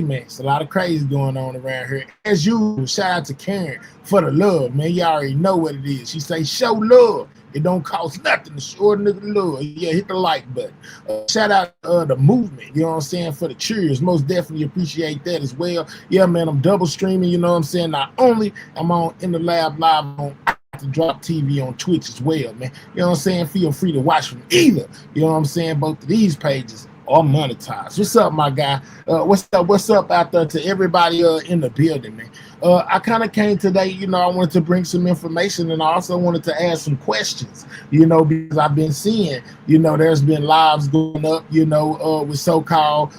man, it's a lot of crazy going on around here. As usual, shout out to Karen for the love, man. You already know what it is. She say, show love. It don't cost nothing to show a nigga love. Yeah, hit the like button. Shout out the movement, you know what I'm saying, for the cheers. Most definitely appreciate that as well. Yeah, man, I'm double streaming, you know what I'm saying. Not only I'm on In the Lab Live on to Drop TV on Twitch as well, man. You know what I'm saying? Feel free to watch from either. You know what I'm saying? Both of these pages are monetized. What's up, my guy? What's up? What's up out there to everybody in the building, man? I kind of came today, you know, I wanted to bring some information and I also wanted to ask some questions, you know, because I've been seeing, you know, there's been lives going up, you know, with so-called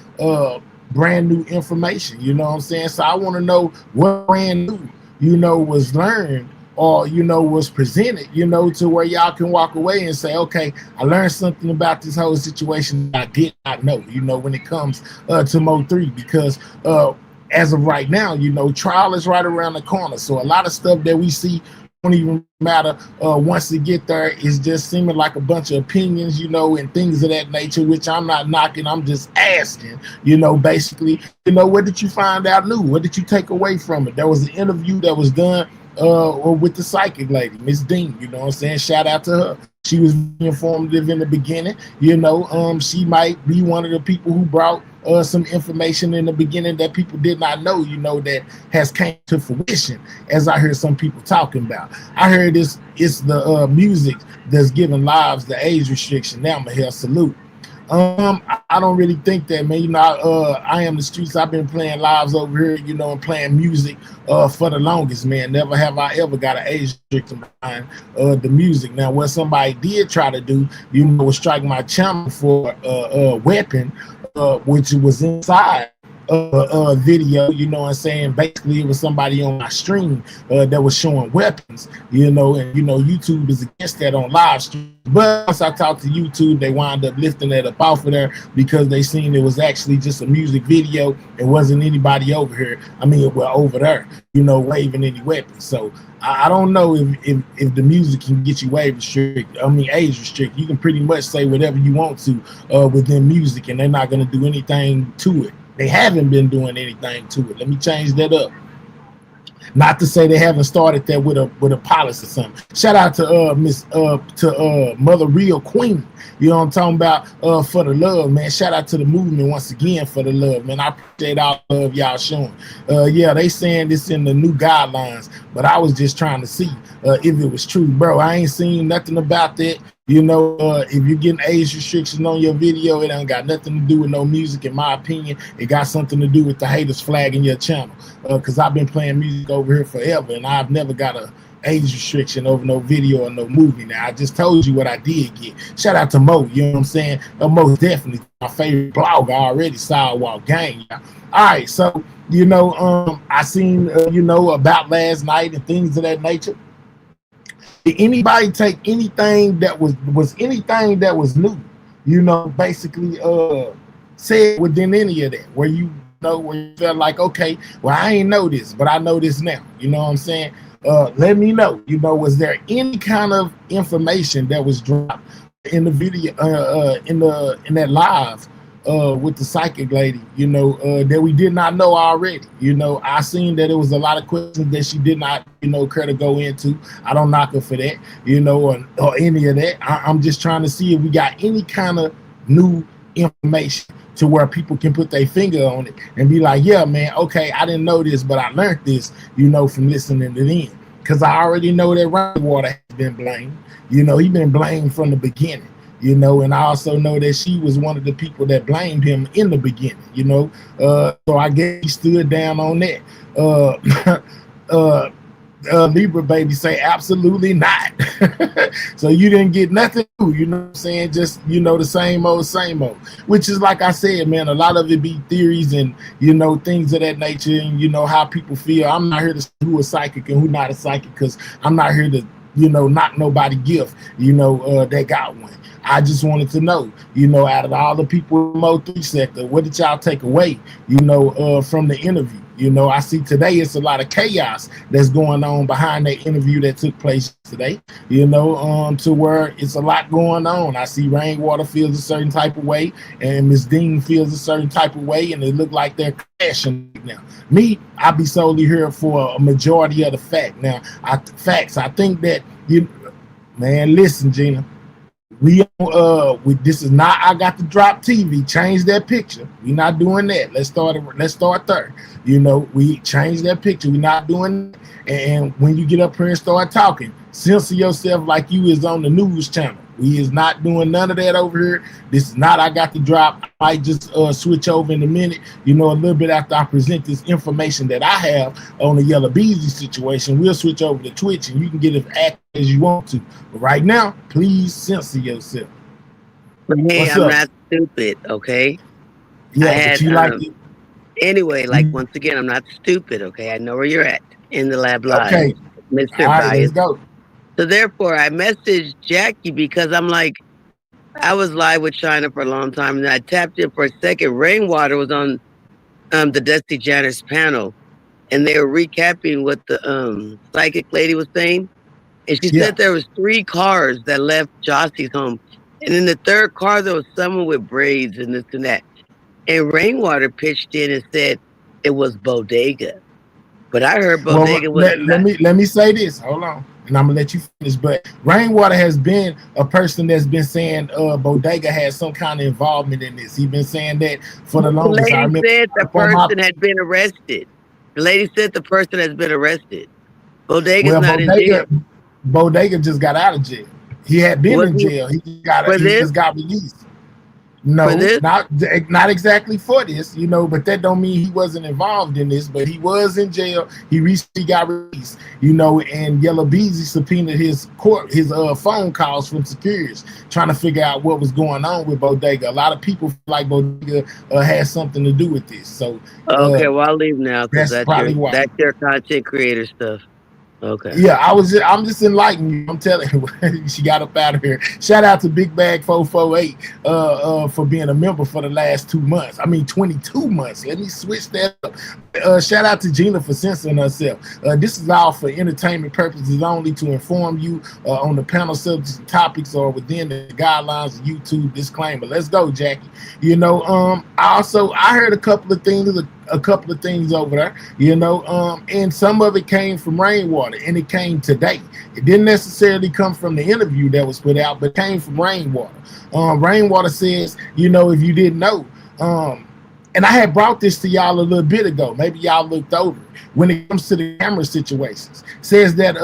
brand new information, you know what I'm saying? So I want to know what brand new, you know, was learned or, you know, was presented, you know, to where y'all can walk away and say, okay, I learned something about this whole situation I did not know, you know, when it comes to Mo 3, because as of right now, you know, trial is right around the corner. So a lot of stuff that we see don't even matter once it get there. It's just seeming like a bunch of opinions, you know, and things of that nature, which I'm not knocking. I'm just asking, you know, basically, you know, what did you find out new? What did you take away from it? There was an interview that was done with the psychic lady, Miss Dean, you know what I'm saying? Shout out to her. She was informative in the beginning, you know. She might be one of the people who brought some information in the beginning that people did not know, you know, that has came to fruition, as I heard some people talking about. I heard it's the music that's giving lives the age restriction. Now, Mahel, salute. I don't really think that, man. You know, I am the streets. I've been playing lives over here, you know, and playing music for the longest, man. Never have I ever got an age restriction behind the music. Now, what somebody did try to do, you know, was strike my channel for a weapon, which was inside video, you know what I'm saying? Basically, it was somebody on my stream that was showing weapons, you know, and, you know, YouTube is against that on live stream. But once I talked to YouTube, they wound up lifting that up off of there because they seen it was actually just a music video. It wasn't anybody over here. I mean, well, over there, you know, waving any weapons. So I don't know if the music can get you age restricted. You can pretty much say whatever you want to within music, and they're not going to do anything to it. They haven't been doing anything to it. Let me change that up. Not to say they haven't started that with a policy or something. Shout out to Mother Real Queen. You know what I'm talking about? For the love, man. Shout out to the movement once again for the love, man. I appreciate all the love y'all showing. Yeah, they saying this in the new guidelines, but I was just trying to see if it was true, bro. I ain't seen nothing about that. You know, if you're getting age restrictions on your video, it ain't got nothing to do with no music, in my opinion. It got something to do with the haters flagging your channel. Because I've been playing music over here forever, and I've never got a age restriction over no video or no movie. Now, I just told you what I did get. Shout out to Mo, you know what I'm saying? Mo definitely my favorite blogger already, Sidewalk Gang. All right, so, you know, I seen, you know, about last night and things of that nature. Did anybody take anything that was anything that was new, you know, basically said within any of that, where you know, where you felt like, okay, well, I ain't know this, but I know this now, you know what I'm saying? Let me know, you know, was there any kind of information that was dropped in the video, in that live with the psychic lady, you know, that we did not know already? You know, I seen that it was a lot of questions that she did not, you know, care to go into. I don't knock her for that, you know, or any of that. I'm just trying to see if we got any kind of new information to where people can put their finger on it and be like, yeah, man, okay, I didn't know this, but I learned this, you know, from listening to them. Because I already know that Rainwater has been blamed. You know, he been blamed from the beginning. You know, and I also know that she was one of the people that blamed him in the beginning, you know. So I guess he stood down on that. Libra baby say absolutely not. So you didn't get nothing new, you know what I'm saying? Just, you know, the same old, which is like I said, man, a lot of it be theories and, you know, things of that nature, and, you know, how people feel. I'm not here to say who is psychic and who not a psychic, because I'm not here to, you know, knock nobody gift, you know, that got one. I just wanted to know, out of all the people in the Mo3 sector, what did y'all take away, from the interview? I see today it's a lot of chaos that's going on behind that interview that took place today, to where it's a lot going on. I see Rainwater feels a certain type of way and Miss Dean feels a certain type of way, and it look like they're crashing now. Me, I be solely here for a majority of the facts. I think that man, listen, Gina. This is not I got to drop TV. Change that picture. We're not doing that. Let's start there. We change that picture. We're not doing that. And when you get up here and start talking, censor yourself like you is on the news channel. We is not doing none of that over here. This is not I got to drop. I might just switch over in a minute, a little bit after I present this information that I have on the Yella Beezy situation. We'll switch over to Twitch and you can get as active as you want to. But right now, please censor yourself. Hey, I'm not stupid, okay? Yeah, but you like it. Anyway, once again, I'm not stupid, okay? I know where you're at in the lab live. Okay. Mr. All right, Bias. let's go. So therefore, I messaged Jackie because I'm like, I was live with China for a long time, and I tapped in for a second. Rainwater was on the Dusty Janner's panel, and they were recapping what the psychic lady was saying. And she said there was 3 cars that left Jossie's home. And in the 3rd car, there was someone with braids and this and that. And Rainwater pitched in and said it was Bodega. But I heard Bodega was... Let me say this. Hold on. And I'm going to let you finish. But Rainwater has been a person that's been saying Bodega has some kind of involvement in this. He's been saying that for the longest. The lady said the person had been arrested. The lady said the person has been arrested. Bodega's not in jail. Bodega just got out of jail. He had been in jail. He just got released. No, not exactly for this, but that don't mean he wasn't involved in this, but he was in jail. He recently got released, and Yella Beezy subpoenaed his phone calls from superiors trying to figure out what was going on with Bodega. A lot of people feel like Bodega has something to do with this. So okay, well, I'll leave now because that's your content creator stuff. Okay. Yeah, I'm just enlightening you. I'm telling you, she got up out of here. Shout out to Big Bag 448 for being a member for the last 2 months. 22 months. Let me switch that up. Shout out to Gina for censoring herself. This is all for entertainment purposes only, to inform you on the panel subjects and topics or within the guidelines of YouTube. Disclaimer. Let's go, Jackie. I heard a couple of things over there, and some of it came from Rainwater, and it came today. It didn't necessarily come from the interview that was put out, but it came from Rainwater. Rainwater says, if you didn't know, and I had brought this to y'all a little bit ago, maybe y'all looked over it, when it comes to the camera situations, says that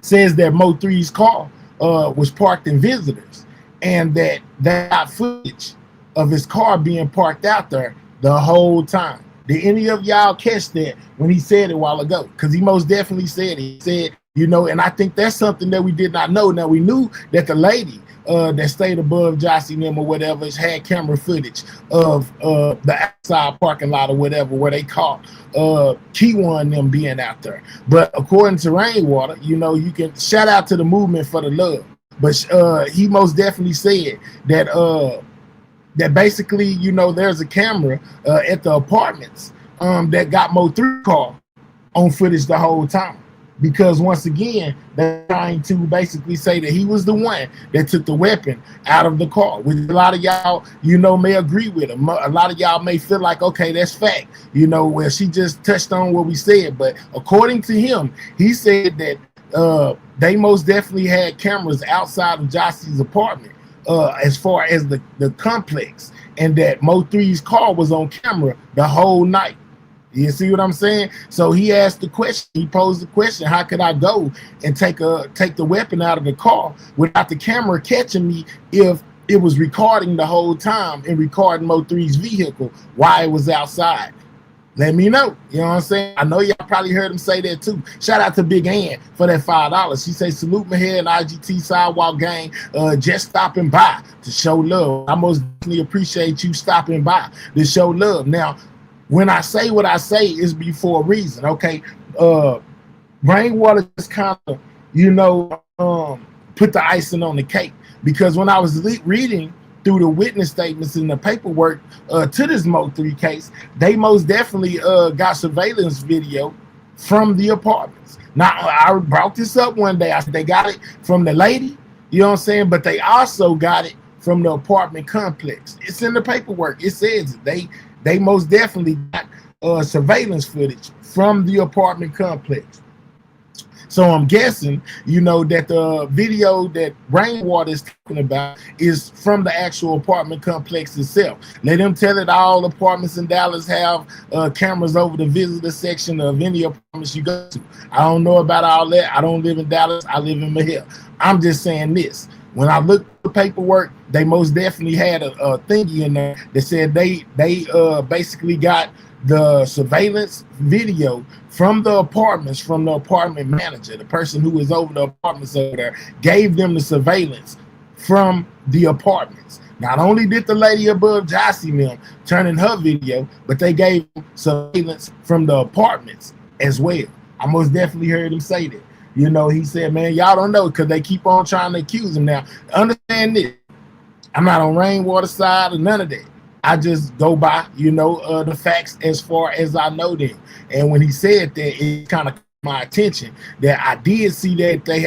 Mo3's car was parked in Visitors, and that they got footage of his car being parked out there the whole time. Did any of y'all catch that when he said it a while ago? Because he most definitely said it. He said, and I think that's something that we did not know. Now, we knew that the lady that stayed above Jossie and them or whatever had camera footage of the outside parking lot or whatever where they caught Kiwan and them being out there. But according to Rainwater, you can shout out to the movement for the love. But he most definitely said that that basically, there's a camera at the apartments that got Mo3 car on footage the whole time. Because once again, they're trying to basically say that he was the one that took the weapon out of the car, which a lot of y'all, may agree with him. A lot of y'all may feel like, okay, that's fact, where she just touched on what we said. But according to him, he said that they most definitely had cameras outside of Jossie's apartment. As far as the complex, and that Mo3's car was on camera the whole night. You see what I'm saying? So he asked the question, he posed the question, how could I go and take the weapon out of the car without the camera catching me if it was recording the whole time and recording Mo3's vehicle while it was outside? Let me know. You know what I'm saying? I know y'all probably heard him say that too. Shout out to Big Ann for that $5. She say, salute my head and IGT Sidewalk Gang, just stopping by to show love. I most definitely appreciate you stopping by to show love. Now, when I say what I say, it's for a reason, okay? Rainwater just kind of, put the icing on the cake because when I was reading through the witness statements and the paperwork to this Mo3 case, they most definitely got surveillance video from the apartments. Now, I brought this up one day. I said they got it from the lady, you know what I'm saying? But they also got it from the apartment complex. It's in the paperwork. It says they most definitely got surveillance footage from the apartment complex. So I'm guessing, you know, that the video that Rainwater is talking about is from the actual apartment complex itself. Let them tell it all apartments in Dallas have cameras over the visitor section of any apartments you go to. I don't know about all that. I don't live in Dallas. I live in Mahia. I'm just saying this. When I looked at the paperwork, they most definitely had a thingy in there that said they basically got the surveillance video from the apartments, from the apartment manager, the person who was over the apartments over there, gave them the surveillance from the apartments. Not only did the lady above Jossie them turn in her video, but they gave surveillance from the apartments as well. I most definitely heard him say that. You know, he said, man, y'all don't know because they keep on trying to accuse him. Now, understand this. I'm not on Rainwater's side or none of that. I just go by, you know, the facts as far as I know them. And when he said that, it kind of caught my attention that I did see that they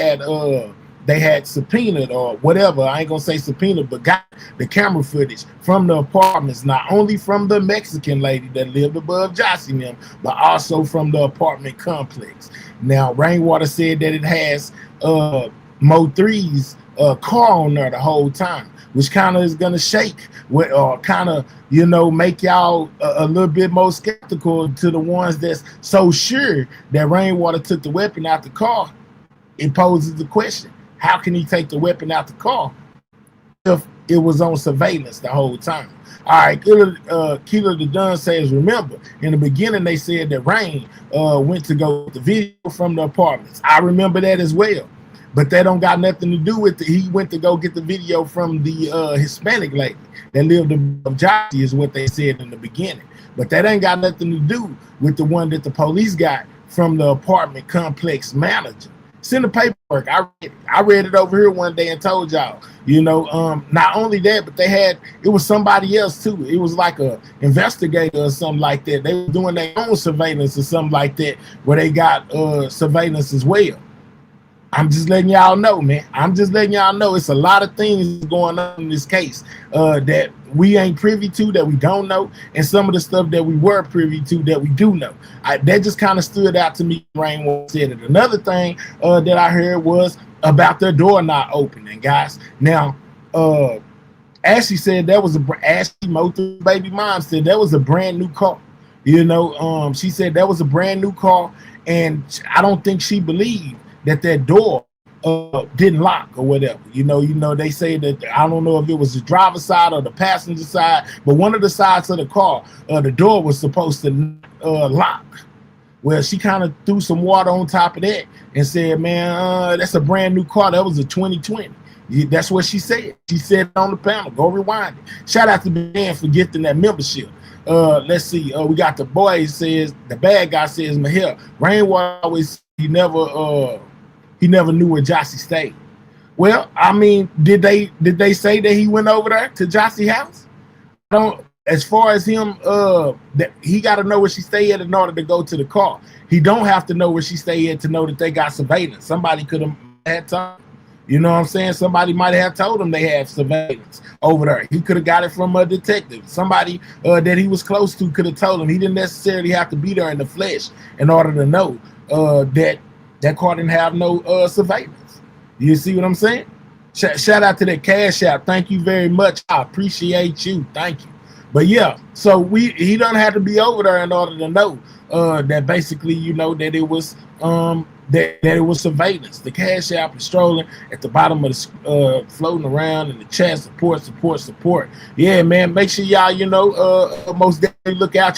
had subpoenaed or whatever. I ain't gonna say subpoenaed, but got the camera footage from the apartments, not only from the Mexican lady that lived above Jossie them, but also from the apartment complex. Now, Rainwater said that it has Mo3's car on there the whole time, which kind of is going to shake or kind of, you know, make y'all a little bit more skeptical to the ones that's so sure that Rainwater took the weapon out the car. It poses the question, how can he take the weapon out the car if it was on surveillance the whole time? All right, Keeler the Dunn says, remember, in the beginning they said that Rain went to go get the video from the apartments. I remember that as well. But that don't got nothing to do with it. He went to go get the video from the Hispanic lady that lived above Jossie is what they said in the beginning. But that ain't got nothing to do with the one that the police got from the apartment complex manager. It's in the paperwork. I read it over here one day and told y'all, you know, not only that, but it was somebody else too. It was like a investigator or something like that. They were doing their own surveillance or something like that where they got surveillance as well. I'm just letting y'all know, man. I'm just letting y'all know it's a lot of things going on in this case that we ain't privy to, that we don't know, and some of the stuff that we were privy to that we do know. That just kind of stood out to me. Rainwater said it. Another thing that I heard was about their door not opening, guys. Now, Ashley said that was Ashley Mo3 baby mom said that was a brand new car. You know, she said that was a brand new car, and I don't think she believed that door didn't lock or whatever. You know, they say that, I don't know if it was the driver's side or the passenger side, but one of the sides of the car, the door was supposed to lock. Well, she kind of threw some water on top of that and said, man, that's a brand new car. That was a 2020. That's what she said. She said it on the panel. Go rewind it. Shout out to Ben for gifting that membership. Let's see. We got the boy says, the bad guy says, Mahia, Rainwater always, he never knew where Jossie stayed. Well, I mean, did they say that he went over there to Jossie's house? I don't. As far as him, that he got to know where she stayed at in order to go to the car. He don't have to know where she stayed at to know that they got surveillance. Somebody could have had time. You know what I'm saying? Somebody might have told him they have surveillance over there. He could have got it from a detective. Somebody that he was close to could have told him. He didn't necessarily have to be there in the flesh in order to know that car didn't have no surveillance. You see what I'm saying? Shout out to that Cash App. Thank you very much. I appreciate you. Thank you. But yeah, so he don't have to be over there in order to know that basically, you know, that it was that it was surveillance. The Cash App is strolling at the bottom of the floating around in the chat. Support. Yeah, man. Make sure y'all, you know, most definitely look out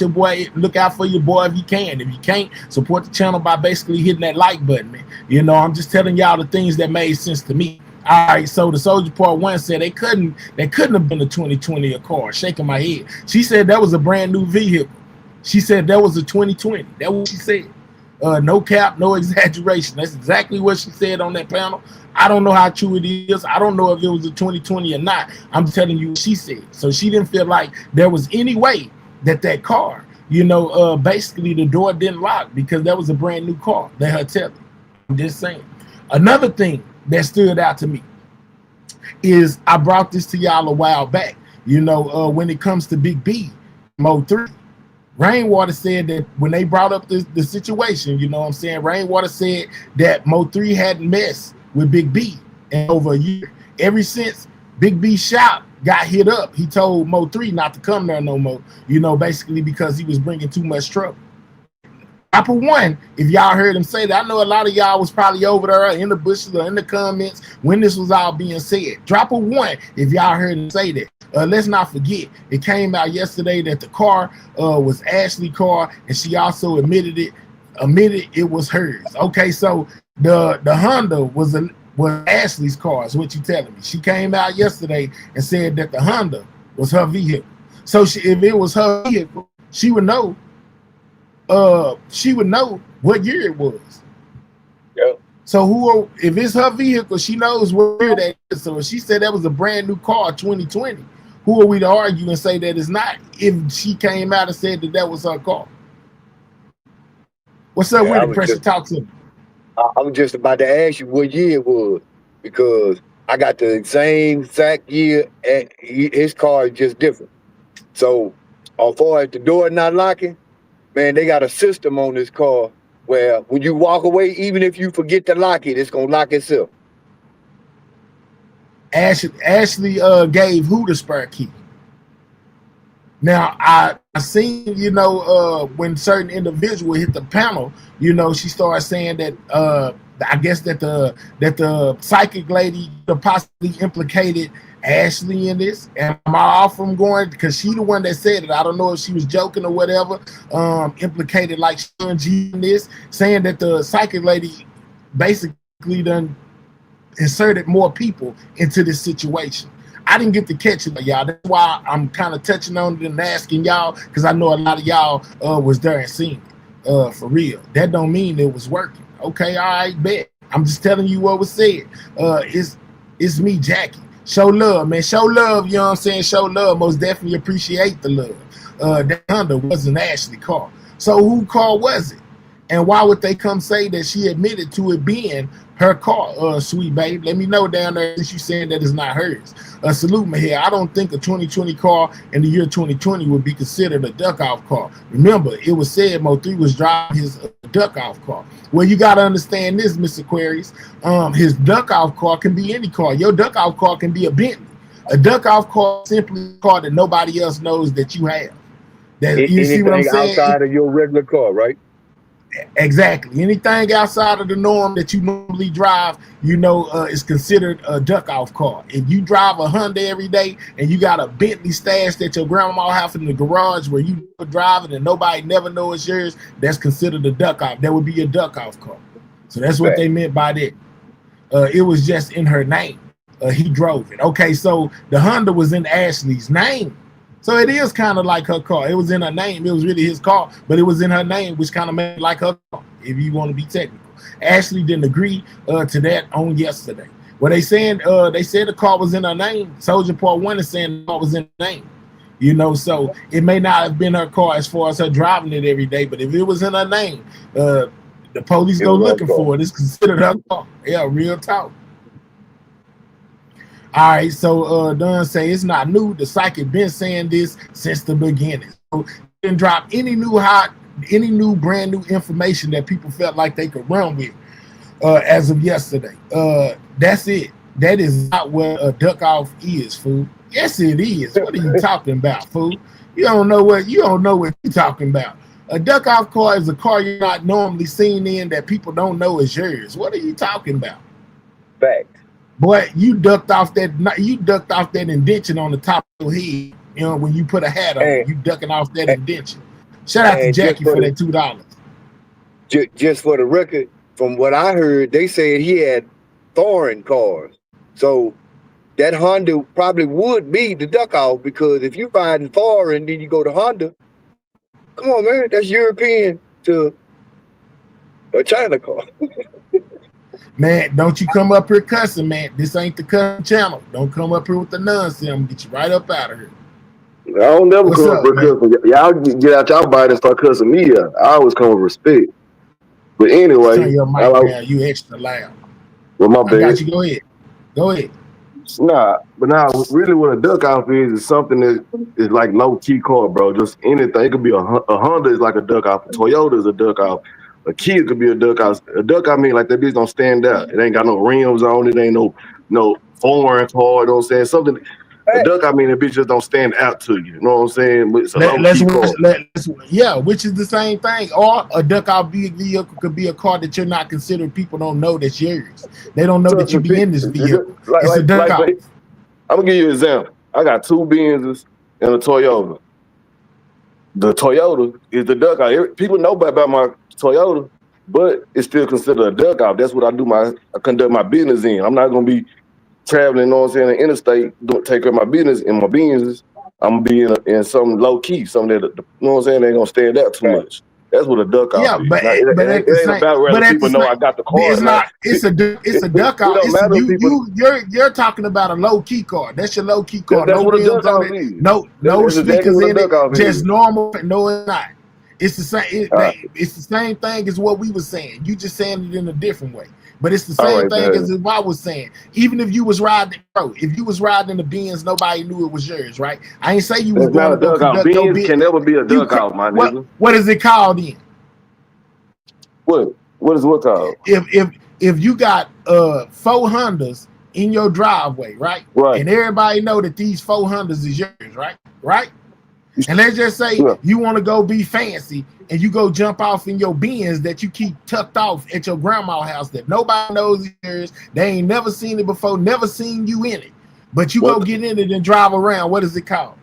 for your boy if you can. If you can't, support the channel by basically hitting that like button, man. You know, I'm just telling y'all the things that made sense to me. All right, so the Soldier Part 1 said they couldn't have been a 2020 car. Shaking my head. She said that was a brand new vehicle. She said that was a 2020. That's what she said. No cap, no exaggeration. That's exactly what she said on that panel. I don't know how true it is. I don't know if it was a 2020 or not. I'm telling you what she said. So she didn't feel like there was any way that car, basically the door didn't lock because that was a brand new car. They her telling. I'm just saying. Another thing that stood out to me is I brought this to y'all a while back. When it comes to Big B, Mo3, Rainwater said that when they brought up the situation, Rainwater said that Mo3 hadn't messed with Big B in over a year. Ever since Big B shop got hit up, he told Mo3 not to come there no more, basically because he was bringing too much trouble. Drop a one if y'all heard him say that. I know a lot of y'all was probably over there in the bushes or in the comments when this was all being said. Drop a one if y'all heard him say that. Let's not forget, it came out yesterday that the car was Ashley's car, and she also admitted it was hers. Okay, so the Honda was Ashley's car, is what you telling me. She came out yesterday and said that the Honda was her vehicle. So if it was her vehicle, she would know what year it was. Yep. So if it's her vehicle, she knows what year that is. So if she said that was a brand new car, 2020, who are we to argue and say that it's not if she came out and said that was her car? What's up with it, Pressure? Talk to me. I was just about to ask you what year it was, because I got the same exact year and his car is just different. So as far as the door not locking, man, they got a system on this car where when you walk away, even if you forget to lock it, it's gonna lock itself. Ashley gave who the spare key? Now I seen, when certain individual hit the panel, she started saying that I guess that the psychic lady possibly implicated Ashley in this. Am I off from going? Because she the one that said it. I don't know if she was joking or whatever. Implicated like Sean G in this, saying that the psychic lady basically done inserted more people into this situation. I didn't get to catch it, y'all. That's why I'm kind of touching on it and asking y'all, because I know a lot of y'all was there and seen it for real. That don't mean it was working. Okay, all right, bet. I'm just telling you what was said. It's me, Jackie. Show love, man. Show love, you know what I'm saying? Show love. Most definitely appreciate the love. That Honda wasn't Ashley's car. So whose car was it? And why would they come say that she admitted to it being her car, sweet babe? Let me know down there since you saying that it's not hers. Salute me here. I don't think a 2020 car in the year 2020 would be considered a duck-off car. Remember, it was said Mo3 was driving his duck-off car. Well, you got to understand this, Mr. Aquarius. His duck-off car can be any car. Your duck-off car can be a Bentley. A duck-off car is simply a car that nobody else knows that you have. You see what I'm saying? Outside of your regular car, right? Exactly. Anything outside of the norm that you normally drive, is considered a duck-off car. If you drive a Hyundai every day and you got a Bentley stash that your grandma have in the garage where you drive it and nobody never knows it's yours, that's considered a duck-off. That would be a duck-off car. So that's what they meant by that. It was just in her name. He drove it. Okay, so the Honda was in Ashley's name. So it is kind of like her car. It was in her name. It was really his car, but it was in her name, which kind of made it like her car, if you want to be technical. Ashley didn't agree to that on yesterday. Well, they said the car was in her name. Soldier Part 1 is saying the car was in her name. So it may not have been her car as far as her driving it every day, but if it was in her name, the police go looking for it. It's considered her car. Yeah, real talk. All right, so Don say it's not new. The psychic been saying this since the beginning. So didn't drop any new brand new information that people felt like they could run with as of yesterday. That's it. That is not what a duck off is, fool. Yes, it is. What are you talking about, fool? You don't know what you're talking about. A duck off car is a car you're not normally seen in that people don't know is yours. What are you talking about? Fact. Boy, you ducked off that indention on the top of your head. When you put a hat on, you ducking off that indention. Shout out to Jackie for that $2. Just for the record, from what I heard, they said he had foreign cars. So that Honda probably would be the duck off, because if you find foreign, then you go to Honda. Come on, man, that's European to A China car. Man, don't you come up here cussing, man. This ain't the cussing channel. Don't come up here with the nonsense. I'm gonna get you right up out of here. I don't never What's come up, for man? cussing. Y'all get out y'all body and start cussing me out. I always come with respect. But anyway, Turn your mic down. You extra loud. Well, my I bad. got you. Go ahead. Go ahead. Nah, but now really what a duck off is something that is like low key car, bro. Just anything. It could be a Honda is like a duck off. A Toyota is a duck off. A Kia could be a duck off. A duck off mean like that bitch don't stand out. It ain't got no rims on it. Ain't no foreign car. You know what I'm saying? Something. A duck, I mean, the bitch just don't stand out to you. You know what I'm saying? But it's a low key car. Yeah, which is the same thing. Or a duck out vehicle could be a car that you're not considering. People don't know that's yours. They don't know that you be in this vehicle. It's a duck out. I'm gonna give you an example. I got two Benzes and a Toyota. The Toyota is the duck out. People know about my Toyota, but it's still considered a duck out. That's what I conduct my business in. I'm not gonna be traveling, you know what I'm saying, in the interstate, take care of my business in my business. I'm gonna be in some low key, something that, you know what I'm saying, they ain't gonna stand out too much. That's what a duck out is. It ain't about whether people know I got the car. It's not. It's a duck out. It don't matter. You're talking about a low key car. That's your low key car. That's what a duck out is. No speakers in it. Just normal. No, it's not. It's the same. It's the same thing as what we were saying. You just saying it in a different way. But it's the same thing as if I was saying. Even if you was riding, if you was riding the Benz, nobody knew it was yours, right? I ain't say you was going to go conduct your business. Can never be a duck out, my nigga. What is it called then? What is what called? If you got 4 Hondas in your driveway, right? Right. And everybody know that these 4 Hondas is yours, right? Right? And let's just say you want to go be fancy and you go jump off in your Benz that you keep tucked off at your grandma's house that nobody knows is yours. They ain't never seen it before, never seen you in it. But you go get in it and drive around. What is it called?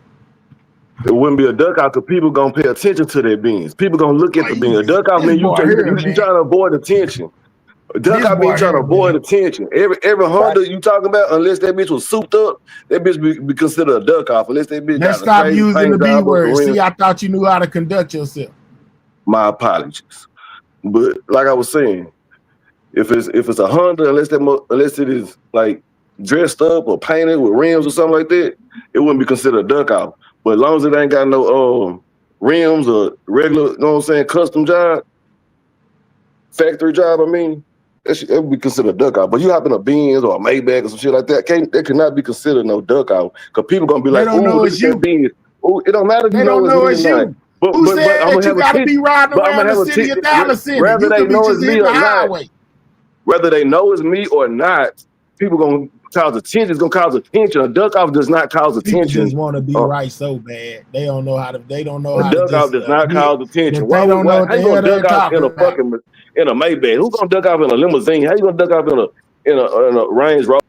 It wouldn't be a duck out because people gonna pay attention to their Benz. People gonna look at the Benz. A duck out mean you trying to avoid attention. A duck out mean you trying to avoid attention. Every Honda you talking about, unless that bitch was souped up, that bitch be considered a duck off. Unless that bitch. Let's stop using the B word. See, I thought you knew how to conduct yourself. My apologies, but like I was saying, if it's a Honda, unless it is like dressed up or painted with rims or something like that, it wouldn't be considered a duck out. But as long as it ain't got no rims or regular, you know what I'm saying, custom job, factory job, I mean, it would be considered a duck out. But you hop in a Benz or a Maybach or some shit like that, that cannot be considered no duck out. Because people gonna be like, "Ooh, look at that Benz." Ooh, it don't matter if you know it's you. But Who said that you gotta be riding around the city of Dallas City? Whether they know it's me or not, whether they know it's me or not, people gonna cause attention. It's gonna cause attention. A duck off does not cause attention. People just want to be right so bad. They don't know how to. They don't know how to. A duck off does not cause attention. Why don't know how you gonna duck off in a fucking in a Maybach? Who's gonna duck off in a limousine? How you gonna duck off in a Range Rover?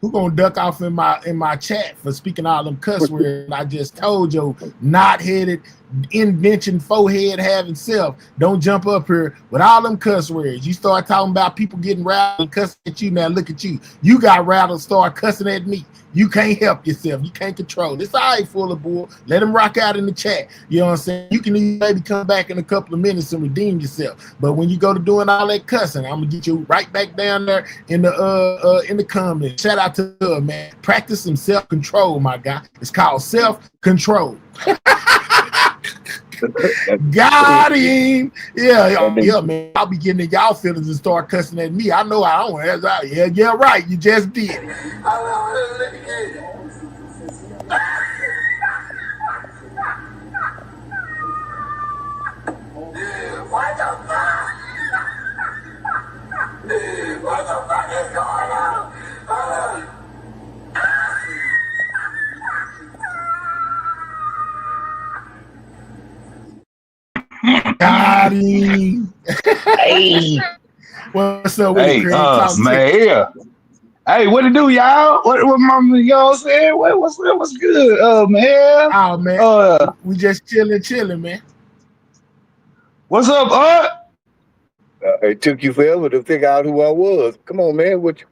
Who gonna duck off in my chat for speaking all them cuss words? I just told you, knot-headed, invention, forehead having self. Don't jump up here with all them cuss words. You start talking about people getting rattled and cussing at you. Now look at you. You got rattled, start cussing at me. You can't help yourself. You can't control. It's all right, full of bull. Let him rock out in the chat. You know what I'm saying? You can maybe come back in a couple of minutes and redeem yourself. But when you go to doing all that cussing, I'm gonna get you right back down there in the comments. Shout out to man. Practice some self-control, my guy. It's called self-control. Got him. Yeah, man. I'll be getting in y'all feelings and start cussing at me. I know I don't. Yeah, right. You just did it. What the fuck? What the fuck is going on? Got him. Hey. What's up? Hey, man, yeah. Hey, what it do, y'all? What mama, you know what I'm saying? What's good, man? Oh, man. We just chilling, man. What's up, It took you forever to figure out who I was. Come on, man. What you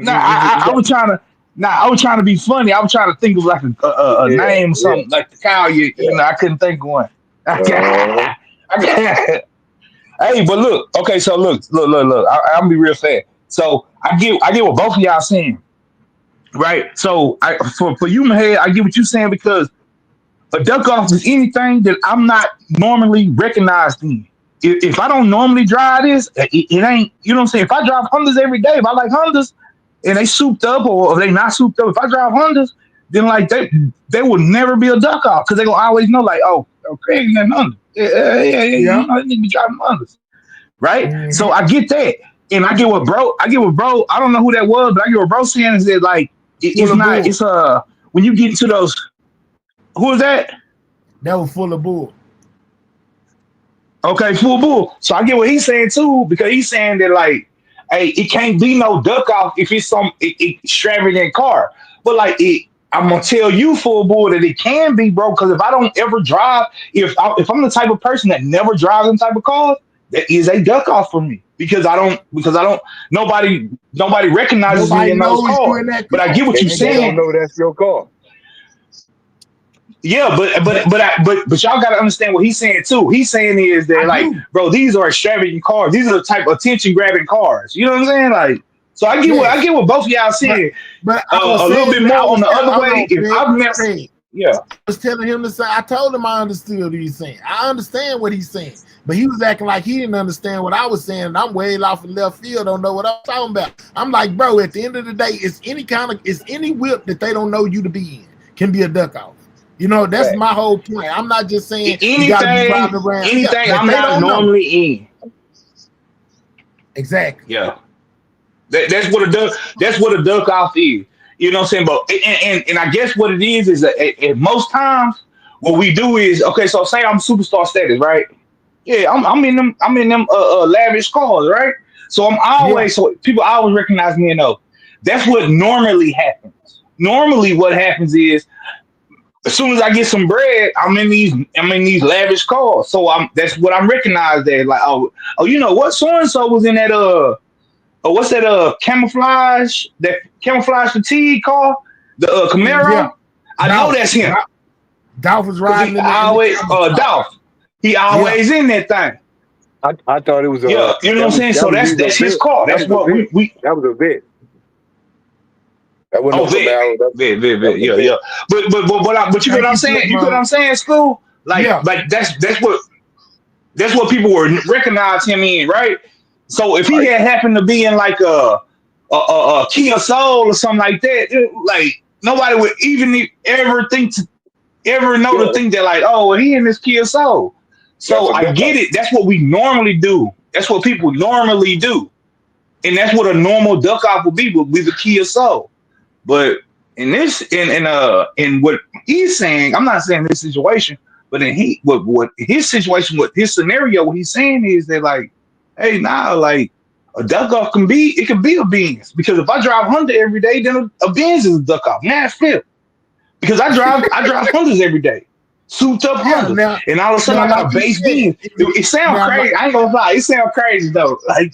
I was trying to be funny. I was trying to think of like a name or something like the cow. You know, I couldn't think of one. Hey, but look, okay, so look. I'm gonna be real fast. So I get what both of y'all saying, right? So for you, Mahead, I get what you're saying because a duck off is anything that I'm not normally recognized in. If I don't normally drive this, it ain't, you know what I'm saying? If I drive Hondas every day, if I like Hondas and they souped up or if they not souped up, if I drive Hondas, then like they will never be a duck off because they gonna always know like, oh Craig and Honda. Yeah, Yeah. you know, they need to be driving Hondas. Right? Mhm. So I get that. And I get what bro, I don't know who that was, but I get what bro saying is that like Full it's of not, bull. it's when you get into those, who is that? That was full of bull. Okay, full bull. So I get what he's saying too, because he's saying that like, hey, it can't be no duck off if it's some extravagant car. But like I'm gonna tell you full bull that it can be, bro. Because if I don't ever drive, if I'm the type of person that never drives them type of cars, that is a duck off for me. Because I don't nobody recognizes me Nobody in those knows you cars. in that But I car. get what you're They don't saying. Exactly. know that's your car. Yeah, But but y'all gotta understand what he's saying too. He's saying is that I like, do. bro, these are extravagant cars. These are the type of attention grabbing cars. You know what I'm saying? Like, so I Yes. get what both of y'all But saying. I was A little saying bit that I more on was the telling, other hold way. on, If Craig. I've never, Craig. yeah, I was telling him to say, I told him I understood what he's saying. I understand what he's saying. But he was acting like he didn't understand what I was saying. And I'm way off in left field, don't know what I'm talking about. I'm like, bro, at the end of the day, it's any whip that they don't know you to be in can be a duck off. You know, that's Fact. my whole point. I'm not just saying you got to be anything, driving around. Yeah, anything that I'm they not don't know. normally in. Exactly. Yeah, that's what a duck. That's what a duck off is. You know what I'm saying? But and I guess what it is that at most times what we do is okay. So say I'm superstar status, right? Yeah, I'm in them lavish cars, right? So I'm Yeah. always, so people always recognize me and know. That's what normally happens. Normally, what happens is as soon as I get some bread, I'm in these lavish cars. So that's what I'm recognized as. Like, you know what? So and so was in that what's that camouflage fatigue car, the Yeah. Camaro. I know Dolph. that's him Dolph was because riding he in the always camera shop. Dolph. He Yeah. always in that thing. I thought it was Yeah, you know what I'm saying. So that was either a that's his vet. car. That That's was a what vet. we. That was a vet. That wasn't Oh, no Camaro. That was a yeah, vet. yeah. But you know Thank what I'm you, saying. You know what Flipmode. I'm saying. School, Yeah. like that's what people were recognize him in, right? So if he Right. had happened to be in like a Kia Soul or something like that, like nobody would even ever know to Yeah. think that like, oh, well, he in this Kia Soul. That's So a I duck get off. it. That's what we normally do. That's what people normally do, and that's what a normal duck off would be the Kia Soul. But in this, in what he's saying, I'm not saying this situation, but in what his situation, what his scenario, what he's saying is that like, hey, now like a duck off it can be a Benz because if I drive Honda every day, then a Benz is a duck off. Now it's flip because I drive Hondas every day, souped up Yeah. Hondas, and all of a sudden Now, I got like a you base said, Benz. It sounds now, crazy. I ain't gonna lie, it sounds crazy though. Like,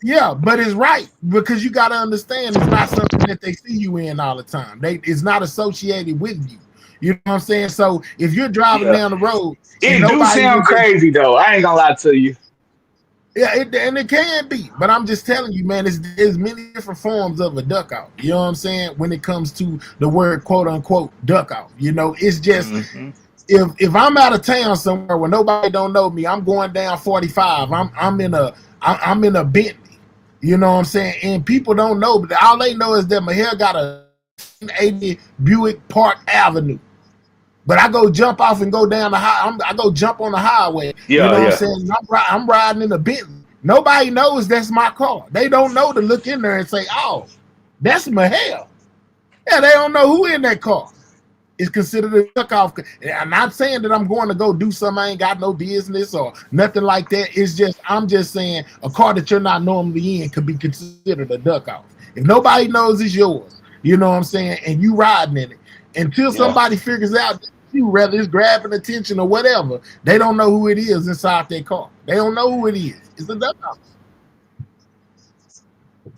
yeah, but it's right because you got to understand it's not something that they see you in all the time. It's not associated with you. You know what I'm saying? So if you're driving yeah, down the road and it do nobody sound really, crazy though. I ain't gonna lie to you. yeah, and it can be, but I'm just telling you, man, there's many different forms of a duck out. You know what I'm saying? When it comes to the word quote unquote duck out, you know, it's just Mm-hmm. if I'm out of town somewhere where nobody don't know me, I'm going down 45. I'm in a Bentley. You know what I'm saying? And people don't know, but all they know is that my hair got a 80 Buick Park Avenue. But I go jump off and go down I go jump on the highway. You Yeah, know what I'm yeah, saying? I'm riding in a Bentley. Nobody knows that's my car. They don't know to look in there and say, "Oh, that's my hair." Yeah, they don't know who in that car. Is considered a duck off. I'm not saying that I'm going to go do something I ain't got no business or nothing like that. It's just I'm just saying a car that you're not normally in could be considered a duck off. If nobody knows it's yours, you know what I'm saying, and you riding in it until yeah. somebody figures out you, whether it's grabbing attention or whatever, they don't know who it is inside their car. They don't know who it is. It's a duck off.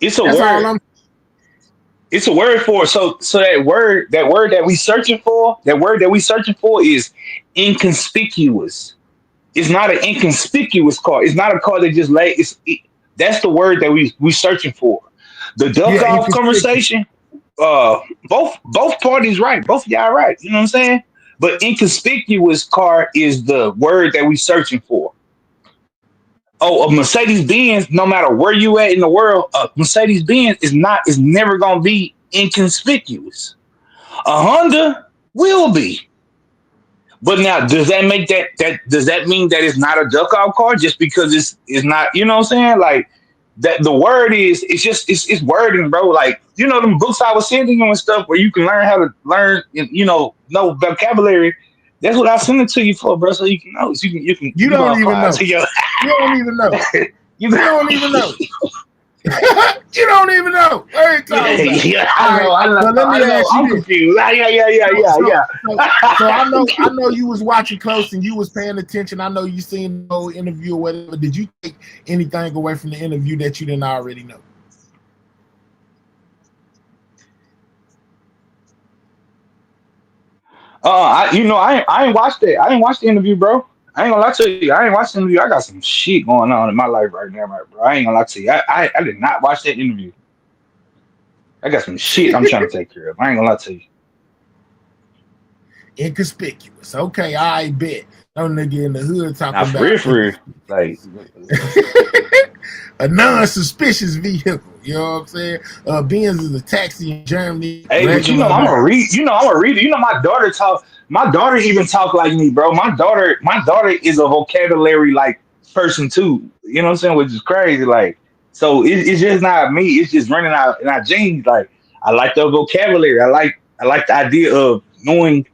It's a That's all word. I'm. It's a word for it. So that word that we searching for, that word that we searching for is inconspicuous. It's not an inconspicuous car. It's not a car that just lay. That's the word that we searching for. The duck Yeah, off inconspicuous. conversation. Both parties right. Both of y'all right. You know what I'm saying? But inconspicuous car is the word that we searching for. Oh, a Mercedes Benz, no matter where you at in the world, a Mercedes Benz is never gonna be inconspicuous. A Honda will be. But now, does that make does that mean that it's not a duck off car just because it's not, you know what I'm saying? Like that the word is it's wording, bro. Like, you know, them books I was sending you and stuff where you can learn how to learn, know vocabulary. That's what I sent it to you for, bro. So you can know, so you can You don't even apply it know. to your You don't even know. you You don't even know. You don't even know. What are you talking about? yeah, All I know. right, so let me ask I'm you this. confused. Yeah. So I know you was watching close and you was paying attention. I know you seen the whole interview or whatever. Did you take anything away from the interview that you didn't already know? I ain't watched it. I ain't watched the interview, bro. I ain't gonna lie to you. I ain't watched the interview. I got some shit going on in my life right now, bro. I ain't gonna lie to you. I did not watch that interview. I got some shit I'm trying to take care of. I ain't gonna lie to you. Inconspicuous. Okay, I bet. No nigga in the hood talking Now, about for real. Like, a non-suspicious vehicle. You know what I'm saying? Benz is a taxi in Germany. hey, but you know, I'm a read. You know, I'm a reader. You know, my daughter talk. My daughter even talk like me, bro. My daughter is a vocabulary like person too. You know what I'm saying? Which is crazy. Like, so it's just not me. It's just running out in our genes. Like, I like the vocabulary. I like the idea of knowing,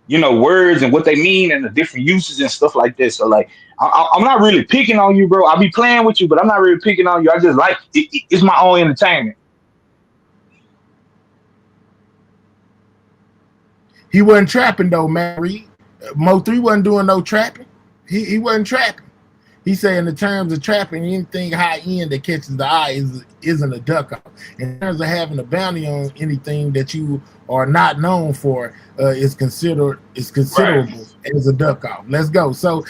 words and what they mean and the different uses and stuff like this. So like, I'm not really picking on you, bro. I'll be playing with you, but I'm not really picking on you. I just like it's my own entertainment. He wasn't trapping though, man. Reed. Mo3 wasn't doing no trapping. He wasn't trapping. He said in the terms of trapping, anything high end that catches the eye isn't a duck off. In terms of having a bounty on anything that you are not known for, is considerable as a duck off. Let's go. So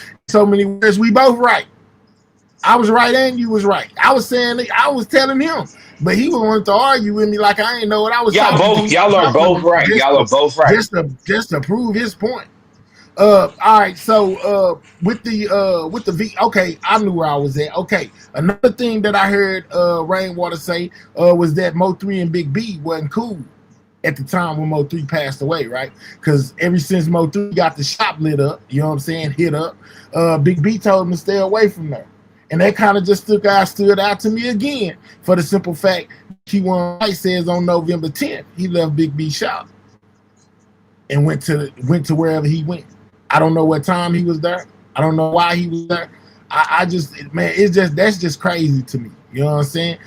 many words, we both right. I was right and you was right. I was telling him, but he wanted to argue with me like I ain't know what I was Y'all are both right. Y'all are both right. Just to prove his point. All right, so with the V, okay, I knew where I was at. Okay, another thing that I heard Rainwater say was that Mo3 and Big B wasn't cool at the time when Mo3 passed away, right? Because ever since Mo3 got the shop lit up, you know what I'm saying, hit up, Big B told him to stay away from there. And that kind of just stood out to me again for the simple fact Key-One White says on November 10th, he left Big B shop and went to wherever he went. I don't know what time he was there. I don't know why he was there. I just, man, that's just crazy to me. You know what I'm saying?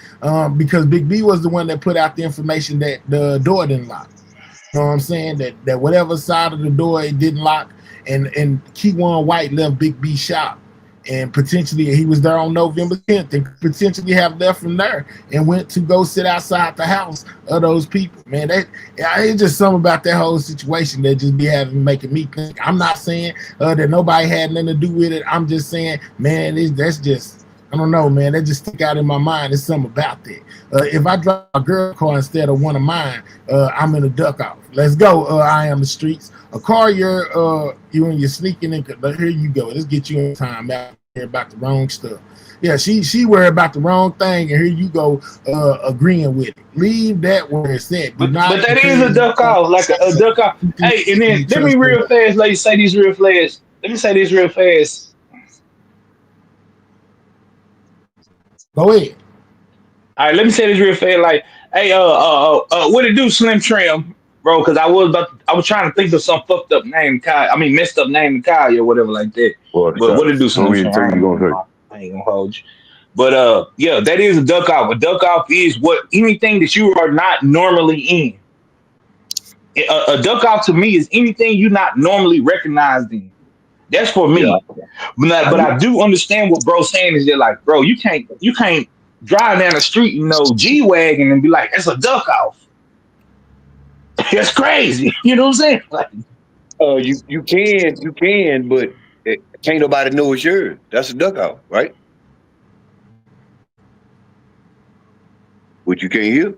Because Big B was the one that put out the information that the door didn't lock. You know what I'm saying? That whatever side of the door it didn't lock, and Key-One White left Big B shop. And potentially he was there on November 10th and potentially have left from there and went to go sit outside the house of those people. Man, it's just something about that whole situation that just making me think. I'm not saying that nobody had nothing to do with it. I'm just saying, man, that's just, I don't know, man. That just stick out in my mind. There's something about that. If I drive a girl car instead of one of mine, I'm in a duck off. Let's go. I am the streets. A car you're sneaking in. But here you go. Let's get you in time out here about the wrong stuff. Yeah, she worried about the wrong thing, and here you go agreeing with it. Leave that where it's at. But that is a duck off, like a duck off. Hey, and then let me real fast. Let me say this real fast. Go ahead. All right, let me say this real fast. Like, hey, what it do, Slim Trim, bro? Because I was trying to think of some fucked up name, Kyle. I mean, messed up name, Kyle, or whatever like that. But what it do, Slim Trim? I ain't gonna hold you. But yeah, that is a duck off. A duck off is anything that you are not normally in. A duck off to me is anything you're not normally recognized in. That's for me. Yeah. But I do understand what bro's saying is that, like, bro, you can't drive down the street, G-Wagon and be like, that's a duck off. That's crazy. You know what I'm saying? Like, you can, but Can't nobody know it's yours. That's a duck out, right? What you can't hear?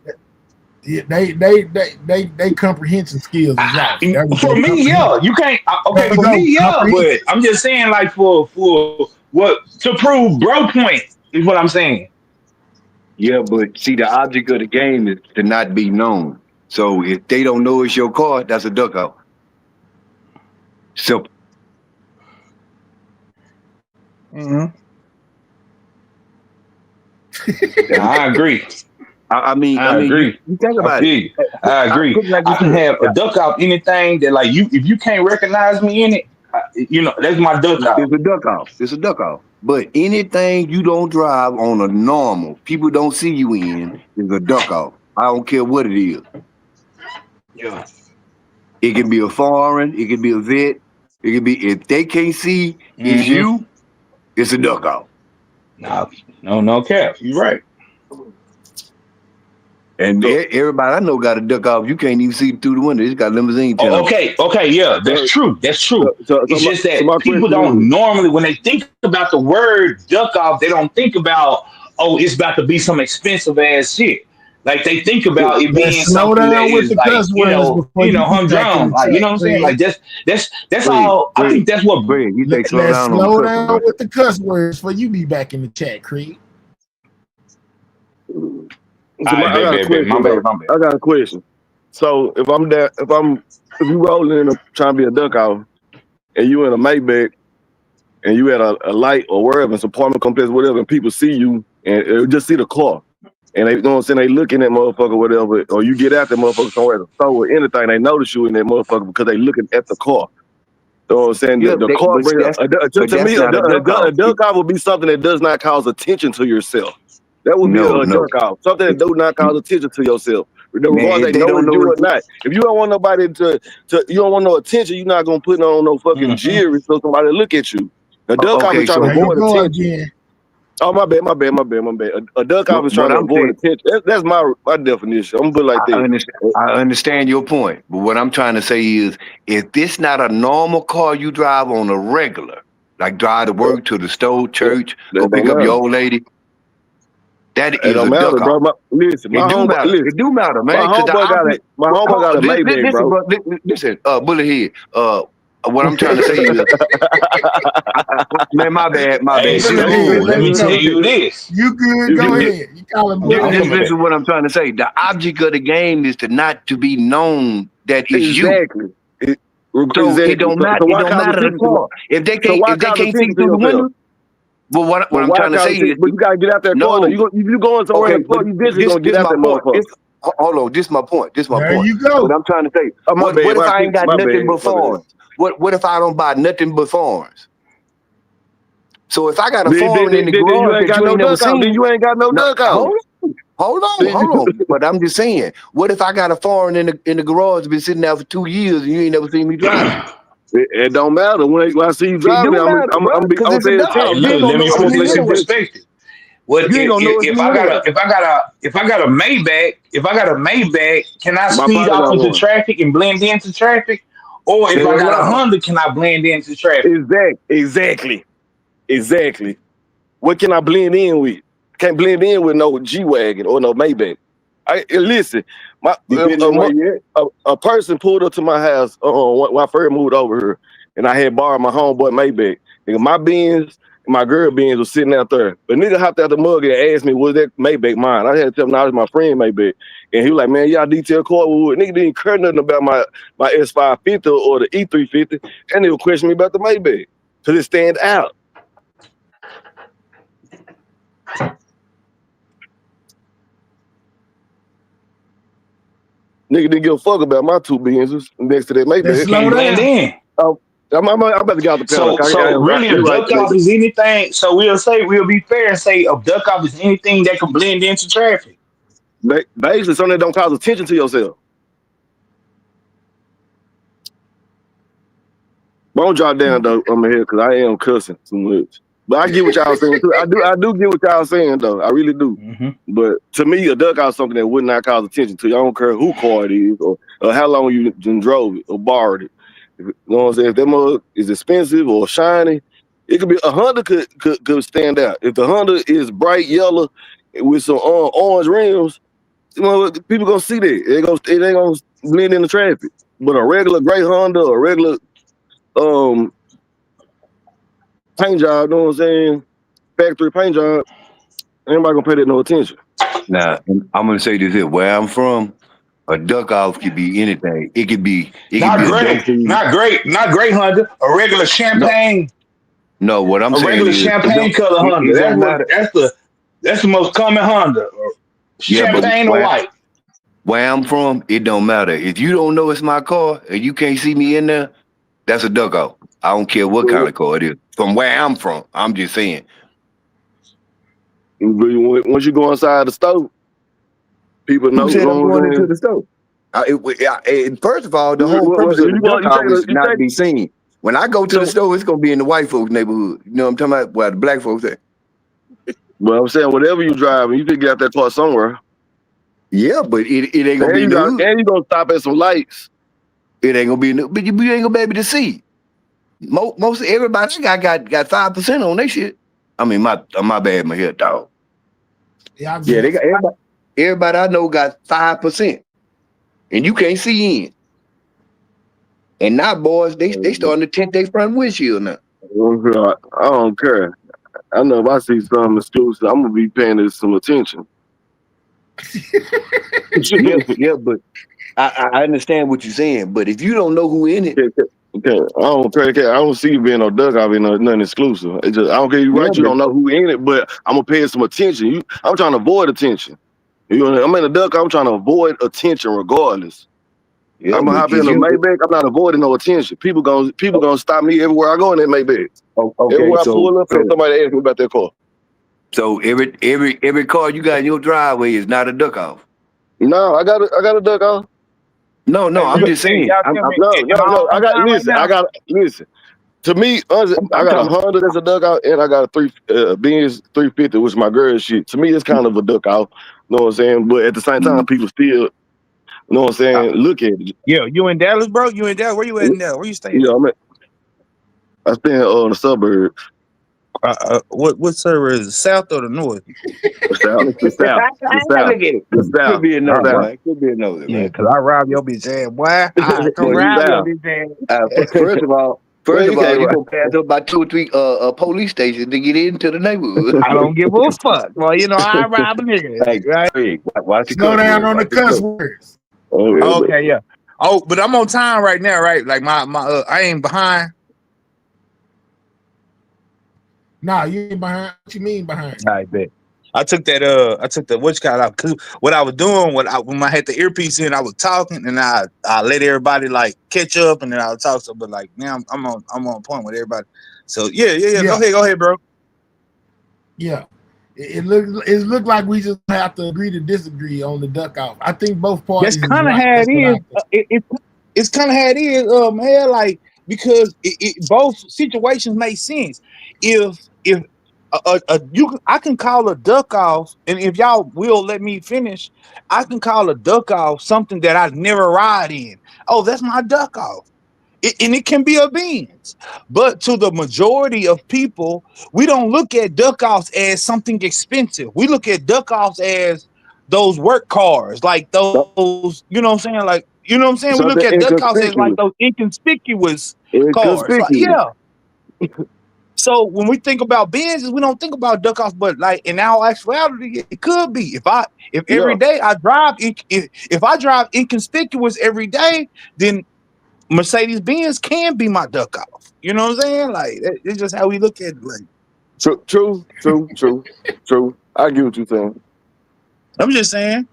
Yeah, they comprehension skills is off. There we For go, me, yeah, you can't. Okay, There we for go, me, yeah, but comprehension. I'm just saying, like, for what to prove bro point is what I'm saying. Yeah, but see, the object of the game is to not be known. So if they don't know it's your car, that's a duck out. Simple. Mm-hmm. I agree. I mean, I agree. you think I about feel it. you. I agree. Put it like I this can here. have a duck out anything that, like, you, if you can't recognize me in it, you know, that's my duck out. It's a duck out. It's a duck out. But anything you don't drive on a normal, people don't see you in, is a duck out. I don't care what it is. Yeah. It can be a foreign, it can be a vet, it can be, if they can't see it's you, it's a duck out. No cap. You're right. And everybody I know got a duck out. You can't even see through the window. It's got limousine channel. Okay, yeah, that's true. That's true. It's just that people don't is, normally, when they think about the word duck off, they don't think about, oh, it's about to be some expensive ass shit. Like, they think about it being slow something that down with is the like, cuss you words know, before you get back in humdrum. the Like, you know what I'm chat, saying? Like, that's Greg, all. I think that's what. Greg, you say Let's slow down on slow the cussing, down right? with the cuss words before you be back in the chat, Creed. So I got a question. My bad. I got a question. So if you rolling in trying to be a duck out, and you in a Maybach, and you at a light or wherever, it's apartment complex, whatever, and people see you and just see the car, and they, you know what I'm saying, they looking at motherfucker, whatever, or you get out that motherfucker somewhere at the store or anything, they notice you in that motherfucker because they looking at the car. You know what I'm saying? Yeah, the car but brings to me, not a duck out. a duck out would be something that does not cause attention to yourself. That would be a duck out. Something that do not cause attention to yourself. Regardless, they know it's you or not. If you don't want nobody to you don't want no attention, you're not gonna put on no fucking jewelry so somebody look at you. A duck out is trying to avoid attention. Again. Oh, my bad. A duck out is trying to avoid attention. That's my definition. I'm gonna put it like that. I understand your point, but what I'm trying to say is, if this not a normal car you drive on a regular, like drive to work, to the store, church, go pick up your old lady, that is a duck out. Bro. Listen, it do matter, man. My homeboy got a Maybach, bro. Listen, Bullet Head. What I'm trying to say is, man, my bad. Hey, let me tell you this. You good? Go ahead. You call him Bullet Head. This is what I'm trying to say. The object of the game is to not to be known that is you. So it don't matter. It don't matter the car. If they can't see through the window. But what I'm trying to say is, but you gotta get out that car. You going somewhere in the car, you busy gonna get out that motherfucker. Hold on, this is my point. There you go. What I'm trying to say. What if I ain't got nothing but foreigns? What if I don't buy nothing but foreigns? So if I got a foreign in the garage that you ain't never seen, then you ain't got no duck out. Hold on. But I'm just saying, what if I got a foreign in the garage, been sitting there for 2 years, and you ain't never seen me drive? It don't matter. When I see you driving, I'm saying let me put this in perspective. What if I got a Maybach, can I speed off into traffic and blend into traffic? Or if I got a Honda, can I blend into traffic? Exactly. What can I blend in with? Can't blend in with no G-Wagon or no Maybach. Listen, a person pulled up to my house when I first moved over here, and I had borrowed my homeboy Maybach. Nigga, my Benz, my girl Benz was sitting out there. But nigga hopped out the mug and asked me, was that Maybach mine? I had to tell him, no, it was my friend Maybach. And he was like, man, y'all detail cardwood. Nigga didn't care nothing about my S550 or the E350. And they would question me about the Maybach. Because it stand out. Nigga didn't give a fuck about my two Benzes next to that Maybach. Can't blend in. I'm about to get out the panel. So really, a duck off is anything. So we'll be fair and say a duck off is anything that can blend into traffic. Basically, something that don't cause attention to yourself. Don't drop down though on my head because I am cussing too much. But I get what y'all saying too. I do get what y'all saying though. I really do. Mm-hmm. But to me, a duck out is something that would not cause attention to you. I don't care who car it is or how long you drove it or borrowed it. You know what I'm saying? If that mug is expensive or shiny, It could be a Honda could stand out. If the Honda is bright yellow with some orange rims, you know, people gonna see that. It ain't gonna blend in the traffic. But a regular gray Honda, a regular paint job, you know what I'm saying? Factory paint job, anybody gonna pay that no attention. Now, I'm gonna say this here. Where I'm from, a duck off could be anything. It could be a Not dope great, food. not great Honda. A regular champagne, No, what I'm a saying regular is champagne color Honda. it don't matter. That's the most common Honda. Yeah, but Champagne or white. where I'm from, it don't matter. If you don't know it's my car and you can't see me in there, that's a duck off. I don't care what kind of car it is. From where I'm from, I'm just saying. Once you go inside the store, people know. Who said I'm know what going I'm into saying? the store? First of all, the whole purpose of the duck off is not to be seen. When I go to the store, it's gonna be in the white folks' neighborhood. You know what I'm talking about? Where the black folks at. Well, I'm saying whatever you driving, you can get out that car somewhere. Yeah, but it ain't gonna be in the hood. And you gonna stop at some lights. It ain't gonna be in the, but you ain't gonna be able to see. Most everybody got 5% on their shit. I mean, my bad, my head dog. Yeah, They got everybody I know got 5%, and you can't see in. And now, boys, they starting to tint their front windshield now. I don't care. I know if I see something exclusive, I'm gonna be paying this some attention. yeah, but I understand what you're saying. But if you don't know who in it, Okay, I don't care. I don't see you being no duck out being nothing exclusive. It just I don't care. You right. You don't know who in it, but I'm gonna pay it some attention. I'm trying to avoid attention. You know, I'm in a duck. I'm trying to avoid attention regardless. yeah, I'm gonna hop in a Maybach. I'm not avoiding no attention. People gonna stop me everywhere I go in that Maybach. Okay, everywhere I pull up, and somebody ask me about that car. So every car you got in your driveway is not a duck off. No, I got a duck off. No, I'm just saying. No. I got listen. To me, I got a Honda that's a duck out, and I got a Benz 350, which is my girl shit. To me, it's kind of a duck out. You know what I'm saying? But at the same time, people still, you know what I'm saying, look at it. Yeah, you in Dallas, bro? You in Dallas? Where you at in Dallas? Where you staying? Yeah, I stay in the suburbs. What suburb is it? South or the north? The south. Could be another, man. Could be another, Yeah, man. because I rob your bitch ass, boy. I come rob your bitch ass. First of all, you gonna pass up by 2 or 3 police stations to get into the neighborhood. I don't give a fuck. Well, you know, I rob a nigga. Right? Watch Slow down on the cuss words. Okay, yeah. Oh, but I'm on time right now, right? Like my I ain't behind. Nah, you ain't behind. What you mean behind? I bet. I took the what's called out. Cause what I was doing, when I had the earpiece in, I was talking, and I let everybody like catch up, and then I would talk. So, but like now I'm on point with everybody. So yeah. Go ahead, bro. Yeah, it looked like we just have to agree to disagree on the duck off. I think both parties. That's kind of how it is. It's kind of how it is, man. Like because both situations make sense. If I can call a duck off, and if y'all will let me finish, I can call a duck off something that I never ride in. Oh, that's my duck off. And it can be a Benz. But to the majority of people, we don't look at duck offs as something expensive. We look at duck offs as those work cars, like those, you know what I'm saying? Like, you know what I'm saying? We look at duck offs as like those inconspicuous cars. Like, yeah. So when we think about Benzes, we don't think about duck offs, but like in our actuality, it could be. If every day I drive, if I drive inconspicuous every day, then Mercedes Benz can be my duck off. You know what I'm saying? Like it's just how we look at it. Like true. I get what you're saying. I'm just saying.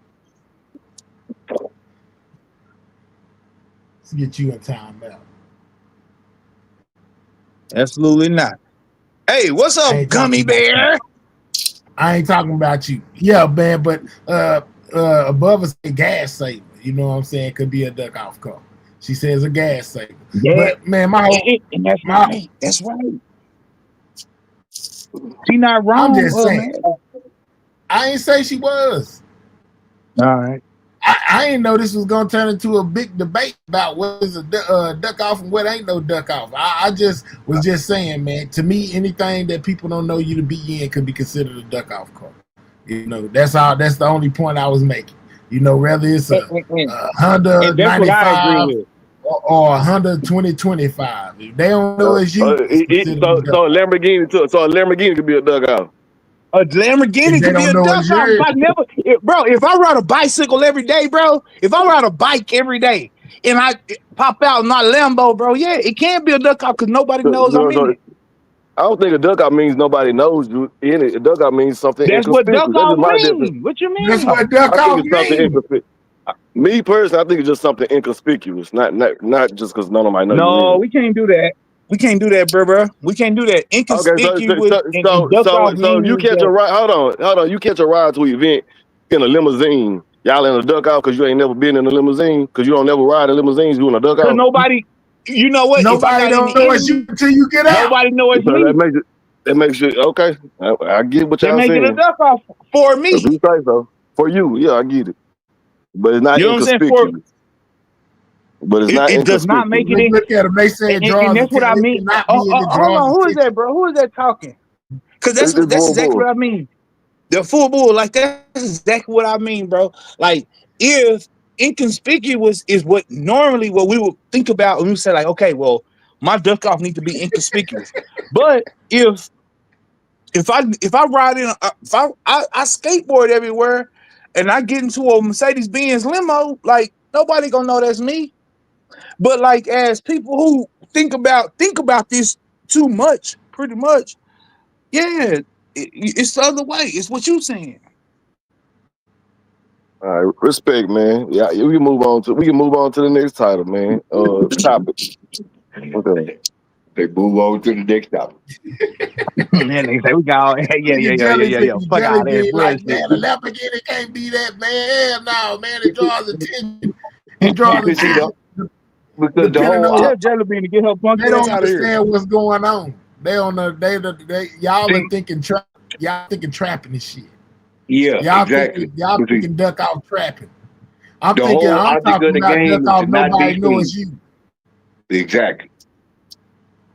Let's get you in time now. Absolutely not. Hey, what's up, Gummy Bear? I ain't talking about you. Yeah, man, but above us, a gas saver. You know what I'm saying? Could be a duck off car. She says a gas saver. Yeah. But man, that's right. She not wrong. I'm just saying. I ain't say she was. All right. I I didn't know this was gonna turn into a big debate about what is a duck off and what ain't no duck off. I just was just saying, man. To me, anything that people don't know you to be in could be considered a duck off car. You know, that's all. That's the only point I was making. You know, whether it's a Honda And that's what I 95 agree with. or a Honda 2025. If they don't know it's you, it's considered So a duck. a Lamborghini could be a duck out. A Lamborghini If they could be a don't know duck it's off. yours. If I ride a bicycle every day, bro, if I ride a bike every day and I pop out in my Lambo, bro, yeah, it can be a duck off because nobody knows I'm in it. I don't think a duck out means nobody knows you in it. A duck out means something That's what inconspicuous. duck That's off just my definition. mean. What you mean? That's what duck I off think it's something means. inconspicuous. Me personally, I think it's just something inconspicuous, not just because none of my know. No, we can't do that. We can't do that, bro. We can't do that. Inconspicuous and duck off So you means catch that- a ride. Hold on. You catch a ride to an event in a limousine. Y'all in a duck out because you ain't never been in a limousine because you don't never ride in limousines doing a duck out. nobody, you know what? Nobody don't know it's you until you get out. Nobody know it's So me. that makes it okay. I get what They y'all make it a saying. duck off for me. If you say so. For you, yeah, I get it. But it's not You know what I'm saying? inconspicuous. But it's not It does not make it Look at them. They say it draws and that's what I attention. It mean. cannot be in the Hold on, who is attention. that, bro? Who is that talking? Because that's It's Bull exactly Bull. what I mean. The full bull, like that's exactly what I mean, bro. Like if inconspicuous is what normally what we would think about when we say like, okay, well, my duck off needs to be inconspicuous. But if I ride in, if I skateboard everywhere, and I get into a Mercedes-Benz limo, like nobody gonna know that's me. But like as people who think about this too much, pretty much, yeah, it's the other way. It's what you saying. All right, respect, man. Yeah, we can move on to the next title, man. Topic. Okay. They move on to the next topic. Man, they say we got yeah. Fuck out there, Like, bullshit. man, a Lamborghini can't be that, man. Hell no, man. It draws attention. It draws Because attention. because the Depending whole on- Tell Jelly Bean to get her punk They ass don't out of here. understand what's going on. They don't know. They y'all are See- thinking y'all thinking trapping and shit. yeah, Y'all exactly. y'all But see, thinking duck off trapping. I'm The thinking whole I'm object of talking the about game duck is off. to not Nobody be knows seen. you. Exactly.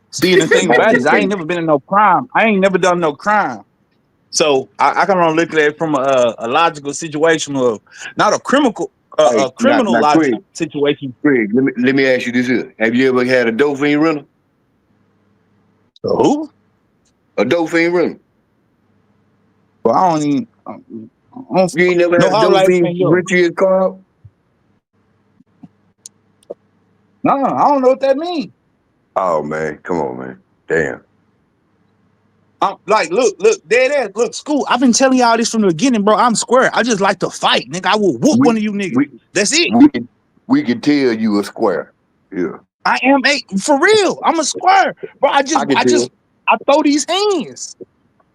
See, the thing about it is I ain't never been in no crime. I ain't never done no crime. So I can only look at it from a logical situation of not a criminal Hey, a criminal now, logical Craig. situation. Craig, let me ask you this here. Have you ever had a Dolphin rental? Who? A Dolphin rental? Well, I don't even. I don't, You ain't never No, had a how like Dolphin man, yo. rent you a car? No, I don't know what that means. Oh man, come on, man. Damn. I'm like, look, dead ass, look, school. I've been telling y'all this from the beginning, bro. I'm square. I just like to fight, nigga. I will whoop one of you niggas. That's it. We can tell you a square. Yeah. I am for real. I'm a square, bro. I throw these hands.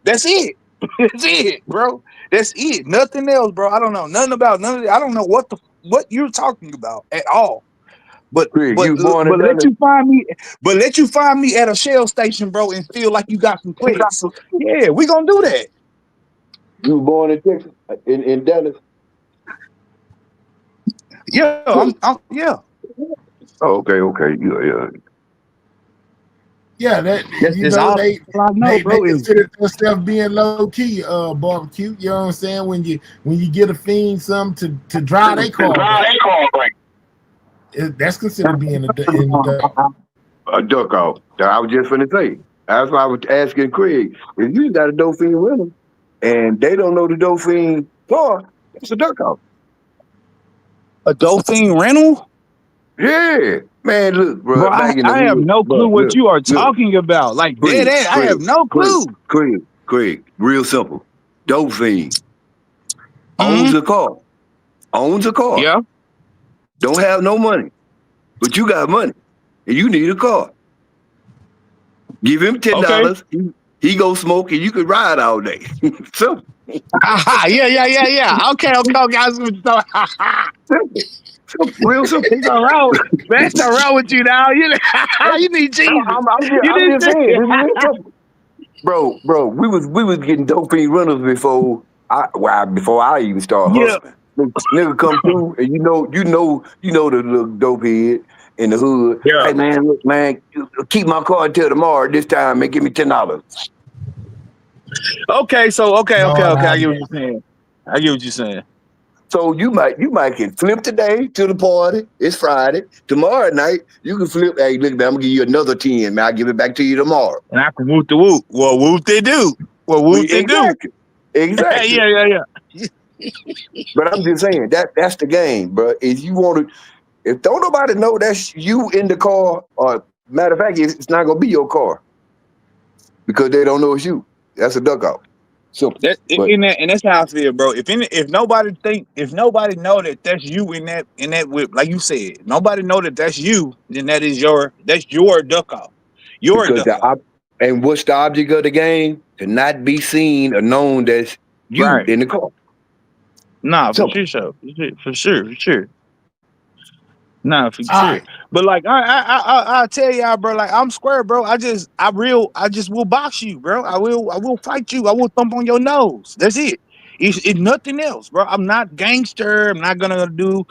That's it. That's it, bro. That's it. Nothing else, bro. I don't know nothing about none of that. I don't know what you're talking about at all. But Craig, you born in let Dallas? you find me at a Shell station, bro, and feel like you got some clicks. Yeah, we gonna do that. You were born in Texas, in Dallas? Yeah, I'm yeah. Oh, okay. Yeah. Yeah, that That's you know all they I know, bro. they Is consider themselves being low key barbecue. You know what I'm saying? When you get a fiend something to drive their car, that's considered being in the A duck off. I was just finna say. That's why I was asking Craig. If you got a Dolphin rental and they don't know the Dolphin car, it's a duck off. a Dolphin rental? Yeah. Man, look, bro. Bro, back in the I have hood, no clue bro, what look, you are look. talking about. Like Craig, dead ass, I have no clue. Craig, real simple. Dolphin Mhm. owns a car. Yeah. Don't have no money, but you got money and you need a car. Give him $10. He go smoke and you can ride all day. Simple. Yeah. Okay, guys. Real simple. It's all right. That's all right with you now. You need Jesus. I'm You just need saying. This is real simple. Bro, we was getting Dolphin rentals before I even started Yeah. hustling. nigga come through, and you know the little dope head in the hood. Yeah. Hey man, look, man, you keep my car until tomorrow. This time, man, give me $10. Okay, so okay. Lord, I get what you're saying. I get what you're saying. So you might can flip today to the party. It's Friday. Tomorrow night you can flip. Hey, look, man, I'm gonna give you another 10. Man, I'll give it back to you tomorrow. And I can whoop the whoop. Well, whoop they do. Well, whoop they do. Exactly. Yeah. But I'm just saying that's the game, bro. If you want to, if don't nobody know that's you in the car, or matter of fact, it's not gonna be your car because they don't know it's you. That's a duck out. Simple. And that's how I feel, bro. If nobody know that that's you in that whip, like you said, nobody know that that's you, then that's your duck off. Your Because duck off. and what's the object of the game? To not be seen or known that's you Right. in the car. Nah, So- for sure. Nah, for All sure. right. But like I tell y'all, bro, like I'm square, bro. I just will box you, bro. I will fight you. I will thump on your nose. That's it. It's nothing else, bro. I'm not gangster. I'm not gonna do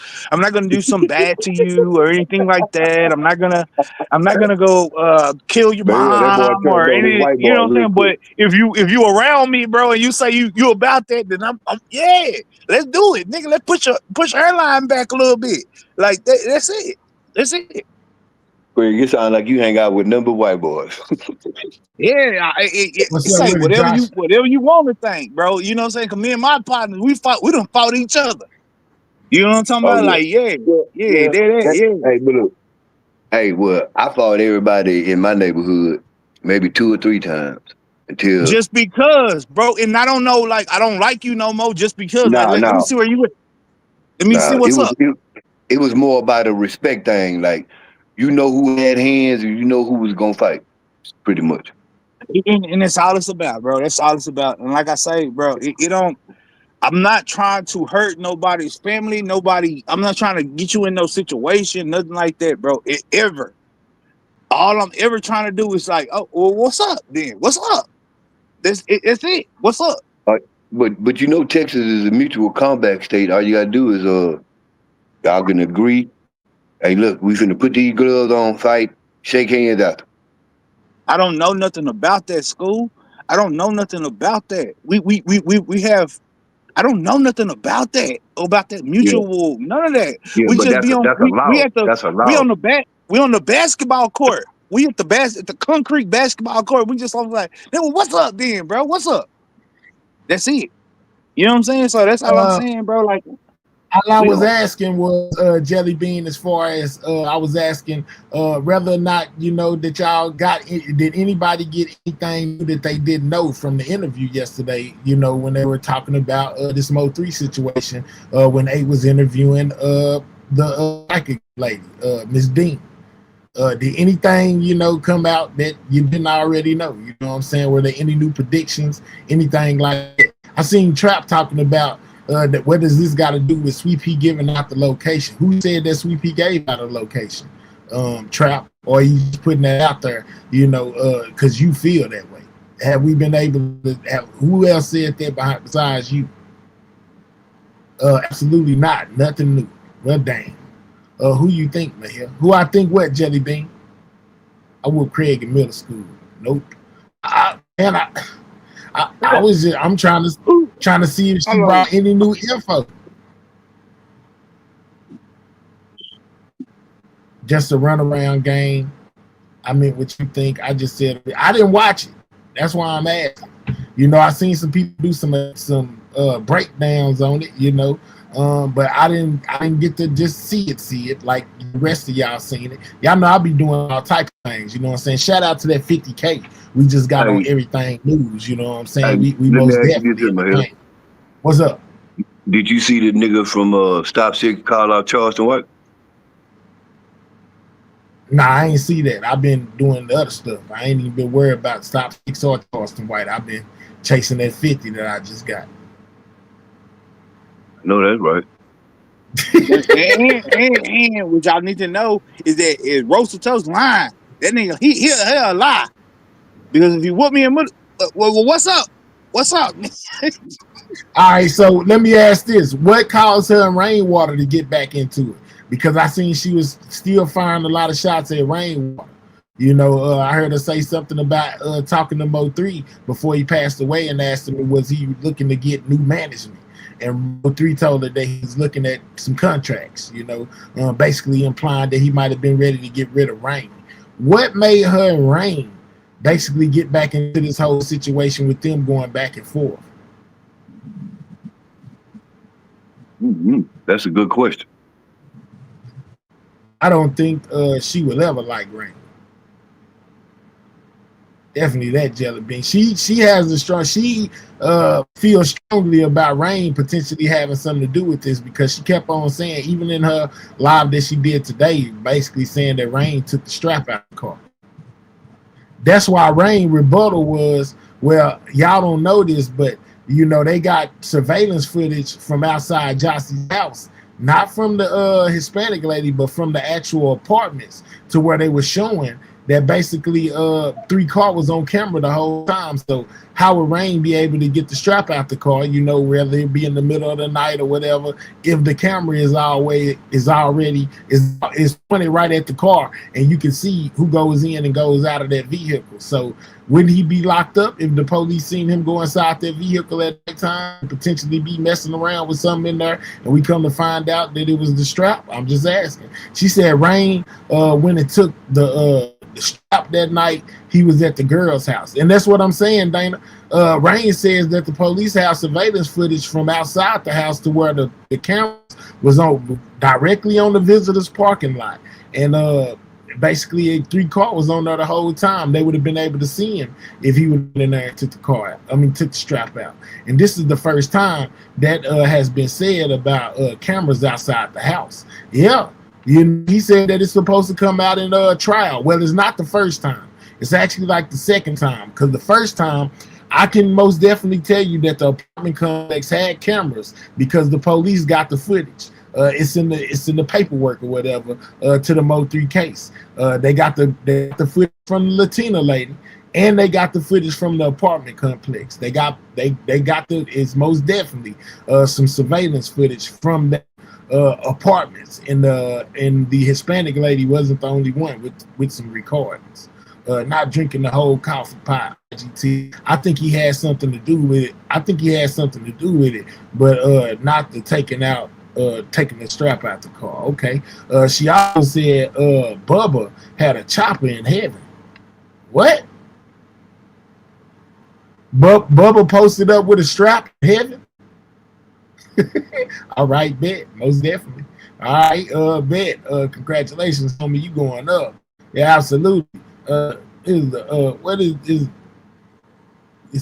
something bad to you or anything like that. I'm not gonna go kill your Man, yeah, that boy mom turned or on his any, white you know boy what I'm saying? real quick. But if you around me, bro, and you say you about that, then I'm yeah, let's do it, nigga. Let's push her line back a little bit. Like that's it. That's it. Craig, you sound like you hang out with number white boys. Yeah, What's it's up like with it, Josh? whatever you want to think, bro. You know what I'm saying? Cause me and my partners, we done fought each other. You know what I'm talking Oh, about? yeah. Like, yeah. Hey, but look, well, I fought everybody in my neighborhood maybe 2 or 3 times until Just because, bro, and I don't know, like I don't like you no more. Just because, like, let me no. see where you at. Let me see Nah, what's up. it was more about a respect thing. Like, you know who had hands and you know who was gonna fight, pretty much. And that's all it's about, bro. That's all it's about. And like I say, bro, it don't. I'm not trying to hurt nobody's family, nobody. I'm not trying to get you in no situation, nothing like that, bro. Ever. All I'm ever trying to do is like, oh, well, what's up then? What's up? That's it. What's up? But you know Texas is a mutual combat state. All you gotta do is y'all can agree. Hey, look, we finna put these gloves on, fight, shake hands after. I don't know nothing about that school. I don't know nothing about that. We have. I don't know nothing about that mutual. None of that. Yeah, We but just be on. That's a law. We on the basketball court. We at the concrete basketball court. We just like, then what's up then, bro? What's up? That's it. You know what I'm saying? So that's all I'm saying, bro. Like, All I was asking was Jelly Bean, as far as I was asking whether or not, you know, that y'all did anybody get anything that they didn't know from the interview yesterday, you know, when they were talking about this Mo3 situation, when they was interviewing the psychic lady, Miss Dean. Did anything, you know, come out that you didn't already know? You know what I'm saying? Were there any new predictions, anything like that? I seen Trap talking about that. What does this got to do with Sweet Pea giving out the location? Who said that Sweet Pea gave out a location? Trap, or you just putting that out there, you know, because you feel that way? Have we been able to have, who else said that besides you? Absolutely not. Nothing new. Well, dang. Who you think, man? Who I think what, Jelly Bean? I whooped Craig in middle school. Nope. I'm trying to see if she brought any new info. Just a runaround game. I mean, what you think? I just said I didn't watch it. That's why I'm asking. You know, I seen some people do some breakdowns on it. You know, but I didn't get to just see it like the rest of y'all seen it. Y'all know I'll be doing all type of things. You know what I'm saying? Shout out to that 50K. We just got on everything news. You know what I'm saying? We most definitely. What's up? Did you see the nigga from Stop Six call out Charleston White? Nah, I ain't see that. I've been doing the other stuff. I ain't even been worried about Stop Six or Charleston White. I've been chasing that 50 that I just got. No, that's right. and what y'all need to know is Roaster Toast lying. That nigga, he'll lie. Because if you whoop me in middle, well, what's up? What's up? All right, so let me ask this: what caused her and Rainwater to get back into it? Because I seen she was still firing a lot of shots at Rainwater. You know, I heard her say something about talking to Mo3 before he passed away and asked him was he looking to get new management. And Mo3 told her that he's looking at some contracts, you know, basically implying that he might have been ready to get rid of Rain. What made her and Rain basically get back into this whole situation with them going back and forth? That's a good question. I don't think she will ever like Rain. Definitely that jelly bean. She has a strong. She feels strongly about Rain potentially having something to do with this because she kept on saying, even in her live that she did today, basically saying that Rain took the strap out of the car. That's why Rain rebuttal was, well, y'all don't know this, but you know they got surveillance footage from outside Jossie's house, not from the Hispanic lady, but from the actual apartments, to where they were showing that basically 3 car was on camera the whole time. So how would Rain be able to get the strap out the car, you know, whether it be in the middle of the night or whatever, if the camera is pointed right at the car and you can see who goes in and goes out of that vehicle. So wouldn't he be locked up if the police seen him go inside that vehicle at that time, potentially be messing around with something in there, and we come to find out that it was the strap? I'm just asking. She said Rain, when it took the strap that night, he was at the girl's house. And that's what I'm saying, Dana. Rain says that the police have surveillance footage from outside the house to where the cameras was on directly on the visitor's parking lot. And basically 3 car was on there the whole time. They would have been able to see him if he would have in there and took the strap out. And this is the first time that has been said about cameras outside the house. Yeah. He said that it's supposed to come out in a trial. Well, it's not the first time. It's actually like the second time, because the first time, I can most definitely tell you that the apartment complex had cameras because the police got the footage. It's in the paperwork or whatever to the Mo3 case. They got the footage from the Latina lady, and they got the footage from the apartment complex. They got it's most definitely some surveillance footage from that. Apartments, and the Hispanic lady wasn't the only one with some recordings. Not drinking the whole coffee pot. I think he had something to do with it. But not the taking the strap out the car. Okay. She also said Bubba had a chopper in heaven. What? Bubba posted up with a strap in heaven? All right, bet. Most definitely. All right, bet. Congratulations, homie. You going up. Yeah, absolutely. What is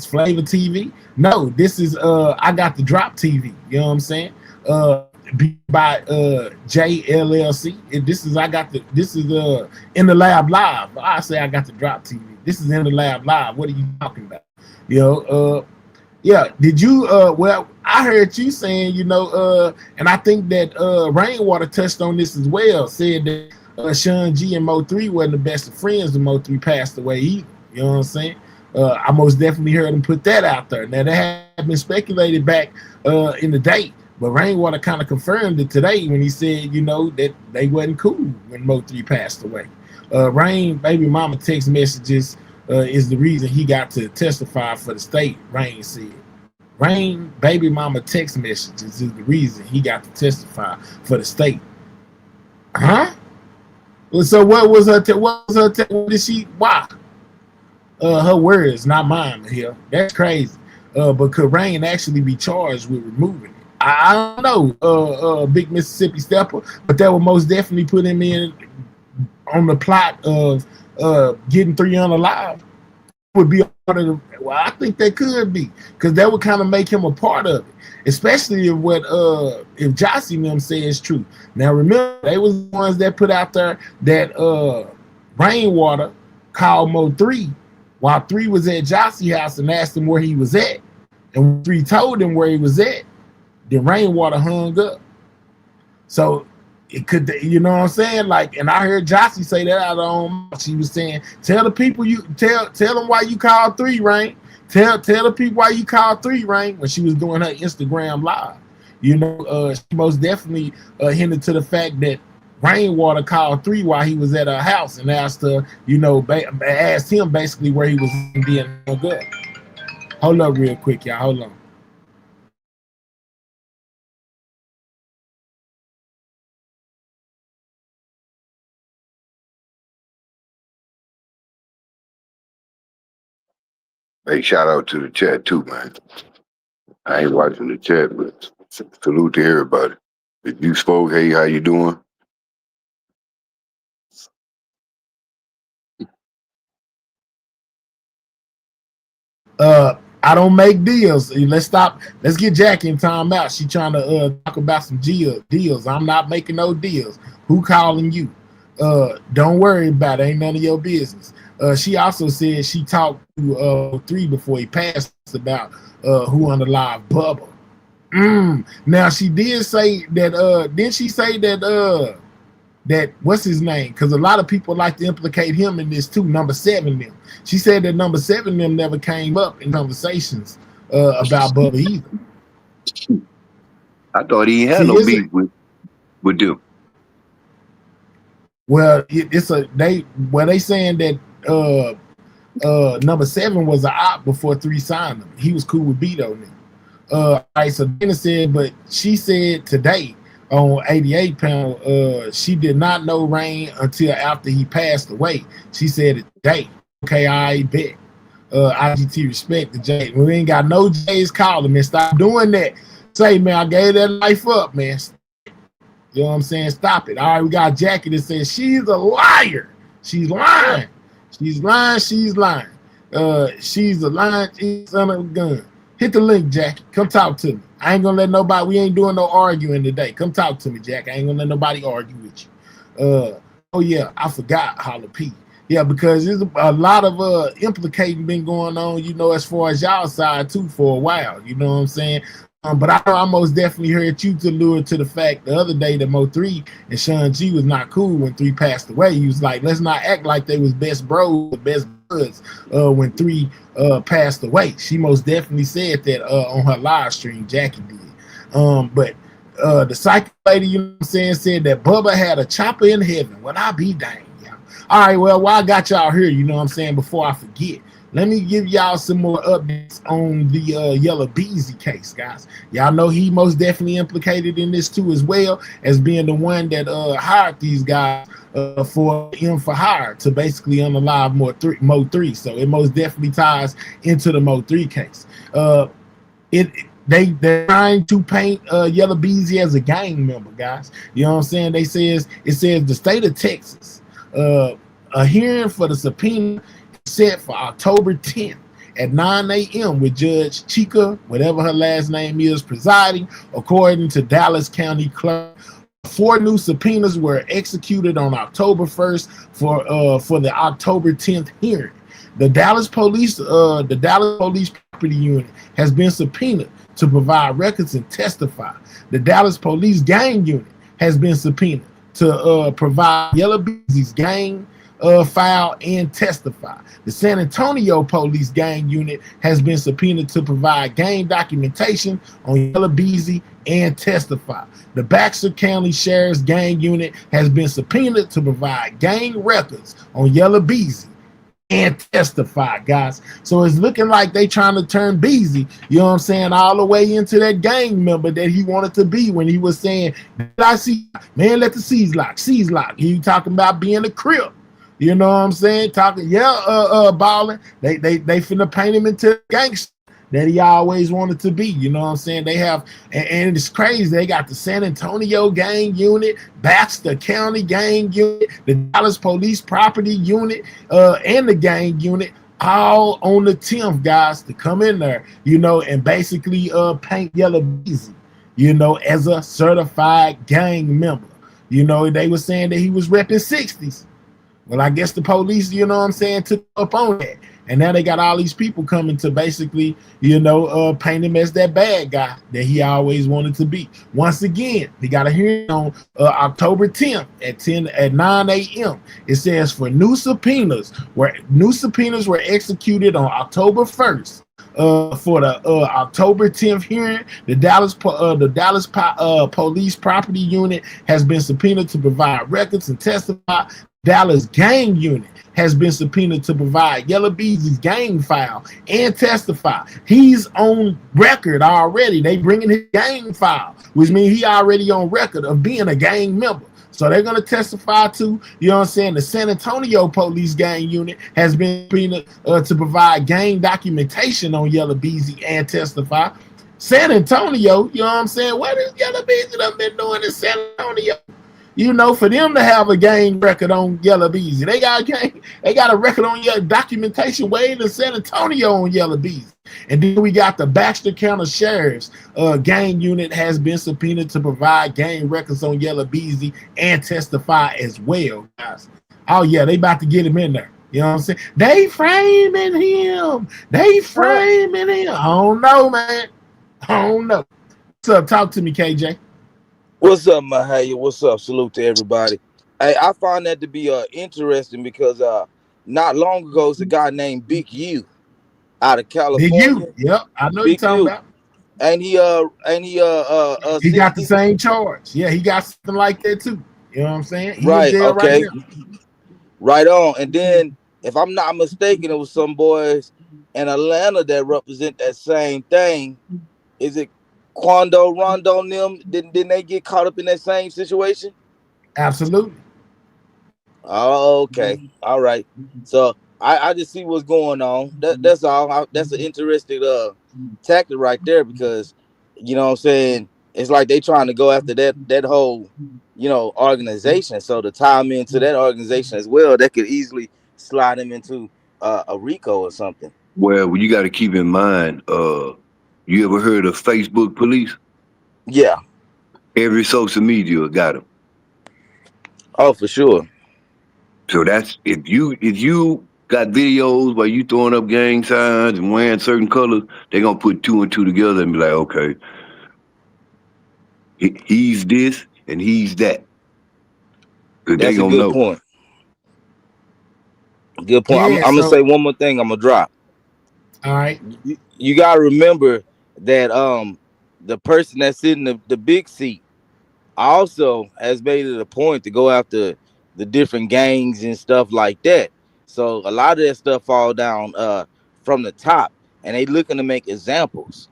Flavor TV? No, this is I got the drop TV. You know what I'm saying? By JLLC. This is In the Lab Live. I say I got the drop TV. This is In the Lab Live. What are you talking about? You know, yeah, did you well, I heard you saying, you know, and I think that Rainwater touched on this as well, said that Sean G and Mo3 wasn't the best of friends when Mo3 passed away either. You know what I'm saying? I most definitely heard him put that out there. Now, that had been speculated back in the day, but Rainwater kind of confirmed it today when he said, you know, that they wasn't cool when Mo3 passed away. Rain baby mama text messages is the reason he got to testify for the state, Rain said. Rain baby mama text messages is the reason he got to testify for the state. Huh? So what was her why? Her words, not mine here. That's crazy. But could Rain actually be charged with removing it? I don't know, Big Mississippi Stepper, but that would most definitely put him in on the plot of getting 3 unalive. Would be a part of the, well, I think that could be, because that would kind of make him a part of it, especially if if Jossie and them say it's true. Now remember, they was the ones that put out there that Rainwater called Mo3 while 3 was at Jossie's house and asked him where he was at, and 3 told him where he was at. Then Rainwater hung up. So it could, you know what I'm saying? Like, and I heard Jossie say that out of her own mouth. She was saying, tell the people, you tell them why you called 3, Rain, Tell the people why you called 3 Rain when she was doing her Instagram live. You know, she most definitely hinted to the fact that Rainwater called 3 while he was at her house and asked her, you know, asked him basically where he was being no good. Hold up real quick, y'all. Hold on. Hey, shout out to the chat too, man. I ain't watching the chat, but salute to everybody. If you spoke, hey, how you doing? I don't make deals. Let's stop. Let's get Jackie in time out. She trying to talk about some deals. I'm not making no deals. Who calling you? Don't worry about it. Ain't none of your business. She also said she talked to 3 before he passed about who unalive Bubba. Now she did say that. Didn't she say that? That what's his name? Because a lot of people like to implicate him in this too. Number 7 them. She said that Number 7 them never came up in conversations about Bubba either. I thought he had no beef with them. Well, they saying that Number 7 was an op before 3 signed him. He was cool with Beto now. All right, so Dana said, but she said today on 88 panel, she did not know Rain until after he passed away. She said it today. Okay, I bet. IGT respect the J. We ain't got no J's calling, man. Stop doing that. Say, man, I gave that life up, man. You know what I'm saying? Stop it. All right, we got Jackie that says she's a liar. She's lying. She's lying. She's lying. She's a lying son of a gun. Hit the link, Jackie. Come talk to me. I ain't gonna let nobody. We ain't doing no arguing today. Come talk to me, Jack. I ain't gonna let nobody argue with you. Oh yeah, I forgot Holla P. Yeah, because there's a lot of implicating been going on, you know, as far as y'all side too for a while. You know what I'm saying? But I most definitely heard you to lure to the fact the other day that Mo3 and Sean G was not cool when 3 passed away. He was like, let's not act like they was best bros, best buds when 3 passed away. She most definitely said that on her live stream, Jackie did. But the psychic lady, you know what I'm saying, said that Bubba had a chopper in heaven. Well, I be dang, y'all. All right, well, while I got y'all here, you know what I'm saying, before I forget, let me give y'all some more updates on the Yella Beezy case, guys. Y'all know he most definitely implicated in this too, as well as being the one that hired these guys for him for hire to basically unalive Mo3. So it most definitely ties into the Mo3 case. They're trying to paint Yella Beezy as a gang member, guys. You know what I'm saying? It says the state of Texas, a hearing for the subpoena set for October 10th at 9 a.m. with Judge Chica, whatever her last name is, presiding, according to Dallas County Clerk. 4 new subpoenas were executed on October 1st for the October 10th hearing. The Dallas Police Property Unit has been subpoenaed to provide records and testify. The Dallas Police Gang Unit has been subpoenaed to provide Yella Beezy's gang file and testify. The San Antonio Police Gang Unit has been subpoenaed to provide gang documentation on Yella Beezy and testify. The Baxter County Sheriff's Gang Unit has been subpoenaed to provide gang records on Yella Beezy and testify, guys. So it's looking like they trying to turn Beezy, you know what I'm saying, all the way into that gang member that he wanted to be when he was saying, I see, man, let the C's lock. He talking about being a Crip. You know what I'm saying? Talking, balling. They finna paint him into a gangster that he always wanted to be. You know what I'm saying? They have, and it's crazy. They got the San Antonio Gang Unit, Baxter County Gang Unit, the Dallas Police Property Unit, and the Gang Unit, all on the 10th, guys, to come in there, you know, and basically paint Yella Beezy, you know, as a certified gang member. You know, they were saying that he was repping 60s. Well, I guess the police, you know what I'm saying, took up on that. And now they got all these people coming to basically, you know, paint him as that bad guy that he always wanted to be. Once again, they got a hearing on October 10th at 9 a.m. It says for new subpoenas were executed on October 1st for the October 10th hearing. The Police Property Unit has been subpoenaed to provide records and testify. Dallas Gang Unit has been subpoenaed to provide Yella Beezy's gang file and testify. He's on record already. They bringing his gang file, which means he already on record of being a gang member. So they're going to testify to, you know what I'm saying, the San Antonio Police Gang Unit has been subpoenaed to provide gang documentation on Yella Beezy and testify. San Antonio, you know what I'm saying, what has Yella Beezy done been doing in San Antonio? You know, for them to have a gang record on Yella Beezy, they got a record on your documentation way in San Antonio on Yella Beezy. And then we got the Baxter County Sheriff's gang unit has been subpoenaed to provide gang records on Yella Beezy and testify as well, guys. Oh yeah, they about to get him in there. You know what I'm saying? They framing him. I don't know, man. I don't know. What's up? Talk to me, KJ. What's up, Mahaya? What's up? Salute to everybody. Hey, I find that to be interesting because not long ago, it's a guy named Big U out of California. Big U, yep, I know you're talking about. And he got the same charge. Yeah, he got something like that too. You know what I'm saying? Right. Okay. Right on. And then, if I'm not mistaken, it was some boys in Atlanta that represent that same thing. Is it Quando, Rondo, and them? Didn't they get caught up in that same situation? Absolutely. Oh, okay. All right. So I just see what's going on. That's all. That's an interesting tactic right there because, you know what I'm saying, it's like they trying to go after that whole, you know, organization. So to tie them into that organization as well, that could easily slide them into a RICO or something. Well, you got to keep in mind, you ever heard of Facebook police? Yeah. Every social media got them. Oh, for sure. So that's if you got videos where you throwing up gang signs and wearing certain colors, they're gonna put two and two together and be like, okay, he's this and he's that. That's a good point. Good point. Yeah, I'm gonna say one more thing. I'm gonna drop. All right. You gotta remember that the person that's in the big seat also has made it a point to go after the different gangs and stuff like that. So a lot of that stuff fall down from the top, and they looking to make examples.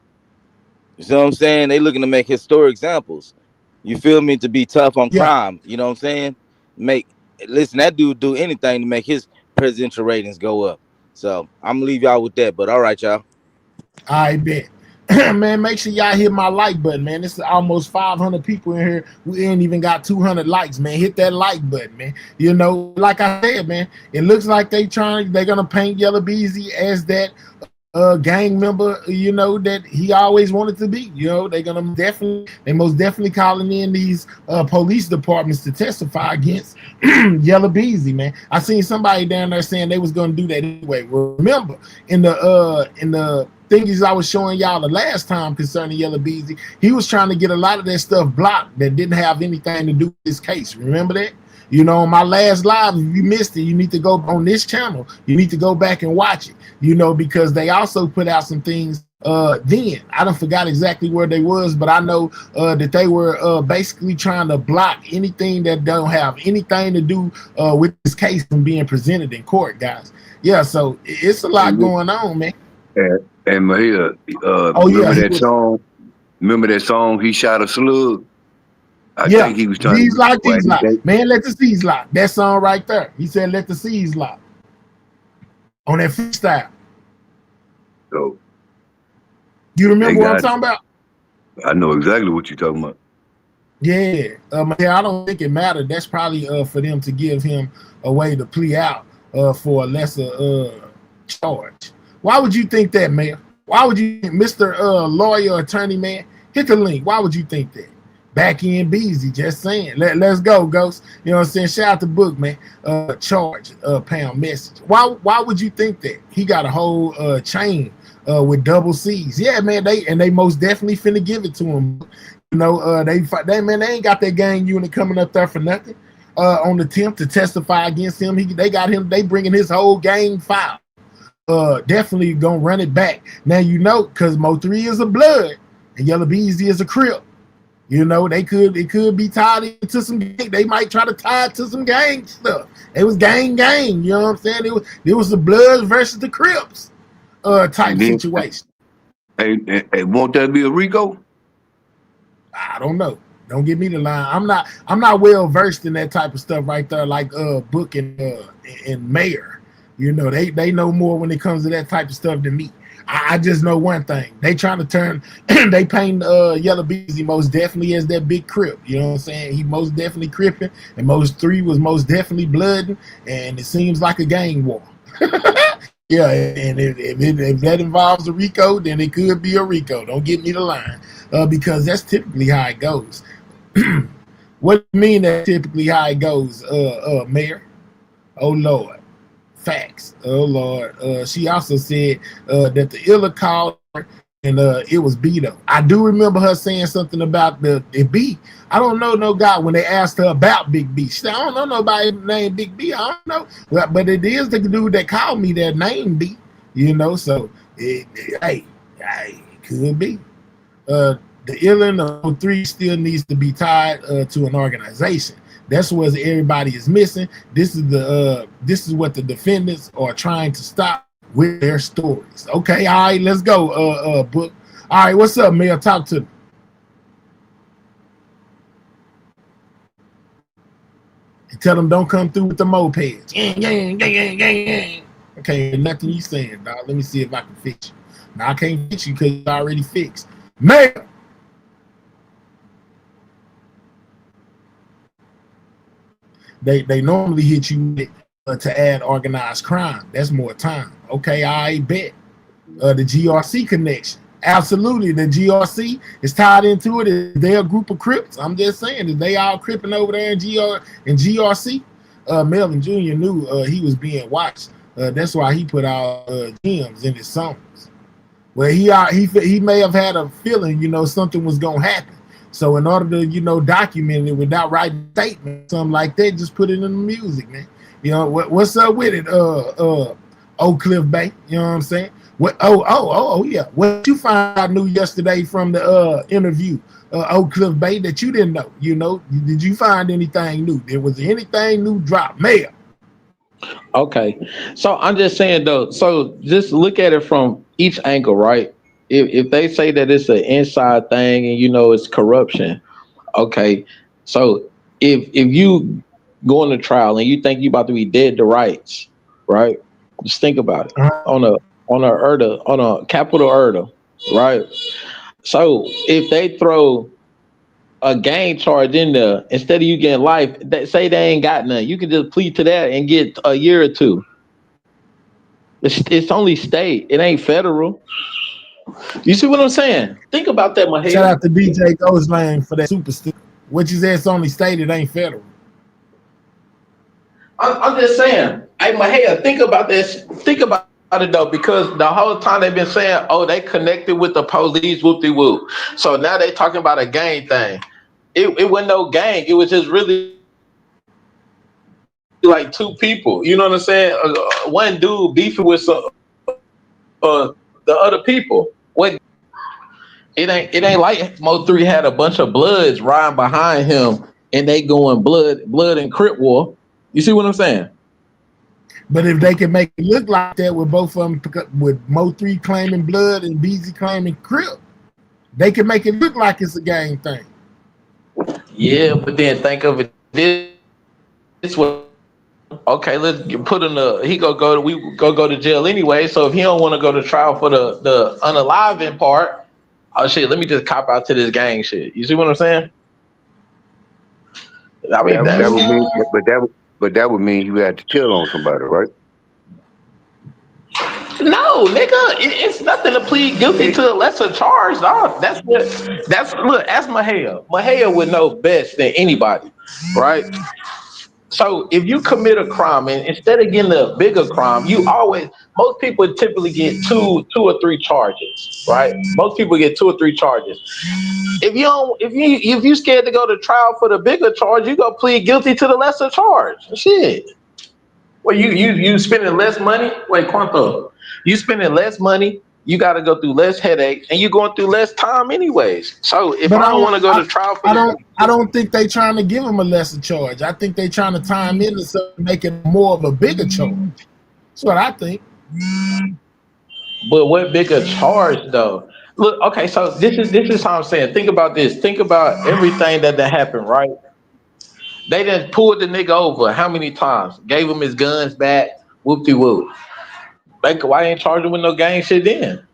You see what I'm saying? They looking to make historic examples. You feel me? To be tough on crime. You know what I'm saying? Listen, that dude do anything to make his presidential ratings go up. So I'm gonna leave y'all with that. But all right, y'all. I bet. Man, make sure y'all hit my like button, man. This is almost 500 people in here. We ain't even got 200 likes, man. Hit that like button, man. You know, like I said, man, it looks like they're gonna paint Yella Beezy as that gang member, you know, that he always wanted to be. You know, they most definitely calling in these police departments to testify against Yella Beezy, man. I seen somebody down there saying they was gonna do that anyway. Remember, in the things I was showing y'all the last time concerning Yella Beezy, he was trying to get a lot of that stuff blocked that didn't have anything to do with this case. Remember that? You know, on my last live, if you missed it, you need to go on this channel. You need to go back and watch it, you know, because they also put out some things then. I don't forgot exactly where they was, but I know that they were basically trying to block anything that don't have anything to do with this case from being presented in court, guys. Yeah, so it's a lot going on, man. And Mahia, remember that song, He Shot a Slug? I think he was trying to lock. Man, let the seas lock. That song right there. He said, let the seas lock. On that freestyle. So, you remember what I'm talking about? I know exactly what you're talking about. Yeah. I don't think it mattered. That's probably for them to give him a way to plea out for a lesser charge. Why would you think that, man? Why would you, Mr. Lawyer, attorney, man? Hit the link. Why would you think that? Back in Beezy, just saying. Let's go, Ghost. You know what I'm saying? Shout out to Book, man. Charge, pound message. Why would you think that? He got a whole chain with double C's. Yeah, man, they most definitely finna give it to him. You know, they ain't got that gang unit coming up there for nothing. On the 10th to testify against him. They bringing his whole gang file. definitely gonna run it back. Now you know, because Mo3 is a blood and Yella Beezy is a Crip. You know, it could be tied into some. They might try to tie it to some gang stuff. It was gang. You know what I'm saying? It was the Bloods versus the Crips type situation. Hey, won't that be a Rico? I don't know. Don't give me the line. I'm not well versed in that type of stuff right there, like Book and Mayor. You know, they know more when it comes to that type of stuff than me. I just know one thing. They trying to turn they paint Yella Beezy most definitely as that big Crip. You know what I'm saying? He most definitely cripping, and Mo3 was most definitely blooding, and it seems like a gang war. Yeah, and if that involves a Rico, then it could be a Rico. Don't get me the line. Because that's typically how it goes. What do you mean that's typically how it goes, Mayor? Oh Lord. Facts. Oh Lord. She also said that the Illa called her and it was B though. I do remember her saying something about the B. I don't know no guy when they asked her about Big B. She said, I don't know nobody named Big B. I don't know. But it is the dude that called me that name B. You know, so it could be. The Illa and the 3 still needs to be tied to an organization. That's what everybody is missing. This is what the defendants are trying to stop with their stories. Okay, all right, let's go. Book. All right, what's up, Mayor? Talk to me. Tell them don't come through with the mopeds. Okay, nothing you saying, dog. Let me see if I can fix you. Now I can't fix you because it's already fixed. Mayor. They normally hit you with, to add organized crime. That's more time. Okay, I bet. The GRC connection. Absolutely, the GRC is tied into it. They're a group of Crips. I'm just saying that they all cripping over there in GRC. Melvin Jr. knew he was being watched. That's why he put out gems in his songs. Well, he may have had a feeling, you know, something was gonna happen. So in order to, you know, document it without writing a statement, something like that, just put it in the music, man. You know what's up with it, Oak Cliff Bay? You know what I'm saying? Yeah. What you find out new yesterday from the interview, Oak Cliff Bay, that you didn't know? You know, did you find anything new? Was there anything new drop, Mayor? Okay, so I'm just saying though. So just look at it from each angle, right? If they say that it's an inside thing and you know it's corruption, okay. So if you go on a trial and you think you about to be dead to rights, right? Just think about it on a capital murder, right? So if they throw a gang charge in there instead of you getting life, that say they ain't got none, you can just plead to that and get a year or two. It's only state, it ain't federal. You see what I'm saying? Think about that, Mahia. Shout out to DJ Ghostland for that super stick. What you say, it's only state, it ain't federal. I'm just saying, hey, Mahia, think about this. Think about it though, because the whole time they've been saying, oh, they connected with the police, whoop-de-whoop. So now they talking about a gang thing. It wasn't no gang. It was just really like two people. You know what I'm saying? One dude beefing with the other people. What? It ain't like Mo3 had a bunch of Bloods riding behind him and they going blood and Crip war. You see what I'm saying? But if they can make it look like that with both of them, with Mo3 claiming blood and BZ claiming Crip, they can make it look like it's a gang thing. Yeah, but then think of it this way. Okay, let's put in we go to jail anyway. So if he don't want to go to trial for the unaliving part, oh shit, let me just cop out to this gang shit. You see what I'm saying? I mean, that would mean you had to kill on somebody, right? No, nigga, it's nothing to plead guilty to a lesser charge, dog. That's Mahia. Mahia would know best than anybody, right? So if you commit a crime and instead of getting a bigger crime, most people typically get two or three charges, right? Most people get 2 or 3 charges. If you scared to go to trial for the bigger charge, you go plead guilty to the lesser charge. Shit. Well, you spending less money? Wait, Quanto. You spending less money. You got to go through less headaches, and you going through less time anyways. So if But I don't want to go to trial for I don't think they trying to give him a lesser charge. I think they trying to tie him into something, make it more of a bigger charge. That's what I think. but what bigger charge though? Look, okay, so this is how I'm saying. Think about this. Think about everything that happened, right? They done pulled the nigga over how many times? Gave him his guns back. Whoop de whoop. Like, why ain't charge him with no gang shit then?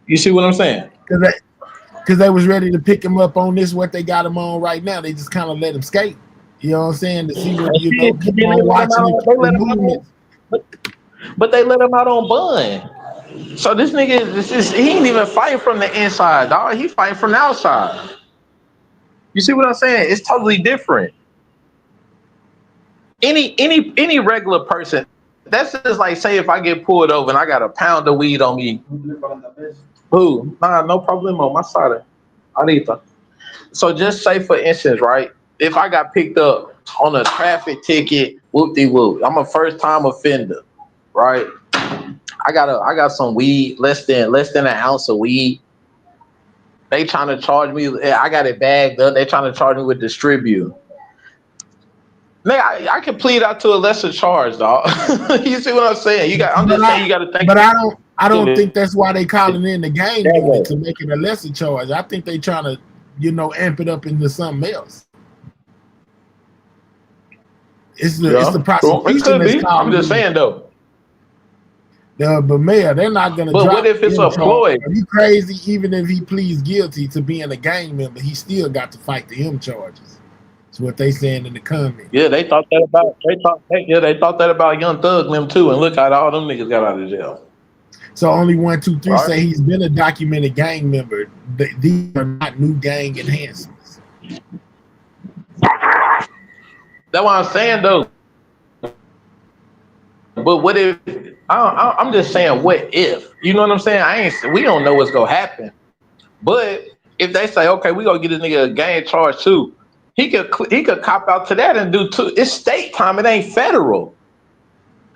You see what I'm saying? Because they was ready to pick him up on this, what they got him on right now. They just kind of let him skate. You know what I'm saying? To see what keep on watching the movements. But they let him out on bond. So this nigga, he ain't even fighting from the inside, dog. He fighting from the outside. You see what I'm saying? It's totally different. Any regular person, that's just like, say if I get pulled over and I got a pound of weed on me. Who? Nah, no problem on my side. Ahorita. So just say for instance, right? If I got picked up on a traffic ticket, whoop-de-whoop. I'm a first time offender, right? I got some weed, less than an ounce of weed. They trying to charge me. I got it bagged up. They trying to charge me with distribute. Man, I can plead out to a lesser charge, dog. You see what I'm saying? I'm just saying you got to think. But I don't think that's why they calling in the game unit to make it a lesser charge. I think they trying to, amp it up into something else. It's the prosecution that's calling. I'm just saying though. But Mayor, they're not gonna. But what if it's a ploy? Are you crazy? Even if he pleads guilty to being a gang member, he still got to fight the M charges. That's what they saying in the comments. Yeah, they thought that about. They thought that about Young Thug and them too. And look how all them niggas got out of jail. So only 1, 2, 3 right. say he's been a documented gang member. These are not new gang enhancements. That's what I'm saying though. But what if? I'm just saying, what if? You know what I'm saying? We don't know what's gonna happen. But if they say, okay, we gonna get this nigga a gang charge too, he could cop out to that and do two. It's state time. It ain't federal.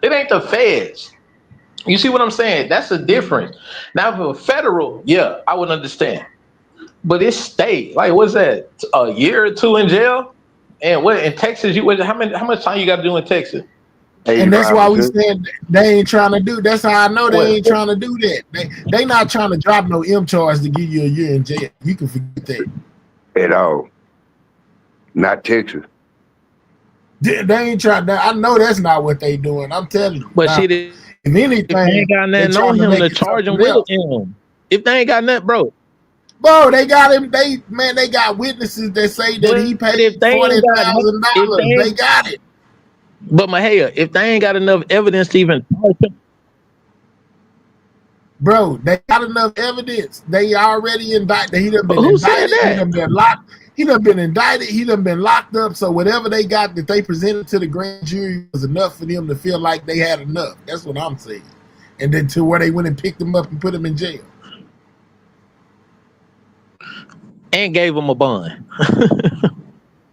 It ain't the feds. You see what I'm saying? That's the difference. Now, for federal, yeah, I would understand. But it's state. Like, what's that? A year or 2 in jail? And what in Texas? How much time you got to do in Texas? And that's why we said they ain't trying to do. That's how I know they ain't trying to do that. They not trying to drop no M charge to give you a year in jail. You can forget that at all. Not Texas. They ain't trying. I know that's not what they doing. I'm telling you. But now, shit, if anything, they ain't got nothing on him to charge him with him. If they ain't got nothing, bro, they got him. They got witnesses that say that he paid $40,000. They got it. But Mahaya, if they ain't got enough evidence to even charge him, bro, they got enough evidence. They already indicted. He done been Who indicted. said that? He done been locked. He done been indicted. He done been locked up. So whatever they got that they presented to the grand jury was enough for them to feel like they had enough. That's what I'm saying. And then to where they went and picked him up and put him in jail. and gave him a bond.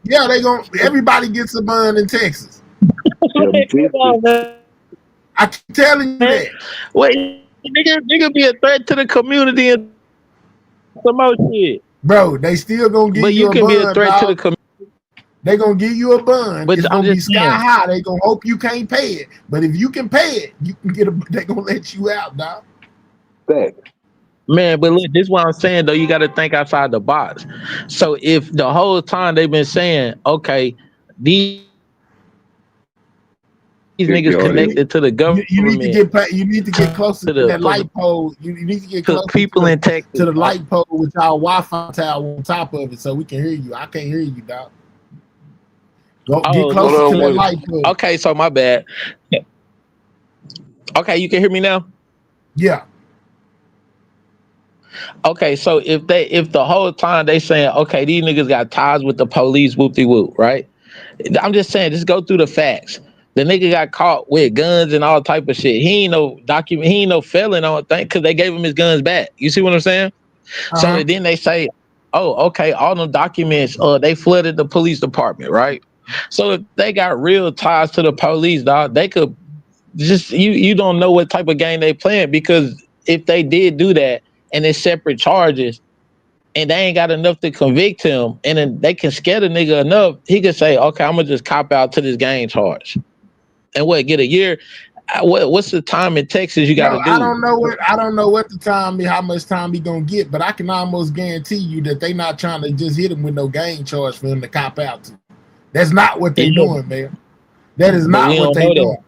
Yeah, everybody gets a bond in Texas. I keep telling you that. Wait, nigga be a threat to the community and some more shit. Bro, they still gonna give you a bond. But you can be a threat to the community. They gonna give you a bond. But it's gonna be sky high. They gonna hope you can't pay it. But if you can pay it, you can get they gonna let you out, dog. Man, but look, this is what I'm saying though. You got to think outside the box. So if the whole time they've been saying, okay, these niggas connected to the government, you need to get closer to that light pole. You need to get closer to people in Texas to the light pole with our Wi-Fi tower on top of it, so we can hear you. I can't hear you, dog. Get closer to that light pole. Okay, so my bad. Okay, you can hear me now? Yeah. Okay, so if the whole time they saying, okay, these niggas got ties with the police, whoop-de-whoop, right? I'm just saying, just go through the facts. The nigga got caught with guns and all type of shit. He ain't no felon, I don't think, because they gave him his guns back. You see what I'm saying? Uh-huh. So then they say, oh, okay, all them documents, they flooded the police department, right? So if they got real ties to the police, dog, they could just you don't know what type of game they playing, because if they did do that and it's separate charges and they ain't got enough to convict him, and then they can scare the nigga enough, he could say, okay, I'm gonna just cop out to this game charge and get a year. What's the time in Texas you got to do? I don't know what the time, how much time he gonna get, but I can almost guarantee you that they not trying to just hit him with no game charge for him to cop out to. That's not what they doing, man. That is not what they doing.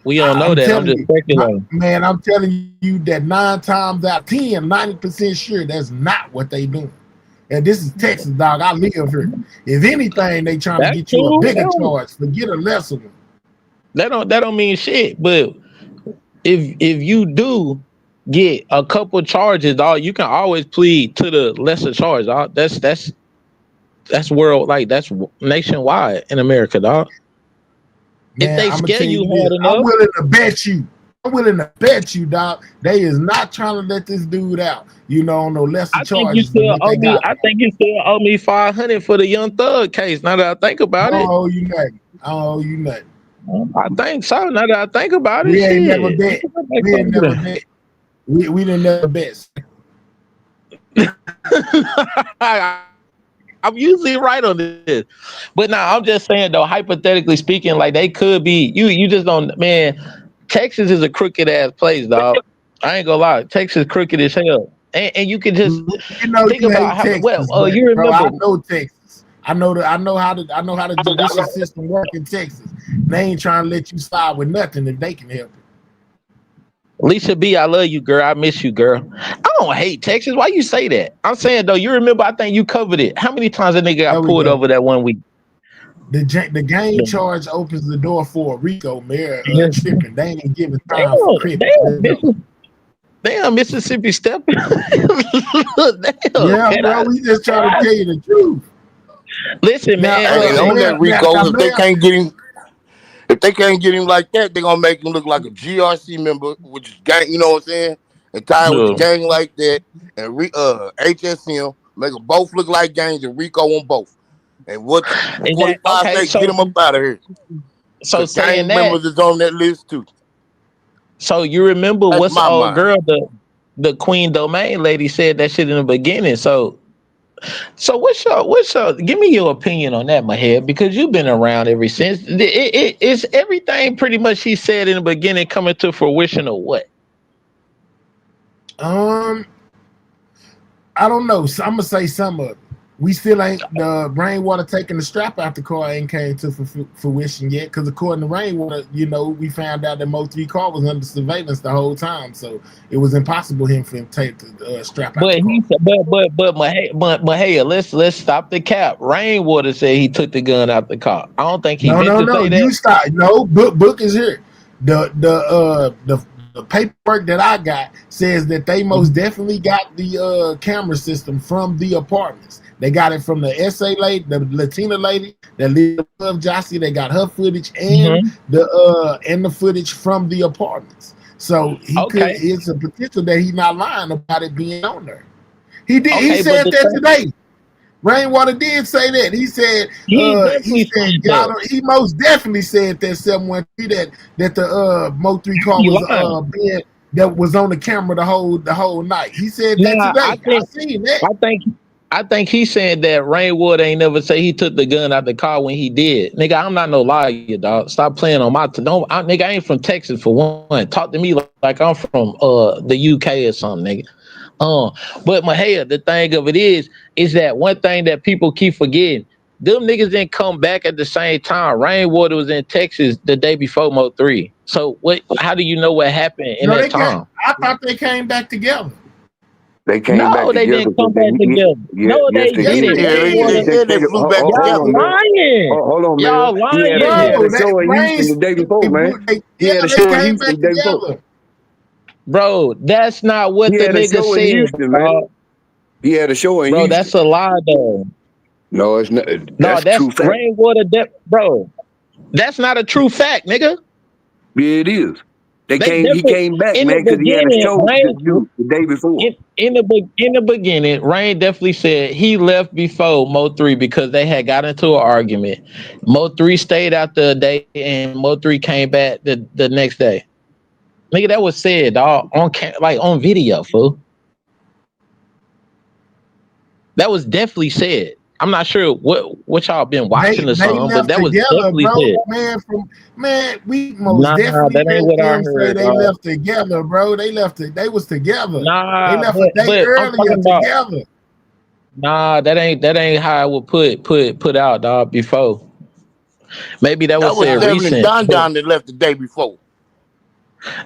We don't know that. I'm just speculating. Man, I'm telling you that 9 times out of 10, 90% sure that's not what they doing. And this is Texas, dog. I live here. If anything, they trying to get you a bigger charge. Forget a lesser one. That don't mean shit. But if you do get a couple charges, dog, you can always plead to the lesser charge, dog. That's world, like that's nationwide in America, dog. Man, if they scare you hard enough, I'm willing to bet you, dog. They is not trying to let this dude out. You know, on no lesser charges. I think you still owe me $500 for the Young Thug case. Now that I think about it, I don't owe you nothing. I think so. Now that I think about it, we ain't never bet. We didn't never bet. I'm usually right on this, but now I'm just saying though, hypothetically speaking, like they could be. You just don't, man. Texas is a crooked ass place, dog. I ain't gonna lie. Texas crooked as hell, and you can just think about how Texas, well. You remember? Bro, I know Texas. I know how the judicial system work in Texas. They ain't trying to let you slide with nothing if they can help it. Alicia B, I love you, girl. I miss you, girl. I don't hate Texas. Why you say that? I'm saying though, you remember? I think you covered it. How many times a nigga got pulled over that one week? The game charge opens the door for a RICO mayor tripping. They ain't giving time for cripping. Damn, Mississippi stepping. Yeah, bro, we just trying to tell you the truth. Listen, man. On that RICO, if they can't get him. If they can't get him like that, they're gonna make him look like a GRC member, which is gang, you know what I'm saying? And tie him with the gang like that, and HSM, make them both look like gangs and RICO on both. And what 45 states get him up out of here. So saying that members is on that list too. So you remember what's the old girl, the Queen Domain lady said that shit in the beginning. So what's your give me your opinion on that, Mahead, because you've been around ever since. It's everything pretty much she said in the beginning coming to fruition or what? I don't know. So I'm gonna say some of it. We still ain't the Rainwater taking the strap out the car ain't came to fruition yet, because according to Rainwater, you know, we found out that Mo3 car was under surveillance the whole time, so it was impossible for him to take the strap out. But Maheya, let's stop the cap. Rainwater said he took the gun out the car. I don't think he meant to say that. You stop. No, book is here. The paperwork that I got says that they most definitely got the camera system from the apartments. They got it from the SA lady, the Latina lady that lived above Jossie. They got her footage and the footage from the apartments. So it's a potential that he's not lying about it being on there. He did. He said that today. Rainwater did say that. He said he most definitely said that 713 that the Mo3 car was that was on the camera the whole night. He said that today. I seen that. I think he said that Rainwater ain't never say he took the gun out the car when he did. Nigga, I'm not no liar, dog. Stop playing on my nigga, I ain't from Texas for one. Talk to me like I'm from the UK or something, nigga. But Maheya, the thing of it is that one thing that people keep forgetting, them niggas didn't come back at the same time. Rainwater was in Texas the day before Mo3. So how do you know what happened in that time? I thought they came back together. They came back together. They didn't come back together. No, they didn't. They flew back together. Lying. Hold on, man. Y'all lying. He had a show in Houston the day before, man. He had a show in Houston the day before. Bro, that's not what the nigga said. Houston, man. He had a show in Bro, Houston. that's a lie, though. No, it's not. That's true fact. Rainwater, bro. That's not a true fact, nigga. Yeah, it is. He definitely came back, in the man, because he had a beginning, show Rain the day before. in the beginning, Rain definitely said he left before Mo3 because they had got into an argument. Mo3 stayed out the day and Mo3 came back the next day. Nigga, that was said, dog, on video, fool. That was definitely said. I'm not sure what y'all been watching or They something, but left that was together, definitely bro. said. We most Nah, definitely that ain't heard what I them say heard, they dog. left together, bro. They was together. They Nah, left a day but I'm earlier talking about together. nah, that ain't how I would put out, dog, before. Maybe that That was was said Nah, Seven and recent, Don but that left the day before.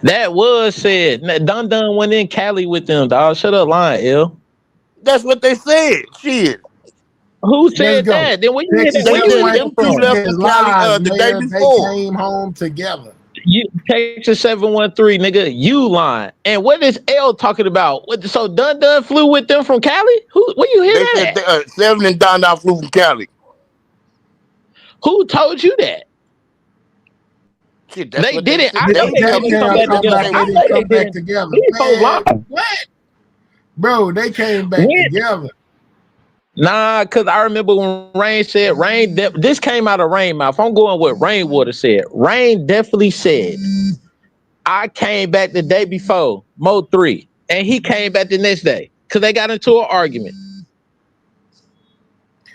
that was said. Dun went in Cali with them, dog. Shut up, lying, L. That's what they said. Shit. Who let's said go. that? Then where you hear that? Texas Where They you hear said 713 that them two from? left for is Cali lies, the day man. They before. came home together. You Texas 713, nigga. You lying. And what is L talking about? So Dun flew with them from Cali? Where you hear They that said at? Seven and Don flew from Cali. Who told you that? Shit, that's They what they didn't. said. I know They they never didn't come said back Talking nothing. about together. They they I was didn't know together. they come back didn't. together. These folks Man, lying. what? Bro, they came back When? together. Nah, cause I remember when Rain said this came out of Rain mouth. I'm going with Rainwater said. Rain definitely said I came back the day before Mo3, and he came back the next day because they got into an argument,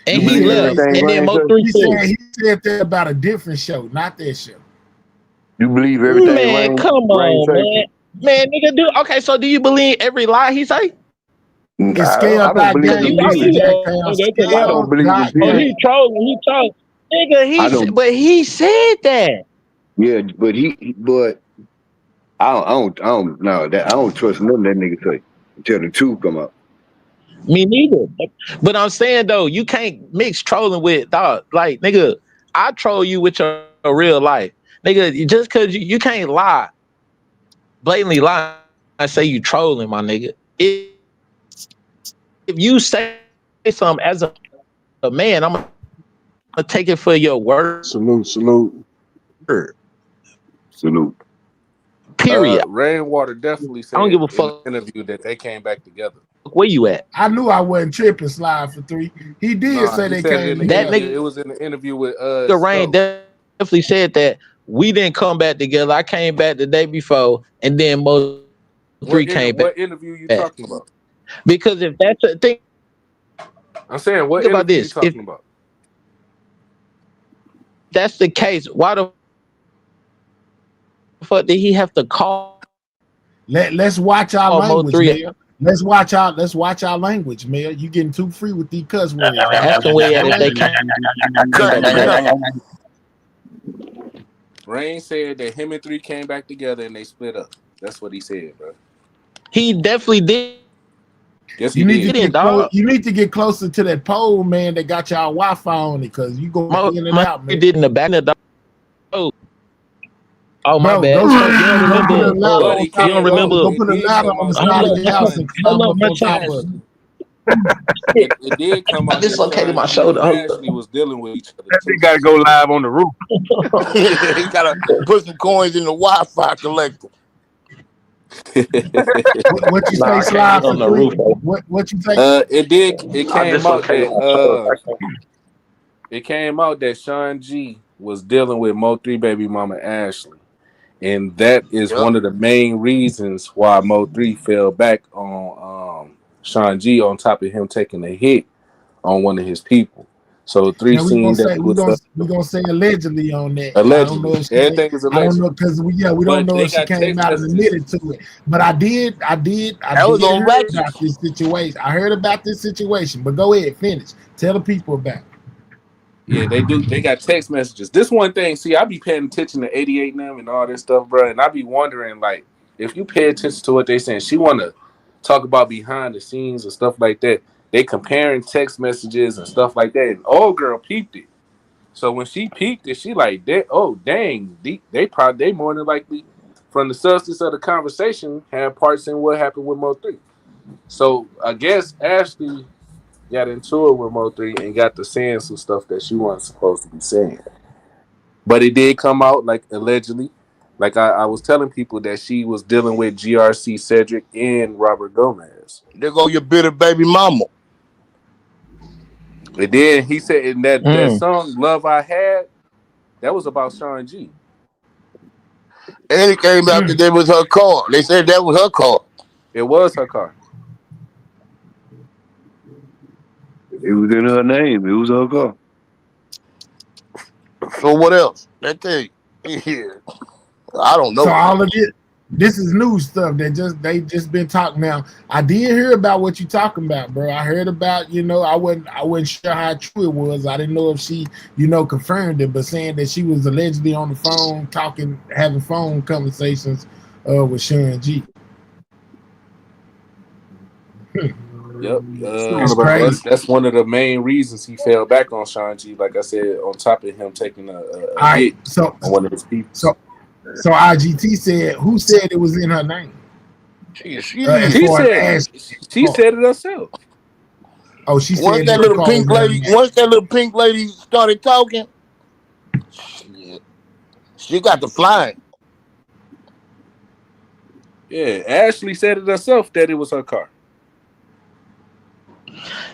and You He he believe said left, everything and then Rain say? Mo3 flew. he said that about a different show, not that show. You believe everything Man, come Rain on, say? man, nigga, okay. So do you believe every lie he say? It's I scaled don't back believe gang. him, You Mr. period. Jacktown. I don't Scaled believe him, back oh, period. gang. he trolling, nigga. I don't. But he said that. Yeah, but I don't know that I don't trust nothing that nigga say until the truth come out. Me neither. But I'm saying though, you can't mix trolling with dog. Like, nigga, I troll you with your real life. Nigga, just cause you can't lie, blatantly lie and say you trolling, my nigga. If you say something as a man, I'm gonna take it for your word. Salute. Salute. Period. Rainwater definitely I don't said give a in the fuck interview that they came back together. where you at. I knew I wasn't tripping slide for 3. He did Nah, say he they said it in came the That together. interview. nigga It was in the interview with Rain Scope. definitely said that we didn't come back together. I came back the day before, and then Mo3 came back. What interview you talking about? Because if that's a thing, I'm saying what think about interview you this. If talking about? that's the case, why the fuck did he have to call Let's watch our language, Mo3 Mayor. Let's watch our language, Mayor. You getting too free with these cuss words. asking where at if they came Cut, back together? cut. Rain said that him and 3 came back together and they split up. That's what he said, bro. He definitely did. Yes, You he need to did. get you need to get closer to that pole, man, that got y'all Wi-Fi on it, because you go in and out, man. He did in the back of the Oh my Bro, bad. go So you don't put a remember? ladder But on he top came of out. go It put a did ladder come on the out. side of your house and climb up on top of it. It did come out that dislocated my Sean G shoulder. and Ashley was dealing with each other That too. nigga gotta go live on the roof. He gotta put some coins in the Wi-Fi collector. What you Nah, say, I can't slide get on for the 3? roof. What you say? It I came out dislocated my that shoulder. it came out that Sean G was dealing with Mo3 baby mama Ashley. And that is Yep. one of the main reasons why Mo3 fell back on Sean G on top of him taking a hit on one of his people. So 3 Now we gonna seen that say it was we gonna say allegedly on that. I don't allegedly. know if she Everything is I don't alleged. know because we don't But know they if she got came text out and messages. admitted to it. But I did That was on hear Ratchet. about this situation. I heard about this situation. But go ahead, finish. Tell the people about it. Yeah, they do. They got text messages. This one thing, see, I be paying attention to 88 and them and all this stuff, bro. And I be wondering, like, if you pay attention to what they saying, she want to talk about behind the scenes and stuff like that. They comparing text messages and stuff like that. And old girl peeped it. So when she peeped it, she like, oh dang, they more than likely from the substance of the conversation had parts in what happened with Mo3. So I guess Ashley got into it with Mo3 and got to saying some stuff that she wasn't supposed to be saying. But it did come out, like, allegedly, Like I was telling people that she was dealing with GRC Cedric and Robert Gomez. There go your bitter baby mama. And then he said in that Mm. song "Love I Had," that was about Sean G. And it came out that was her car. They said that was her car. It was her car. It was in her name. It was her car. So what else? That thing. Yeah. I don't know. So all of this is new stuff that they just been talking now. I did hear about what you talking about, bro. I heard about, I wasn't sure how true it was. I didn't know if she, confirmed it, but saying that she was allegedly on the phone having phone conversations with Sean G. Yep. That's one of the main reasons he fell back on Sean G. Like I said, on top of him taking a hit on one of his people. So IGT said, who said it was in her name? She said it herself. Oh, she once said that little pink lady started talking, she got the flying. Yeah, Ashley said it herself that it was her car.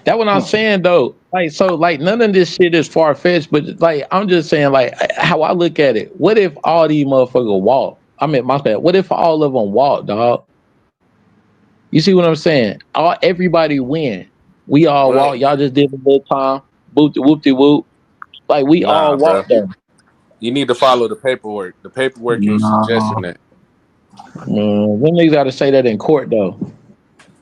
That's what I'm saying though. Like none of this shit is far fetched, but like I'm just saying, like how I look at it. What if all these motherfuckers walk? I mean, my bad. What if all of them walk, dog? You see what I'm saying? Everybody win. We all walk. Y'all just did a little time. Whoop-de whoop. Like we all walk there. You need to follow the paperwork. The paperwork ain't suggesting that. Them niggas got to say that in court though.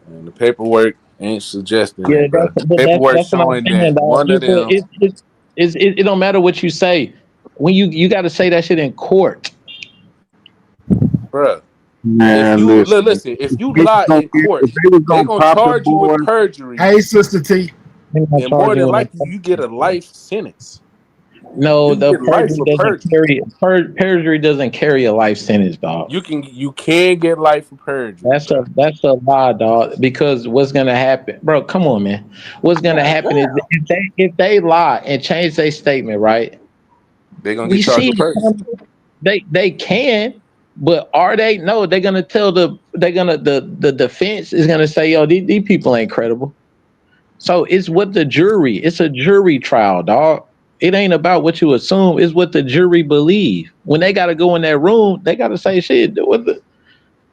And the paperwork ain't suggesting Yeah, that, bro. Paperwork showing that one of them. It don't matter what you say. When you got to say that shit in court, Bro. Man, listen, if you lie in court, they're gonna charge you with perjury. Hey, Sister T. And more than likely, you get a life sentence. No, the perjury doesn't carry a life sentence, dog. You can get life for perjury. That's a lie, dog. Because what's gonna happen, bro? Come on, man. What's gonna happen is if they lie and change their statement, right? They're gonna get charged with perjury. They can, but are they? No, they're gonna tell the defense is gonna say, yo, these people ain't credible. So it's what the jury. It's a jury trial, dog. It ain't about what you assume. It's what the jury believe. When they got to go in that room, they got to say shit.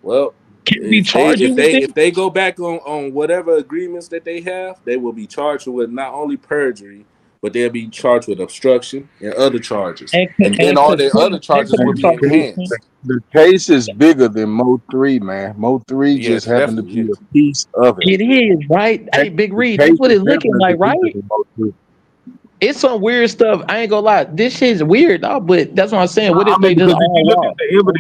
Well, if they go back on whatever agreements that they have, they will be charged with not only perjury, but they'll be charged with obstruction and other charges. And then all their other charges will be enhanced. The case is bigger than Mo 3, man. Mo 3 just happened to be a piece of it. It is, right? Hey, Big Reed, that's what it's looking like, right? It's some weird stuff. I ain't gonna lie. This shit's weird, dog, but that's what I'm saying. What if they just all walk? If you look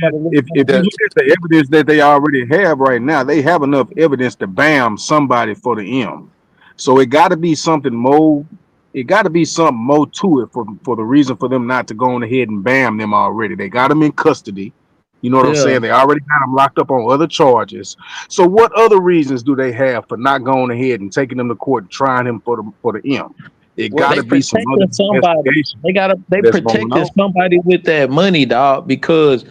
at the evidence that they already have right now, they have enough evidence to bam somebody for the M. So it got to be something more. It got to be something more to it for the reason for them not to go on ahead and bam them already. They got them in custody. You know what I'm saying? They already got them locked up on other charges. So what other reasons do they have for not going ahead and taking them to court and trying him for the M? It got to be some other somebody. They protected somebody with that money, dog, because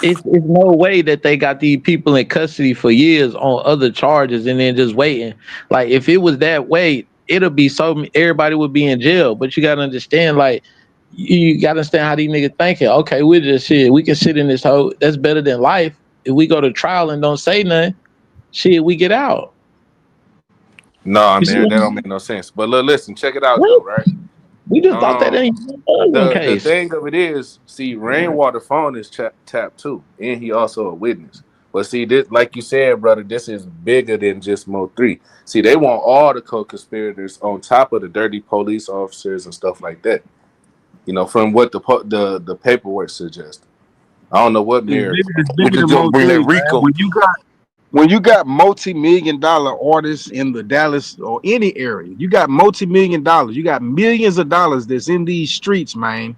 it's no way that they got these people in custody for years on other charges and then just waiting. Like if it was that way, it'll be everybody would be in jail. But you gotta understand, like you gotta understand how these niggas thinking. Okay, we can sit in this hole. That's better than life. If we go to trial and don't say nothing, we get out. No, man, that don't make no sense. But listen, check it out though, right? We just thought that ain't the case. The thing of it is, see, Rainwater phone is tapped too, and he also a witness. But see, this, like you said, brother, this is bigger than just Mo 3. See, they want all the co-conspirators on top of the dirty police officers and stuff like that. You know, from what the paperwork suggests. I don't know what mirror. When you got multi-million-dollar artists in the Dallas or any area, you got multi-million dollars, you got millions of dollars that's in these streets, man.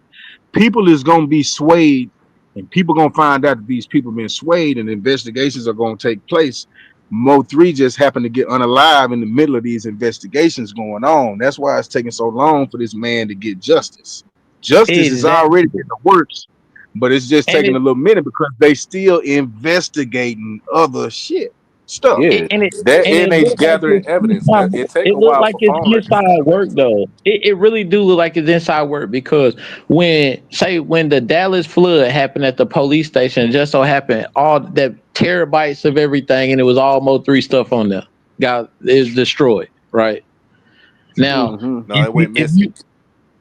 People is gonna be swayed, and people gonna find out that these people been swayed, and investigations are gonna take place. Mo 3 just happened to get unalive in the middle of these investigations going on. That's why it's taking so long for this man to get justice. Justice is already in the works. but it's just And taking a it little minute because they still investigating other stuff. Yeah, and it that and and it they looked like gathering evidence. It take it a looked while like for it's phone records to inside come work back. though. It really do look like it's inside work because when the Dallas flood happened at the police station, it just so happened all that terabytes of everything, and it was all Mo3 stuff on there got is destroyed. Right now, Hmm. No, it went if missing. you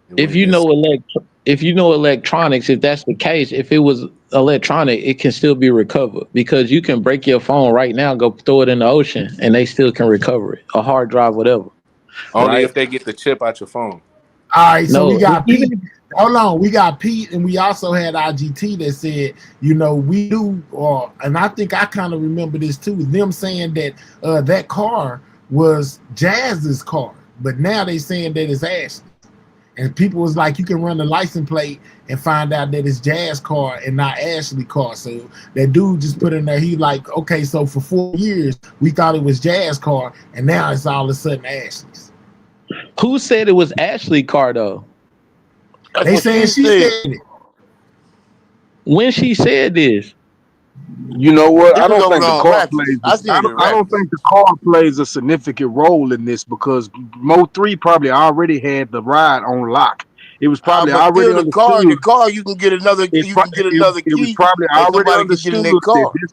It if went you know missing. if you know electronics, if that's the case, if it was electronic, it can still be recovered because you can break your phone right now, go throw it in the ocean, and they still can recover it, a hard drive, whatever. Only Right? if they get the chip out your phone. All right, so we No, got even Pete. Hold on, we got Pete, and we also had IGT that said, we do, and I think I kind of remember this too. Them saying that that car was Jazz's car, but now they saying that it's Ashley. And people was like, you can run the license plate and find out that it's Jazz car and not Ashley car. So that dude just put in there, he like, okay, so for 4 years we thought it was Jazz car, and now it's all of a sudden Ashley's. who said it was Ashley car though? That's They what saying she said. said it. When she said this, You know what? This I is don't over think the on car Ratchet. plays. I seen I it don't, in I don't Ratchet. think the car plays a significant role in this because Mo3 probably already had the ride on lock. It was probably But already still, the car, understood. you can get another, It, you pro- can get it, another it was key, probably and already somebody can get in understood their that car. this.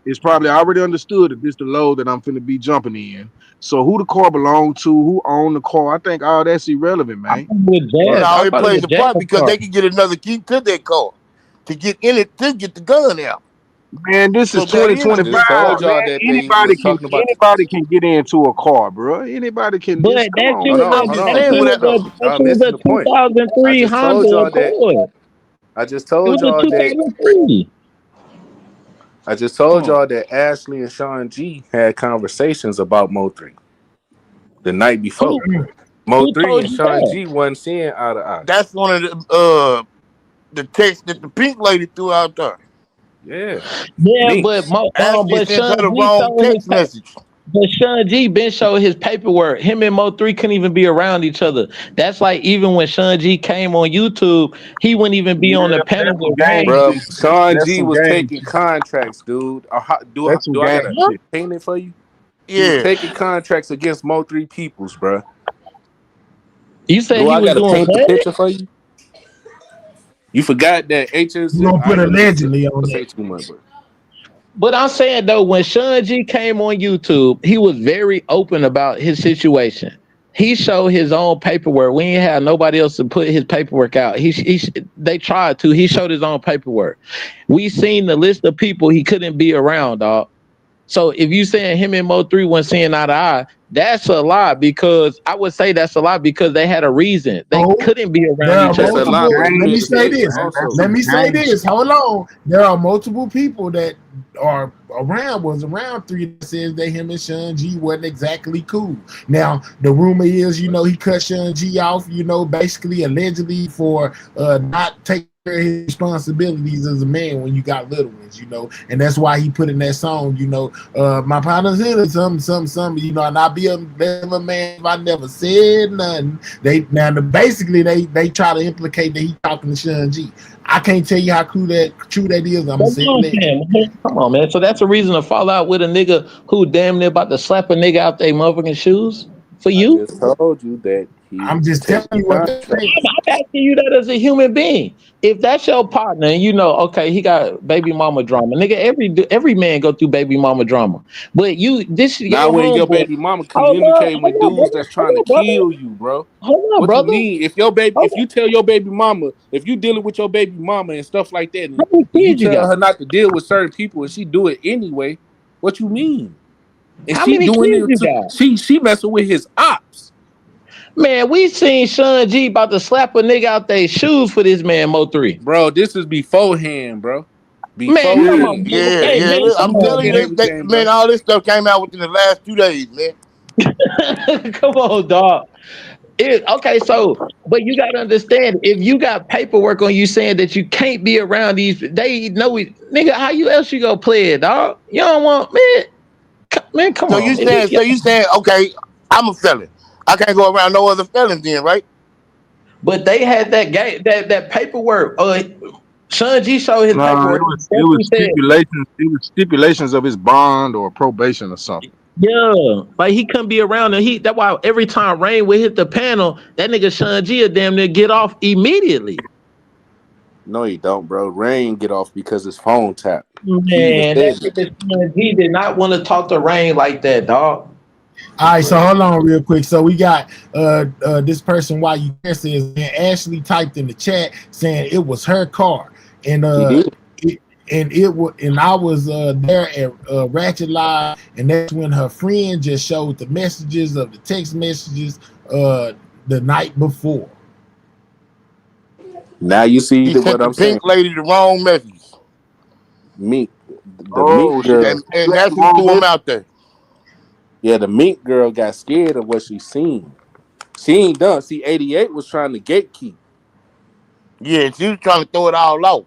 It's probably already understood that this the load that I'm finna be jumping in. So who the car belonged to, who owned the car, I think all that's irrelevant, I man. thought it was Jazz. No, I it thought it plays was a Jazz part because car. they can get another key to their car to get in it to get the gun out. Man, this So is that is I 2025, just told man. y'all that they Anybody was can talking about the. get into a car, bro. Anybody can But just come that on, shit Hold man. was on, I'm hold just on. saying with that though. that Y'all shit was missing a the point. I 2003 just told Honda y'all that. Accord. I just It told was a y'all that. 2003. I just told y'all that Ashley and Sean G had conversations about Mo3 the night before. Who Mo3 told and you Sean that? G wasn't seeing eye to eye. That's one of the text that the pink lady threw out there. Yeah, Yeah, links. Ashley but sent her the Sean G wrong showed his text message. but Sean G been showed his paperwork. Him and Mo3 couldn't even be around each other. That's like even when Sean G came on YouTube, he wouldn't even be Yeah, on the panel that's some with game Wayne. Bro, shit. Sean That's G some was game taking shit. contracts, dude. That's some Do I game gotta Huh? shit. paint it for you? He was Yeah. taking contracts against Mo3 peoples, bro. You said Do he I was gotta doing paint the what? picture for you? You forgot that HS. We're gonna I put ain't gonna allegedly on say that. too much, but But I'm saying though, when Sean G came on YouTube, he was very open about his situation. He showed his own paperwork. We ain't had nobody else to put his paperwork out. They tried to. He showed his own paperwork. We seen the list of people he couldn't be around, dog. So if you saying him and Mo3 wasn't seeing eye to eye, that's a lie because I would say that's a lie because they had a reason. They Oh, couldn't be there around are each that's other. a That's some lie. multiple. But he Let game me made a shit, say picture this. man. That's also. Let some me say game this. shit. Hold on. There are multiple people that was around 3 that says that him and Sean G wasn't exactly cool. Now the rumor is, he cut Sean G off, basically allegedly for not taking care of his responsibilities as a man when you got little ones, and that's why he put in that song, my partner's in it, some, and I be a never man if I never said nothing. Basically they try to implicate that he talking to Sean G. I can't tell you how true that is. I'm gonna That's say what I'm saying, man. Come on, man. So that's a reason to fall out with a nigga who damn near about to slap a nigga out their motherfucking shoes for I you? just told you that he I'm was just telling taking you what they contracts. say. I'm asking you that as a human being. If that's your partner, and okay, he got baby mama drama, nigga. Every man go through baby mama drama, but this is Not your when your homeboy. baby mama Hold up, communicating with dudes that's trying to kill you, bro. hold up, What you brother. mean? If Hold you up. tell your baby mama, if you dealing with your baby mama and stuff like that, How and many you kids you tell got? her not to deal with certain people and she do it anyway, what you mean? And How she many doing kids it you to, got? she messing with his ops. Man, we seen Sean G about to slap a nigga out their shoes for this man Mo3. Bro, this is beforehand, bro. Man, come Yeah. on, Beforehand. man. Yeah, Hey, yeah. man, Look, come I'm on, telling And you, everything, man, bro. all this stuff came out within the last 2 days, man. man. Come on, dog. Okay, so but you gotta understand if you got paperwork on you saying that you can't be around these, they know it, nigga. How you gonna play it, dog? You don't want man. Come So on. you saying, okay, I'm a felon. I can't go around no other felons then, right? But they had that game, that paperwork. Sean G showed his No, paperwork. it was Definitely said, stipulations. It was stipulations of his bond or probation or something. yeah, like he couldn't be around and that's why every time Rain would hit the panel, that nigga Sean G would damn near get off immediately. No, he don't, bro. Rain get off because his phone tapped. Man, that nigga Sean G did not want to talk to Rain like that, dog. All right, so hold on real quick. So we got this person while you there says, and Ashley typed in the chat saying it was her car, and I was there at Ratchet Live, and that's when her friend just showed the messages of the text messages the night before. Now you see He what sent the I'm saying. pink lady the wrong message. Mink, the Oh, Mink girl. And that's who threw him out there. Yeah, the Mink girl got scared of what she seen. She ain't done. See, 88 was trying to gatekeep. Yeah, she was trying to throw it all off.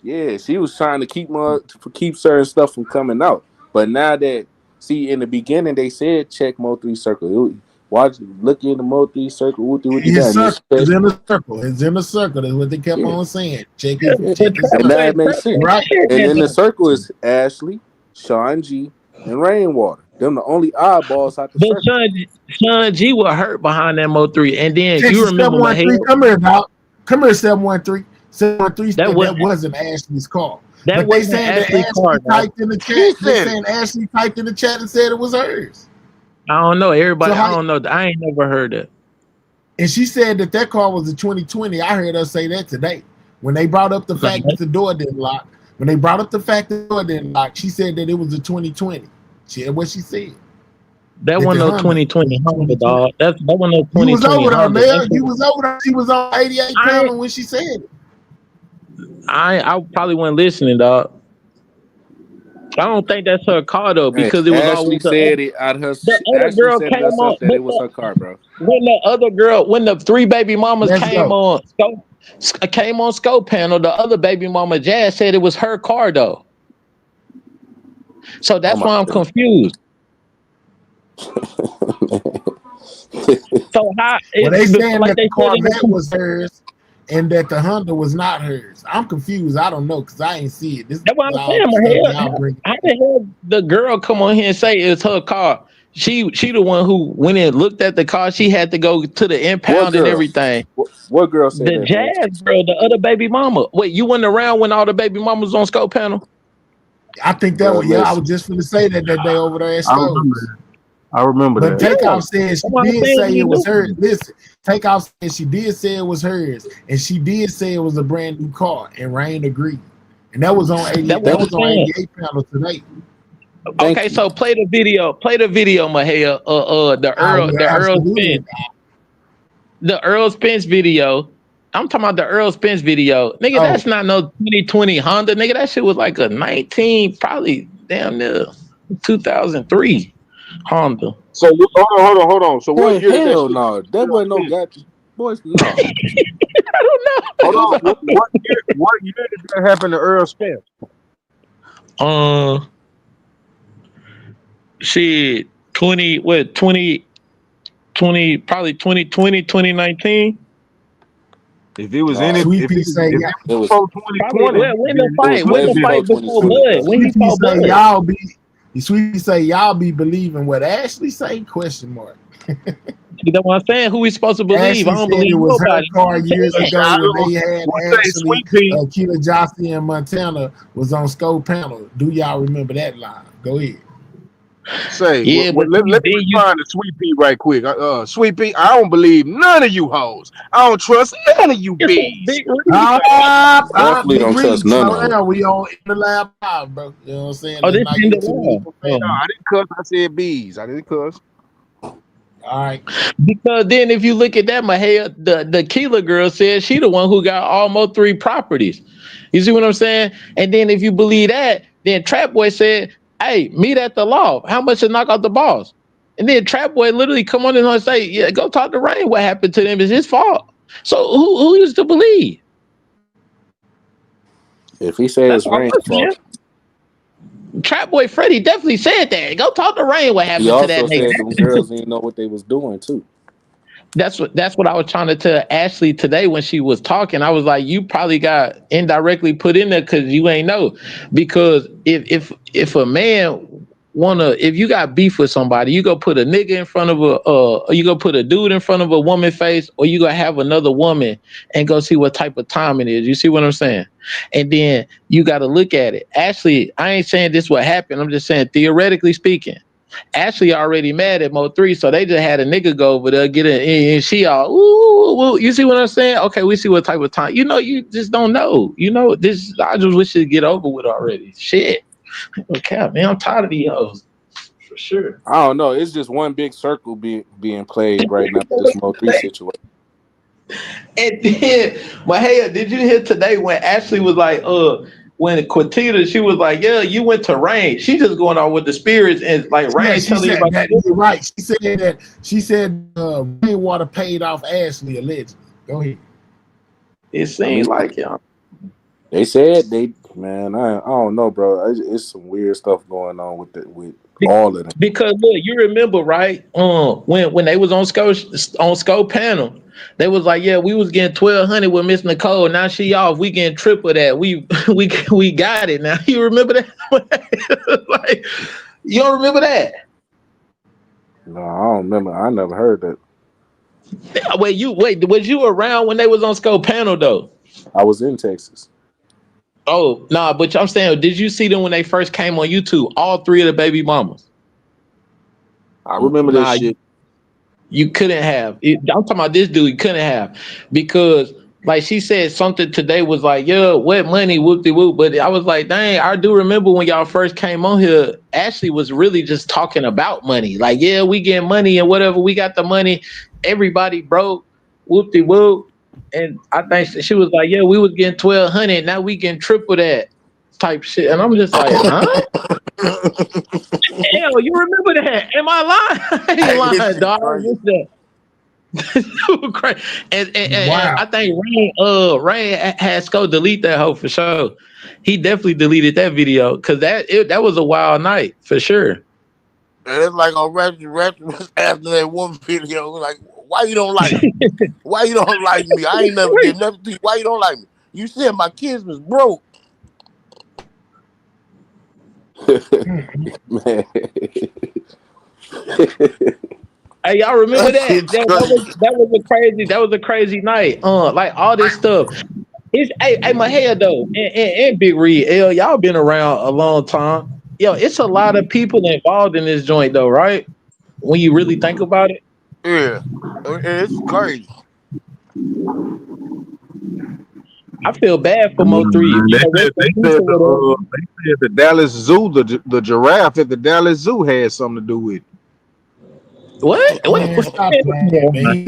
Yeah, she was trying to keep certain stuff from coming out. But now that, see, in the beginning they said check Mo 3 Circle. Look in the Mo 3 Circle. His circle is in a circle. It's in a circle. That's what they kept on saying. Check it. And that makes sense. Right. And in the circle is Ashley, Sean G, and Rainwater. Them the only oddballs out the But circle. Sean G was hurt behind that Mo 3, and then Texas you remember 713. Come here, dog. Come here, 713. 713 said that wasn't- wasn't Ashley's car. that But they wasn't saying that Ashley's Ashley car, dog. typed in the chat. They saying Ashley typed in the chat and said it was hers. I don't know. Everybody, So I don't know. I ain't never heard that. And she said that car was a 2020. I heard her say that today. When they brought up the fact that the door didn't lock. When they brought up the fact that the door didn't lock, she said that it was a 2020. She had what she said. That wasn't no 2020 Honda, dog. That wasn't no 2020 You was over there, Honda. man. You was over there. She was on 88 panel when she said it. I probably wasn't listening, dog. I don't think that's her car though, because it was Ashley always said it out her. the other Ashley girl said came herself on. that it was her car, bro. When the three baby mamas Let's came go. on Scope panel, the other baby mama Jazz said it was her car though. So that's why I'm confused. So how Well, they saying like that they the said in Corvette the- was hers and that the Honda was not hers. I'm confused. I don't know because I ain't see it. This That's what is I'm all saying, stuff my y'all head. bring. How the hell the girl come on here and say it's her car? She the one who went and looked at the car. She had to go to the impound and girl? everything. What girl said The that? Jazz girl, the other baby mama. Wait, you wasn't around when all the baby mamas on Scope panel? I think that was, I was just going to say that day over there at Stowe's. I remember But that. Takeoff said she That's what I'm did saying, say you it was knew. hers. Listen, Takeoff said she did say it was hers, and she did say it was a brand new car, and Rain agreed. And that was on 88. That's That what was I'm on saying. 88 panel today. Okay, so play the video, Mahia. The Earl Spence. The Earl Spence video. I'm talking about the Earl Spence video. Nigga, that's not no 2020 Honda. Nigga, that shit was like a 19, probably damn near 2003 Honda. So hold on. So what year did Hell that? no, that wasn't no goddamn boys. No, I don't know. Hold on. What year did that happen to Earl Spence? Shit, 20, probably 2020, 2019. If it was in it, Sweet if Pea it say was y'all. before Probably 2020, when the fight before Bud. When he Sweet Pea fought say Bud. y'all be. Sweet Pea say y'all be believing what Ashley say? Question mark. You know what I'm saying? Who we supposed to believe? Ashley I don't said believe it was her nobody. car years ago when they had What say Ashley, Sweet Pea? Keita Jossie and Montana was on Scope panel. Do y'all remember that line? Go ahead. Say, Yeah, but let me then you- respond to Sweet Pea right quick. Sweet Pea, I don't believe none of you hoes. I don't trust none of you bees. Big Definitely don't trust none of them. We on in the lab live, bro. You know what I'm saying? Oh, this Let's not in the get too lab. many No, I didn't cuss. I said bees. I didn't cuss. All right. Because then if you look at that, Mahia, the Keela girl said she the one who got almost 3 properties. You see what I'm saying? And then if you believe that, then Trap Boy said, hey, meet at the loft. How much to knock out the boss? And then Trap Boy literally come on and say, yeah, go talk to Rain. What happened to them is his fault. So who is to believe? If he said it's That's all Rain's I'm saying. fault, Trap Boy Freddy definitely said that. Go talk to Rain. What happened he to also that said nigga? them girls didn't know what they was doing too. That's what I was trying to tell Ashley today when she was talking. I was like, you probably got indirectly put in there because you ain't know. Because if a man if you got beef with somebody, you go put a nigga in front of or you go put a dude in front of a woman face, or you gonna have another woman and go see what type of time it is. You see what I'm saying? And then you got to look at it. Actually, I ain't saying this what happened. I'm just saying theoretically speaking. Ashley already mad at Mo3, so they just had a nigga go over there, get it, and she all, ooh, you see what I'm saying? Okay, we see what type of time. You just don't know. This. I just wish it'd get over with already. Shit. Okay, man, I'm tired of these hoes. For sure. I don't know. It's just one big circle being played right now. This Mo3 situation. And then, but hey, did you hear today when Ashley was like, when Quintita, she was like, yeah, you went to Rain. She just going on with the spirits and like Rain Yeah, she telling said you that. You're right. She said Rainwater paid off Ashley allegedly. Go ahead. It seemed like they said man, I don't know, bro. It's some weird stuff going on with all of them. Because look, you remember, right? When they was on Scope panel, they was like, yeah, we was getting 1,200 with Miss Nicole. Now she off. We getting triple that. We got it now. You remember that? Like, you don't remember that? No, I don't remember. I never heard that. Wait, was you around when they was on Scope panel though? I was in Texas. Oh, nah, but I'm saying, did you see them when they first came on YouTube? All three of the baby mamas. I remember that shit. You couldn't have. I'm talking about this dude. You couldn't have, because like she said something today was like, yeah, what money, whoop de whoop. But I was like, dang, I do remember when y'all first came on here. Ashley was really just talking about money. Like, yeah, we get money and whatever. We got the money. Everybody broke. Whoop de whoop. And I think she was like, yeah, we was getting 1,200. Now we getting triple that type shit. And I'm just like, huh? Hell, you remember that? Am I lying? I ain't lying, dog. Crazy. And Wow. I think Rain had Sco delete that hoe for sure. He definitely deleted that video because that was a wild night for sure. And it's like on Rapture after that one video, like, why you don't like me? Why you don't like me? I ain't never did nothing to you. Why you don't like me? You said my kids was broke. Man. Hey, y'all remember that? That was a crazy night. Like all this stuff. Hey, my head though, and Big Reed, y'all been around a long time. Yo, it's a lot of people involved in this joint though, right? When you really think about it. Yeah, it's crazy. I feel bad for Mo3. They said the Dallas Zoo, the giraffe at the Dallas Zoo had something to do with it. What? Man, stop playing, man.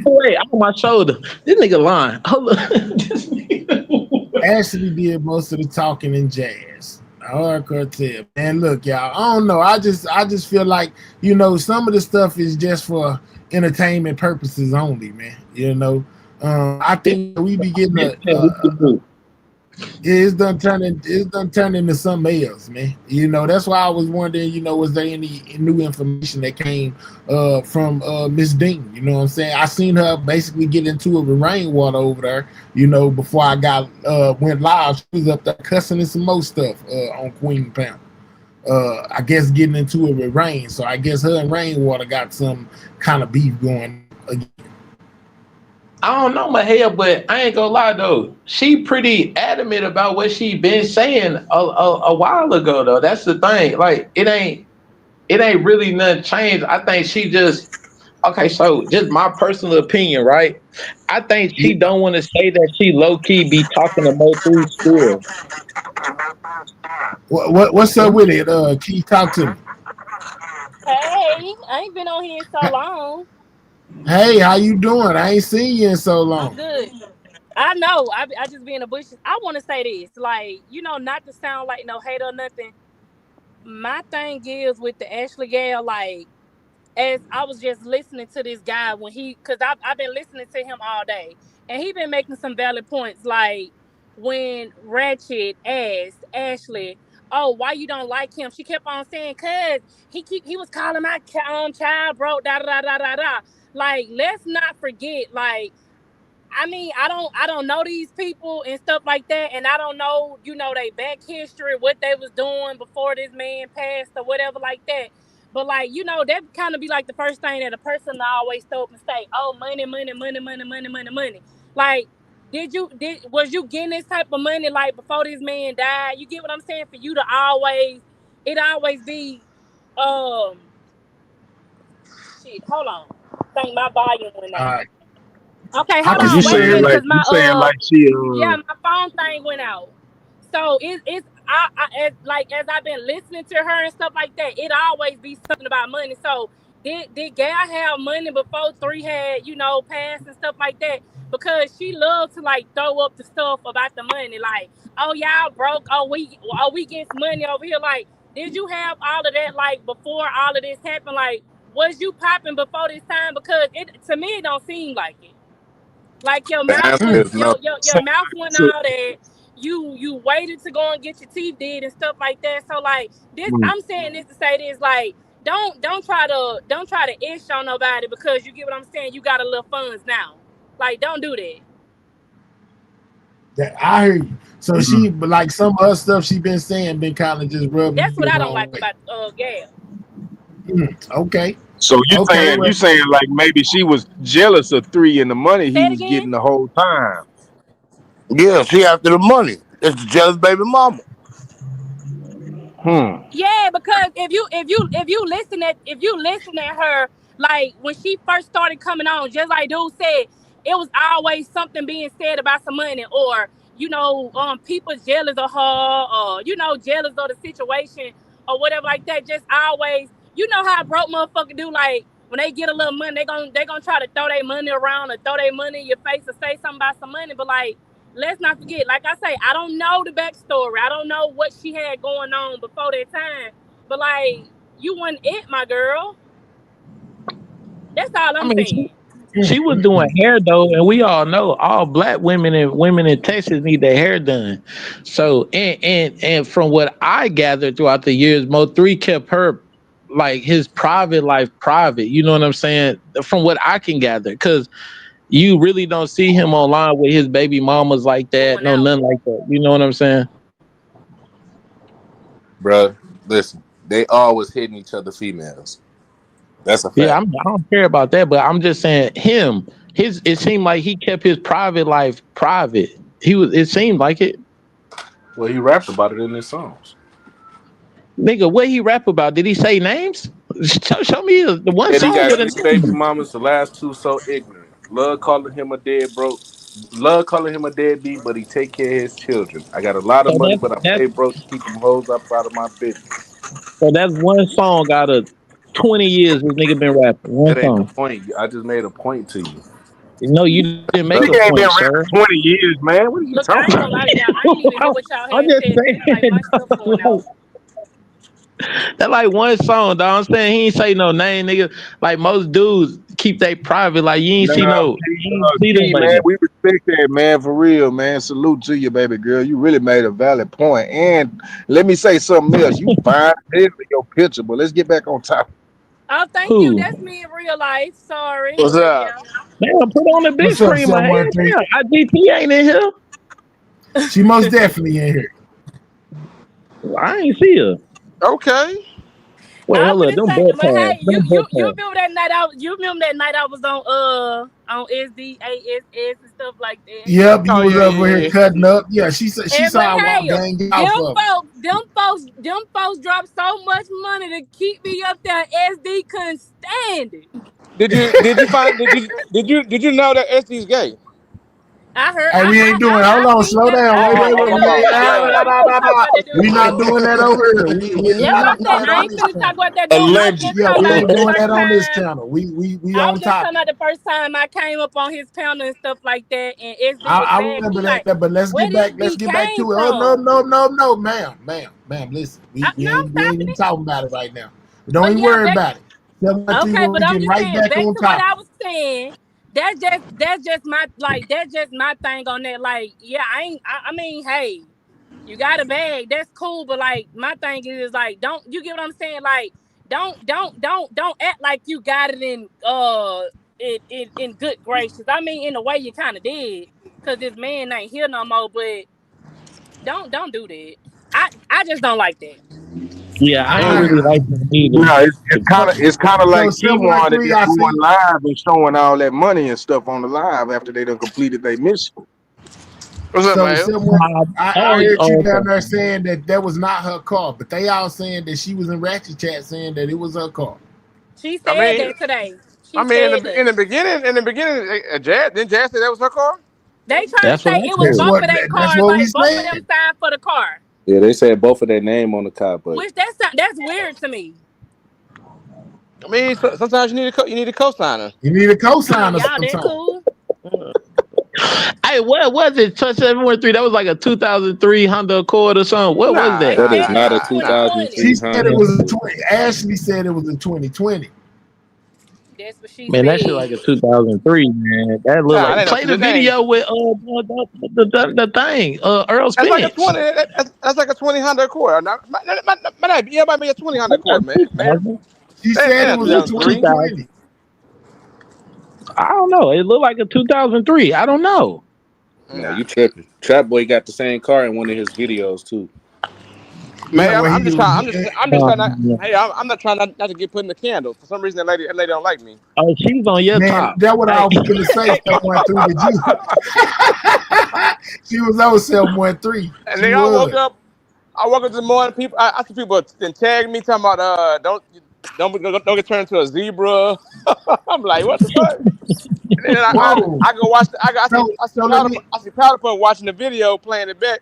Wait, I'm on my shoulder. This nigga lying. Hold on. Ashley did most of the talking in jazz. Hardcore tell. Man, look, y'all. I don't know. I just feel like, some of the stuff is just for entertainment purposes only, man. I think we be getting it's done turning into something else, man. That's why I was wondering, was there any new information that came from Miss Dean? You know what I'm saying? I seen her basically get into it with Rainwater over there, before I went live. She was up there cussing and some more stuff on Queen Panel. I guess getting into it with Rain. So I guess her and Rainwater got some kind of beef going again. I don't know my hair, but I ain't gonna lie though. She pretty adamant about what she been saying a while ago though. That's the thing. Like it ain't really nothing changed. I think she just so just my personal opinion, right? I think she don't want to say that she low key be talking to Mo3 still. What's up with it? Can you talk to me? Hey, I ain't been on here in so long. Hey, how you doing? I ain't seen you in so long. I'm good. I know. I just be in the bushes. I want to say this, like, not to sound like no hate or nothing. My thing is with the Ashley Gale, like, as I was just listening to this guy because I've been listening to him all day, and he been making some valid points, like when Ratchet asked Ashley, "Oh, why you don't like him?" She kept on saying, "Cause he was calling my child broke, da da da da da." like, let's not forget, like, I mean, I don't know these people and stuff like that, and I don't know, they back history, what they was doing before this man passed or whatever like that. But like, that kind of be like the first thing that a person always throw up and say, "Oh, money, money, money, money, money, money, money." Like, was you getting this type of money like before this man died? You get what I'm saying? For you to always be, um, shit. Hold on, I think my volume went out. Okay, hold on, wait a minute, cause you saying like she yeah, my phone thing went out. So it's as I've been listening to her and stuff like that, it always be something about money. So did Gal have money before 3 had passed and stuff like that? Because she loved to like throw up the stuff about the money, like, oh, y'all broke, we get money over here. Like, did you have all of that like before all of this happened? Like, was you popping before this time? Because to me it don't seem like it. Like your The mouth answer was is no. your mouth went all that. You waited to go and get your teeth did and stuff like that. So like this, I'm saying this to say this, like, don't try to ish on nobody because you get what I'm saying. You got a little funds now. Like, don't do that. I hear you. So she, but like some of her stuff she been saying, been kind of just rubbing. That's what you I the don't wrong like way. about Gail. Okay. So you well, saying like maybe she was jealous of 3 and the money he Say it was again. getting the whole time. Yeah, she after the money. It's the jealous baby mama. Yeah, because if you listen at her, like when she first started coming on, just like dude said, it was always something being said about some money, or people jealous of her, or jealous of the situation or whatever like that. Just always, how a broke motherfucker do, like when they get a little money, they gonna try to throw their money around or throw their money in your face or say something about some money. But like, let's not forget, like I say, I don't know the backstory. I don't know what she had going on before that time. But like, you wasn't it, my girl. That's all I'm saying. She was doing hair though, and we all know all black women and women in Texas need their hair done. So and from what I gathered throughout the years, Mo3 kept her like his private life private. You know what I'm saying? From what I can gather, because you really don't see him online with his baby mamas like that. No, nothing like that. You know what I'm saying? Bruh, listen, they always hitting each other females. That's a fact. Yeah, I don't care about that, but I'm just saying it seemed like he kept his private life private. It seemed like it. Well, he rapped about it in his songs. Nigga, what he rap about? Did he say names? Show me the one And he song got with a 3 baby name. mamas, the last 2 so ignorant. Love calling him a deadbeat, but he take care of his children. I got a lot of money, but I stay broke to keep them hoes up out of my business. So that's one song out of 20 years this nigga been rapping. One That ain't the song. point. I just made a point to you. No, you didn't make He a ain't been point, sir. rapping 20 years, man. What are you Look, I talking ain't gonna lie to y'all. I ain't even hear what y'all I'm had just said. It's like my stuff going saying. out. That like one song, dog. I'm saying he ain't say no name, nigga. Like most dudes keep they private. Like you ain't see them man, like that. we respect that, man, for real, man. Salute to you, baby girl. You really made a valid point. And let me say something else. You fine in your picture, but let's get back on topic. Oh, thank you. That's me in real life. Sorry. What's But up? yeah. Damn, put on the big What's up, screen, my head. 713? Damn, IDT ain't in here. She most definitely in here. I ain't see her. Okay. Wait, I'm hold up. finna Don't say, butt but hey, pass. Don't butt you pass. remember that night I was on SDASS and stuff like that. Yep, you Oh was yeah, over here yeah, cutting up. Yeah, she said she And but saw I hey, walk gang off of them folks dropped so much money to keep me up there. SD couldn't stand it. Did you know that SD's gay? I heard. Hey, we ain't doing. Hold on, slow down. I Wait, seen that we on ain't. Instagram. We ain't finna talk about that We dude. not doing that over here. We That's not what I'm doing saying. that I on ain't this finna talk channel. about that dude. I'm just Yeah, talking we about ain't the doing first that on this time. channel. We I on was just talking topic. about the first time I came up on his panel and stuff like that, and SD was I mad. remember He like, that, but let's where get back. this Let's D get back came to it. Oh from? no, ma'am. Listen, No, I'm we ain't stopping even it. talking about it right now. Don't But even yeah, worry back. about it. 713, Okay, when but we I'm get just right saying, back back on to what topic. I was saying. That's just my thing on that. Like, yeah, I mean, hey, you got a bag, that's cool, but like my thing is like, don't you get what I'm saying? Like, don't act like you got it in in good gracious. I mean, in a way, you kind of did, because this man ain't here no more. But don't do that. I just don't like that. Yeah, I All ain't right. really like that either. No, it's kind of So like T1 that 713, just I see. going live and showing all that money and stuff on the live after they done completed their mission. What's up, So man? 713, I heard you okay. down there saying that was not her car, but they all saying that she was in Ratchet Chat saying that it was her car. She I said mean, that today. She I mean, said in the that. beginning, didn't Jazz say that was her car? They trying to That's what say I it was That's said. both what of their that's cars, what we like both of them said. signed for the car. Yeah, they said both of their name on the car, but Which that's weird to me. I mean, sometimes you need a co-signer. You need a I mean, co-signer y'all that sometimes. cool. Hey, what was it? 713. That was like a 2003 Honda Accord or something. What was Nah, that? that is That not a was 2020. 2003 She said it Honda was a Accord. 20. Ashley said it was a 2020. That's what she Man, that shit said. like a 2003, man. That look nah, like that play the ain't, that ain't. video with the thing, Earl That's like a Spence. 20. That's like a 20 Honda Accord. Yeah, might be a 20 Honda Accord, man. 2000. She That said it ain't was a 2003. 2020. I don't know. It looked like a 2003. I don't know. No, Nah, you tripping. Trap Boy got the same car in one of his videos too. Yeah, man. well, I'm he just was. trying. I'm just trying to. Yeah. Hey, I'm not trying not to get put in the candle. For some reason, that lady don't like me. Oh, she's on your Man, top. that's what I Hey. was gonna say. 713, but she was on 713. And She then I woke was. up. I woke up this morning. I see people then tag me talking about don't get turned into a zebra. I'm like, what the fuck? And then Whoa. I go watch. I see So let me. Powder Puff watching the video, playing it back.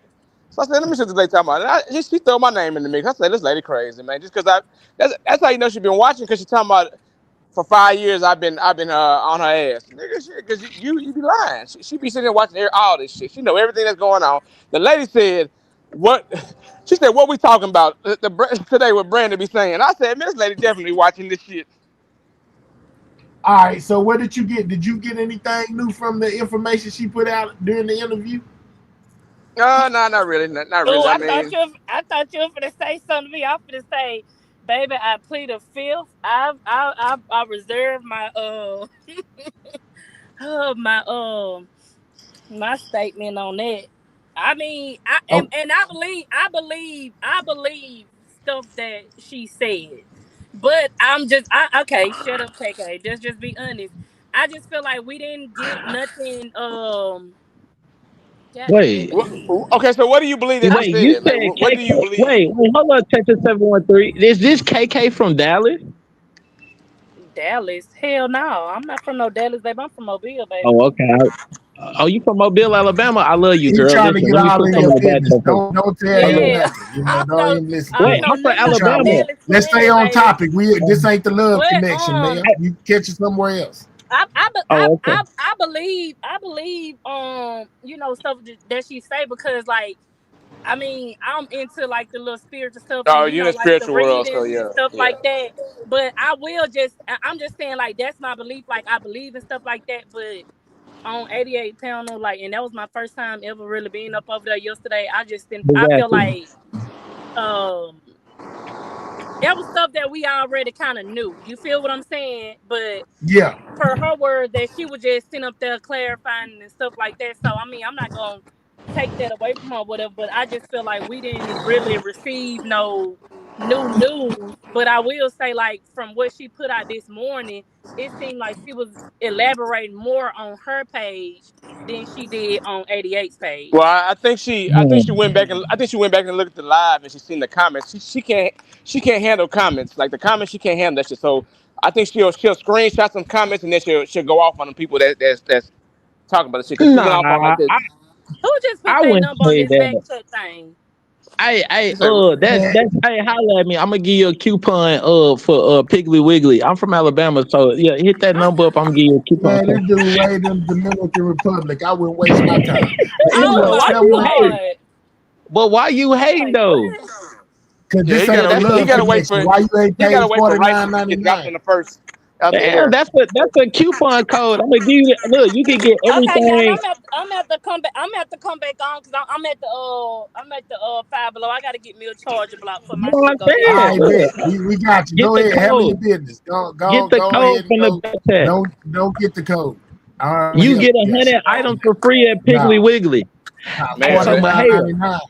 So I said, let me see what this lady talking about. And she throw my name in the mix. I said, this lady crazy, man. Just because that's how you know she been watching, because she talking about for 5 years I've been on her ass, nigga. Because you be lying. She be sitting there watching all this shit. She know everything that's going on. The lady said, what? She said, what we talking about today? What Brandon be saying? I said, man, this lady definitely watching this shit. All right. So what did you get? Did you get anything new from the information she put out during the interview? No, not really. Not really. Oh, I I thought mean, you were gonna say something to me. I'm gonna say, baby, I plead the fifth. I reserve my my statement on that. I mean, Oh, I believe stuff that she said, but okay. Shut up, KK. Just be honest. I just feel like we didn't get nothing. God Wait, damn. okay. So what do you believe that she you said? said Like, what do you KK. believe? Wait, hold on, Texas 713. Is this KK from Dallas? Dallas? Hell no. I'm not from no Dallas, baby. I'm from Mobile, baby. Oh, okay. Oh, you from Mobile, Alabama? I love you, he girl. trying to Listen, get let me all put in some your of that business. back up. Don't tell I him love. Yeah. nothing. You know, don't even listen. I Wait, don't I'm know from nothing about no Alabama. Dallas Let's stay twins, on baby. topic. This ain't the love But connection, man. You catch it somewhere else. Oh, okay. I believe you know, stuff that she say, because like, I mean, I'm into like the little spiritual stuff, Oh, and you you in know, the like the spiritual world, so readings and yeah, stuff yeah. like that. But I'm just saying, like, that's my belief. Like, I believe in stuff like that. But on 88 panel, like, and that was my first time ever really being up over there yesterday. I feel Exactly. like that was stuff that we already kind of knew. You feel what I'm saying? But Yeah. per her word, that she was just sitting up there clarifying and stuff like that. So I mean, I'm not gonna take that away from her or whatever, but I just feel like we didn't really receive no new news. But I will say, like, from what she put out this morning, it seemed like she was elaborating more on her page than she did on 88's page. Well, I think she went back and looked at the live, and she seen the comments. She can't handle comments. Like, the comments, she can't handle that shit. So I think she'll screenshot some comments, and then she'll go off on the people that's talking about the shit, because she went off on Nah, like this. Who just put I their wouldn't number on say this back that. check thing? She said, Hey, holla at me. I'm gonna give you a coupon for Piggly Wiggly. I'm from Alabama, so yeah, hit that number up. I'm gonna give you a coupon. Man, this dude way in the Dominican Republic. I wouldn't waste my time. But Oh anyway, Why my you someone, hating? But why you hating Like, though? because yeah, this he ain't the gotta love wait for connection. Why you ain't he gotta paying wait for rice to get dropped $49.99? in the first. out the Damn, air. that's a coupon code. I'm gonna give you. Look, you can get Okay, guys, everything. I'm at the come back. I'm at the come back on because I'm at the Five Below. I gotta get me a charger block for You my know what shit I'm go dead. All saying? right, Look, bet. We got you. get Go the ahead, handle your code. business. Get the Go code ahead and from the go. back chat. Don't get the code. All right, You help get you. Yes. 100 items for free at Nah, Piggly Wiggly. Hey, Man, so Mahela, $49.99.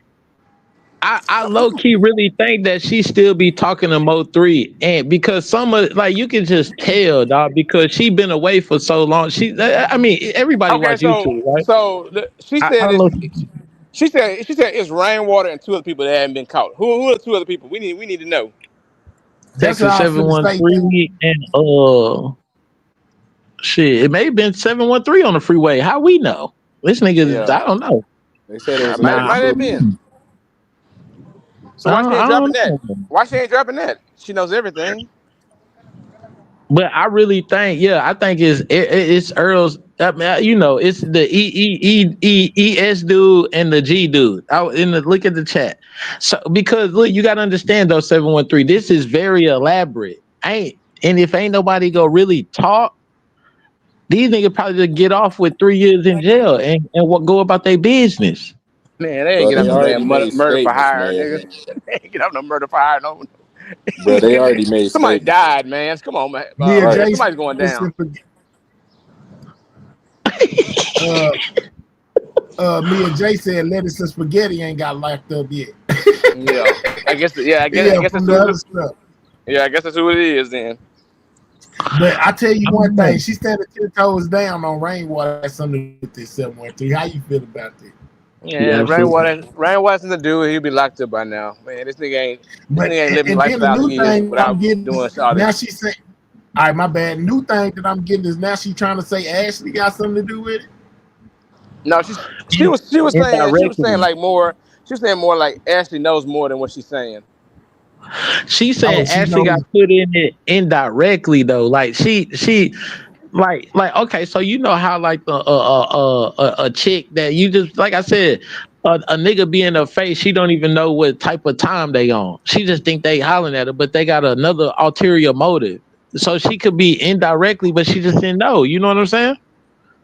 I low key really think that she still be talking to Mo3, and because some of like you can just tell, dog, because she been away for so long. I mean, everybody okay, watch YouTube, right? she I said low she said it's Rainwater and two other people that haven't been caught. Who are the two other people? We need to know. That's what Texas I was finna say. 713 and shit, it may have been 713 on the freeway. How we know? This nigga, Yeah, I don't know. They said it was might another Nah, have two. been. So why she I ain't dropping don't that? know. Why she ain't dropping that? She knows everything. But I really think, yeah, I think it's Earl's. I mean, you know, it's the ES dude and the G dude. Look at the chat. So because look, you gotta understand though, 713. This is very elaborate. And if ain't nobody go really talk, these niggas probably just get off with 3 years in jail and what go about their business. Man, they ain't Bro, get they off no already damn made murder for statements, hire, man. nigga. They ain't get off no murder for hire, no. Bro, they already made Somebody statements. died, man. Come on, man. Mia Right. Man, J. somebody's going down. Mia J said lettuce and spaghetti ain't got locked up yet. Yeah, I guess Yeah, that's from who the it other is. stuff. Yeah, I guess that's who it is then. But I tell you I one don't know. thing, she standing 10 toes down on Rainwater. That's something with this 713. How you feel about that? Yeah, absolutely. Rainwater's the dude. He'll be locked up by now. Man, this nigga ain't But living and life then the 1,000 new years thing without I'm getting doing all now this. she's saying, all right, my bad. New thing that I'm getting is now she trying to say Ashley got something to do with it. No, she was saying Indirectly. like more. She was saying more like Ashley knows more than what she's saying. She Oh, said she Ashley got knows. put in it indirectly though. Like she like okay, so you know how like a chick that you just like I said, a nigga be in her face, she don't even know what type of time they on. She just think they hollering at her, but they got another ulterior motive. So she could be indirectly, but she just didn't know. You know what I'm saying?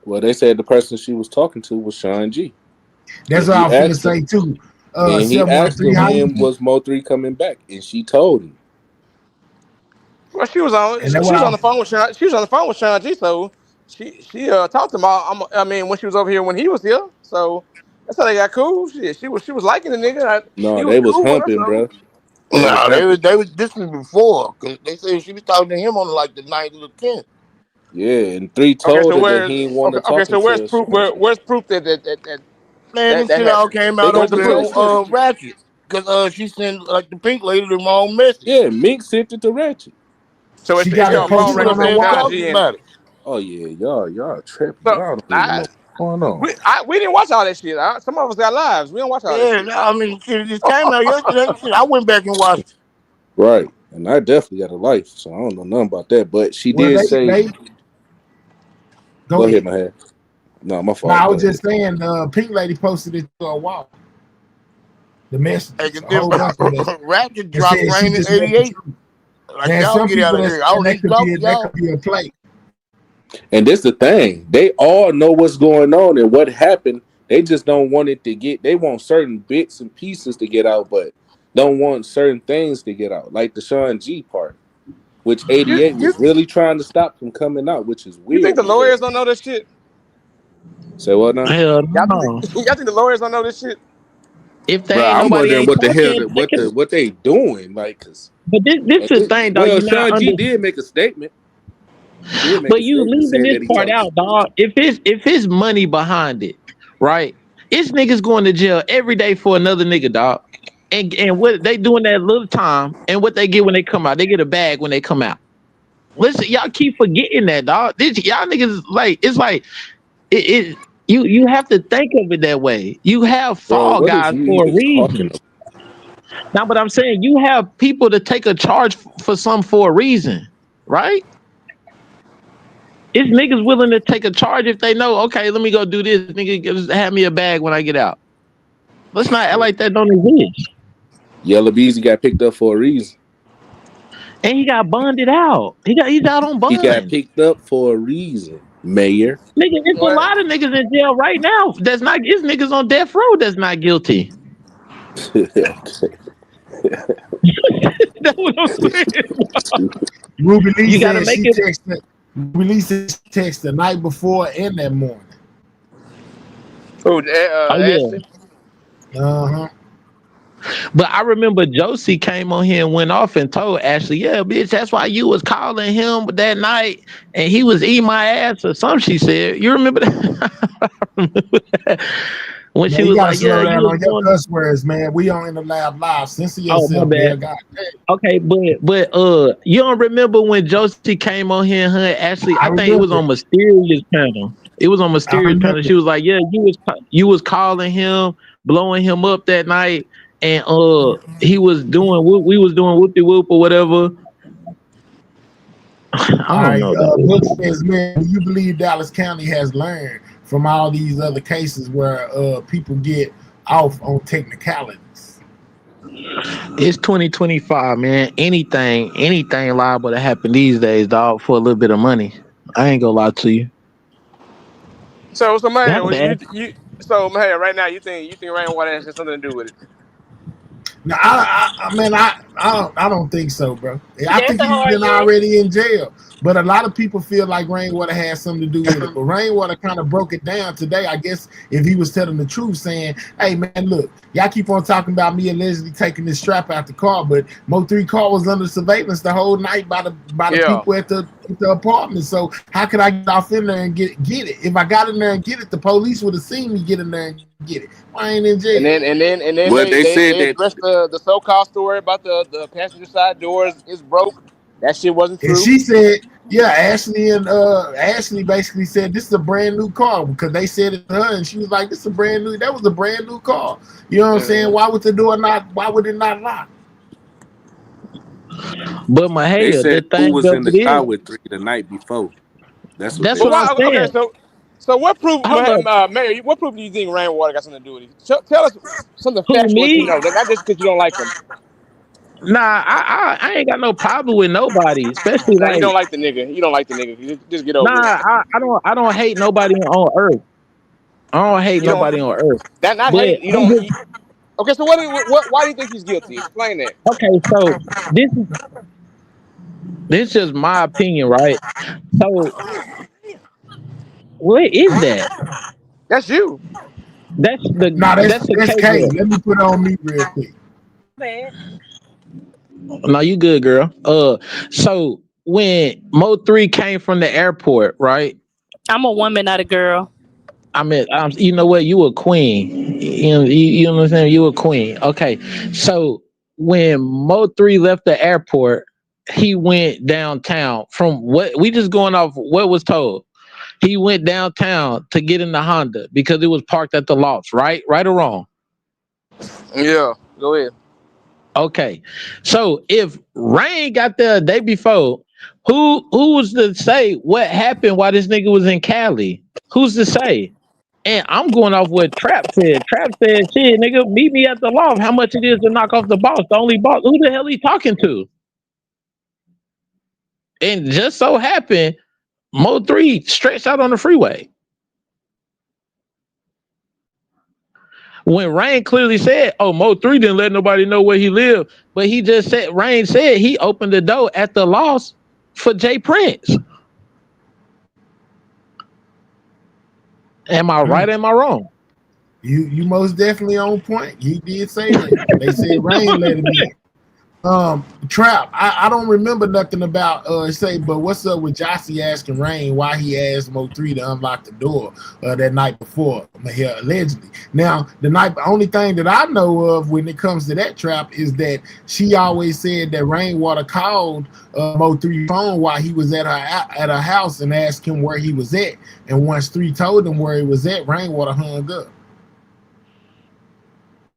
Well, they said the person she was talking to was Sean G. That's And what he I was finna asked say him, too. and he asked 713, her how you when was Mo3 coming back, and she told him. Well, she was on and that's what the phone with Sean. She was on the phone with Sean G. So she talked to him. I mean, when she was over here when he was here. So that's how they got cool. She was liking the nigga. No, He was they was cool with her. humping, So bro. They was No, humping. they was this was before, cause they said she was talking to him on like the 9th or the 10th. Yeah, and 3 okay. told So her that he ain't want to talking So where's to proof? Sean G. Where's proof that Man, this that shit all happened? came They out got Where's the the over here proof? text on messages. Ratchet. Cause she sent like the pink lady the wrong message. Yeah, Mink sent it to Ratchet. So she it's got it Yeah, on phone posted you records on up her that there Sean wall. talking G and about it. Oh yeah, y'all tripping. so Y'all don't even know what's going on. we didn't watch all that shit. Some of us got lives. We don't watch all that Yeah, shit. I mean, shit, it just came out yesterday. Shit, I went back and watched it. Right. And I definitely got a life, so I don't know nothing about that. But she Well, did say, they go go ahead, ahead. my head. No, my No, fault. I Go was ahead. just saying the pink lady posted it to her wall. The Hey, messages, a whole bunch of messages. Ratchet And dropped said she Rain in just want the 88. truth. Like, And y'all some get out people of are here. All saying this talking, that y'all. could be a play. And this the thing. They all know what's going on and what happened. They just don't want it to get, they want certain bits and pieces to get out, but don't want certain things to get out. Like the Sean G part, which 88 You was really trying to stop from coming out, which is you think weird the because lawyers don't know this shit? say what now? Hell Y'all no. think the lawyers don't know this shit? If they Bro, ain't I'm nobody wondering ain't what the hell talking, they can, what they doing. Like, cause but this is the thing though, well, you not Sean G under did make a statement. He did make but a you statement leaving saying this that he part talked to out, dog. If it's money behind it, right? It's niggas going to jail every day for another nigga, dog. And what they doing that little time and what they get when they come out, they get a bag when they come out. Listen, y'all keep forgetting that, dog. Y'all niggas like it's like it you have to think of it that way. You have Bro, fall what is guys you for a even talking reason. about? Now, but I'm saying you have people to take a charge for some for a reason, right? It's niggas willing to take a charge if they know, okay, let me go do this. Nigga, just have me a bag when I get out. Let's not act like that don't exist. Yellow Beezy got picked up for a reason. and he got bonded out. He's out on He got bond. picked up for a reason, Mayor. Nigga, it's a What? lot of niggas in jail right now. That's not. It's niggas on death row that's not guilty. That's what I'm saying. Ruby Lee You gotta said make she it. texted. Ruby Lee said she texted the night before and that morning. Who? Oh yeah. Ashley? Uh-huh. But I remember Josie came on here and went off and told Ashley, "Yeah, bitch, that's why you was calling him that night, and he was eating my ass or something." She said, "You remember that?" I remember that. When Man, she you was gotta like, "Yeah, slow you down was on your doing." cuss words, man. We on In the Lab Live. Censor Oh my yourself, bad. man. God damn. Okay, but you don't remember when Josie came on here and her and Ashley? I I think it was remember. on Mysterious panel. It was on I Mysterious panel. remember. She was like, "Yeah, you was calling him, blowing him up that night, and he was doing we was doing whoopty whoop or whatever." I All don't right. know though. Book says, man, do you believe Dallas County has learned from all these other cases where people get off on technicalities? It's 2025, man. Anything liable to happen these days, dog, for a little bit of money. I ain't gonna lie to you. So That Mayor, bad. so Mayor, right now you think rainwater has something to do with it? No, I don't think so, bro. I That's think a he's hard been yes. already in jail. But a lot of people feel like Rainwater has something to do with it. But Rainwater kind of broke it down today. I guess if he was telling the truth, saying, "Hey man, look, y'all keep on talking about me allegedly taking this strap out the car, but Mo3 car was under surveillance the whole night by the Yeah. people at the apartment. So how could I get off in there and get it? If I got in there and get it, the police would have seen me get in there and get it. I ain't in jail." And then Well, they said they that addressed the so-called story about the passenger side doors is broke. That shit wasn't And true. she said, yeah, Ashley basically said this is a brand new car because they said it to her, and she was like, "This is a brand new. That was a brand new car." You know what I'm saying? Why would the door not? Why would it not lock? But my they hey, the said who thing was of in the it car is, with 3 the night before. That's what that's they But what said. I'm why? Okay, saying. so what proof, Hold up. Mayor? What proof do you think rainwater got something to do with it? Tell us something Who factual that you me? know, not just because you don't like them. Nah, I ain't got no problem with nobody, especially Now you like don't like the nigga. You don't like the nigga. Just get over it. nah, I don't hate nobody on earth. I don't hate You don't. nobody on earth. That not But hate. You I'm don't. just Okay, so why do you think he's guilty? Explain that. okay, so this is my opinion, right? So what is that? That's you. Nah, That's the that's K Kay. girl. Let me put on me real quick. Bad. No, you good, girl. So when Mo3 came from the airport, right? I'm a woman, not a girl. I mean, you know what? You a queen. You know what I'm saying? You a queen. Okay. So when Mo3 left the airport, he went downtown. From what we just going off what was told. He went downtown to get in the Honda because it was parked at the loft, right? Right or wrong? Yeah. Go ahead. Okay. So if Rain got there a day before, who was to say what happened while this nigga was in Cali? Who's to say? And I'm going off what Trap said. Trap said, "Shit, nigga, meet me at the loft. How much it is to knock off the boss? The only boss. Who the hell he talking to?" And just so happened, Mo3 stretched out on the freeway. When Rain clearly said, "Oh, Mo3 didn't let nobody know where he lived," but he just said, Rain said he opened the door at the loft for Jay Prince. Am I right? Am I wrong? You most definitely on point. You did say that. They said Rain let him in. Trap. I don't remember nothing about say, but what's up with Jossie asking Rain why he asked Mo3 to unlock the door that night before here allegedly. Now the only thing that I know of when it comes to that, Trap, is that she always said that Rainwater called Mo3 phone while he was at her house and asked him where he was at, and once 3 told him where he was at, Rainwater hung up.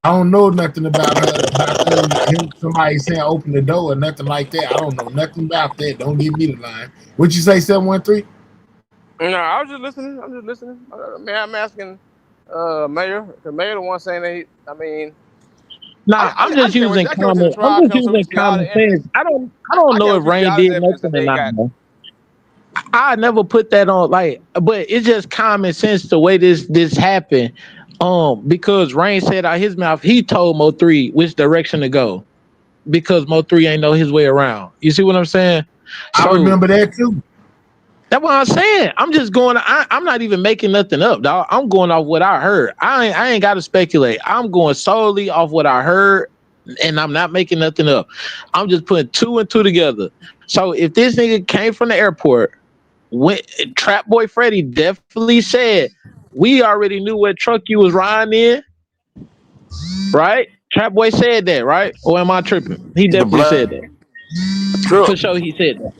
I don't know nothing about him, somebody saying open the door or nothing like that. I don't know nothing about that. Don't give me the line. What'd you say, 713? No, I was just listening. I'm just listening. Man, I'm asking Mayor. The Mayor the one saying that Nah, I'm just understand what using Jackie went to the common. I'm trial just counsel. Let me using see all common the evidence. sense. I don't I know can't if wait to see Rain all this did evidence that nothing or they not. got. Man. I never put that on like, but it's just common sense the way this happened. Because Rain said out his mouth he told Mo3 which direction to go because Mo3 ain't know his way around. You see what I'm saying? I So remember that too. that's what I'm saying. I'm just going. I'm not even making nothing up, dog. I'm going off what I heard. I ain't got to speculate. I'm going solely off what I heard, and I'm not making nothing up. I'm just putting two and two together. So if this nigga came from the airport, when Trap Boy Freddy definitely said we already knew what truck you was riding in, right? Trap Boy said that, right? Or am I tripping? He The definitely black said that. For truck. sure, he said that.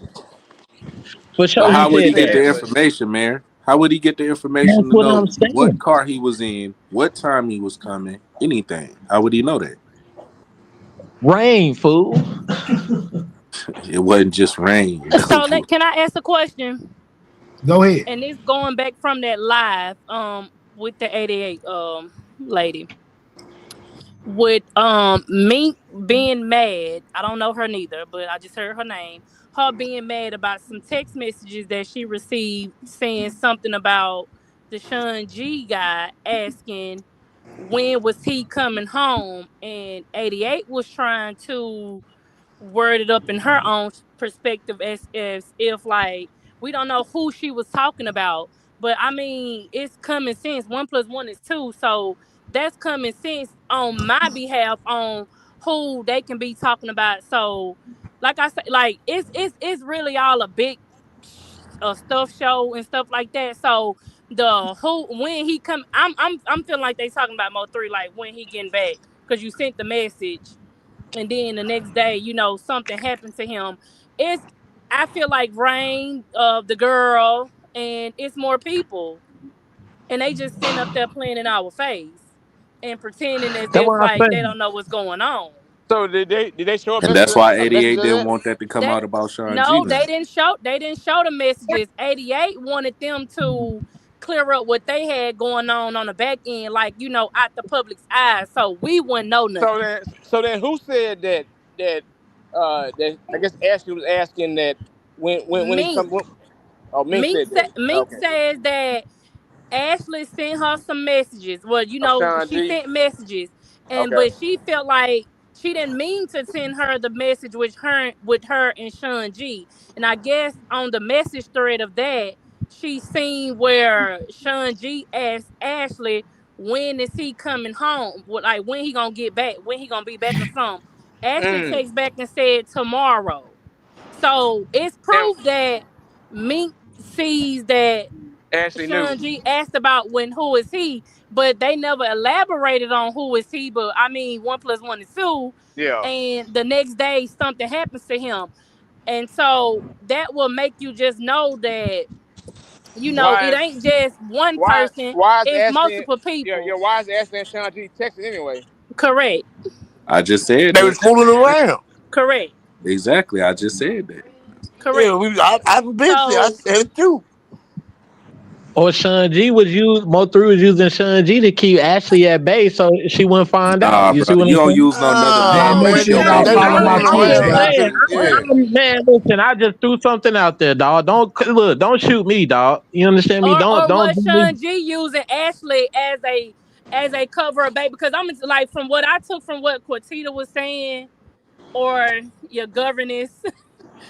For But sure, I he how think would he he said get that. the said, but information, man? How would he get the information That's to what I'm know what saying. car he was in, what time he was coming, anything? How would he know that? Rain, fool. It wasn't just rain. So can I ask a question? Go ahead. And it's going back from that live with the 88 lady. With Mink being mad, I don't know her neither, but I just heard her name. Her being mad about some text messages that she received saying something about the Sean G guy asking when was he coming home, and 88 was trying to word it up in her own perspective as if like we don't know who she was talking about. But I mean, it's common sense. 1+1 is 2. So that's common sense on my behalf on who they can be talking about. So like I said, like it's really all a big stuff show and stuff like that. So the who when he come, I'm feeling like they talking about Mo3 like when he getting back because you sent the message and then the next day, something happened to him. It's I feel like Rain, the girl, and it's more people, and they just sitting up there playing in our face and pretending as That's if what I'm like they saying. don't know what's going on. so did they show And that's a why message 88 of didn't that? want that to come That out about Sean G no, now. they didn't show the messages. 88 wanted them to clear up what they had going on the back end, like out the public's eyes, so we wouldn't know So nothing. then who said that I guess Ashley was asking that when he Mink, come oh Mink said that. Mink Okay. says that Ashley sent her some messages. Well, Of Sean she G. sent messages, and Okay. but she felt like she didn't mean to send her the message with her and Sean G. And I guess on the message thread of that, she seen where Sean G asked Ashley, "When is he coming home? Like when he gonna get back? When he gonna be back or something?" Ashley Mm. texts back and said tomorrow. So it's And proof that Mink sees that Ashley knew. Sean G asked about who is he, but they never elaborated on who is he. But I mean, 1+1 is 2, Yeah. and the next day something happens to him, and so that will make you just know that Why it is ain't just one why person; why is it's Ashley multiple yeah people. why is Ashley and Sean G texting anyway? Correct, I just said They was that. fooling around. correct, Exactly. I just said that. Yeah, correct. I've been there. I So said it too. Or Sean G Mo3 was using Sean G to keep Ashley at bay so she wouldn't find out. Nah, You see bro. what You I'm don't saying? use no another Man, man Man, make with sure your y'all they was follow background. my fooling That's I'm what just Twitter, around. man. saying. Ashley was Yeah. doing. Man, listen, I just threw something out there, dog. Don't shoot me, dog. You understand me? or Don't was do Sean me. G using Ashley as a cover of bait? Because I'm like from what I took from what Cortita was saying or your governess.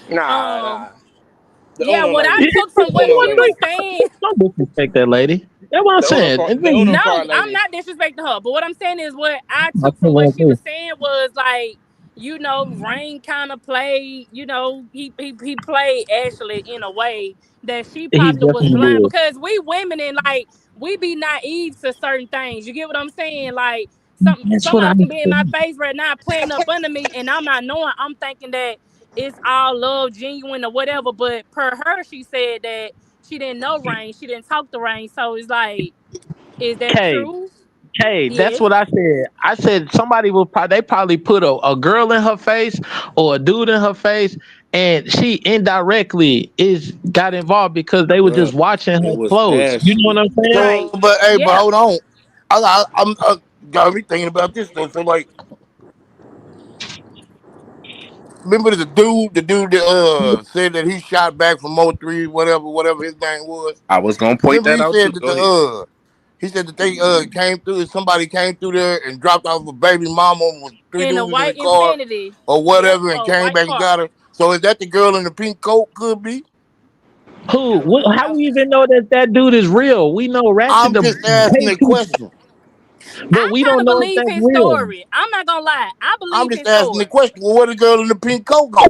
Nah. um The Yeah, Uno what I Yeah, lady. took The from what Uno she was lady. saying. don't disrespect that lady. That's what I'm saying. The Uno No, car I'm lady. not disrespecting her. But what I'm saying is what I I took from still what want she was to. saying was like, Rain kind of played, he played Ashley in a way that she He probably was definitely blind did. because we women and like we be naive to certain things. You get what I'm saying? Like That's what I somebody can be in my said. face right now playing up under me and I'm not knowing. I'm thinking that it's all love, genuine or whatever. But per her, she said that she didn't know Rain. She didn't talk to Rain. So it's like, is that K. true? Hey, that's Yes. what I said. I said somebody they probably put a girl in her face or a dude in her face, and she indirectly got involved because they were Bro, just watching it her was close. You know what Ashley. I'm saying? Right. So, but hey, but Yeah. hold on. I'm got me thinking about this though. So like, remember the dude that said that he shot back from O3, whatever his name was. I was gonna point Remember that he out too. said that Go ahead. he said that they came through, somebody came through there and dropped off a baby mama with 3 In a dudes in the white car Infinity. or Yep, whatever and a came white back and car. got her. So is that the girl in the pink coat? Could be. Who? How we even know that dude is real? We know Ratchet I'm the just asking pay a people, question. but I we kind don't of know if believe that's his real. story. I'm not gonna lie. I I'm believe just his asking the story. question. Well, where the girl in the pink coat go?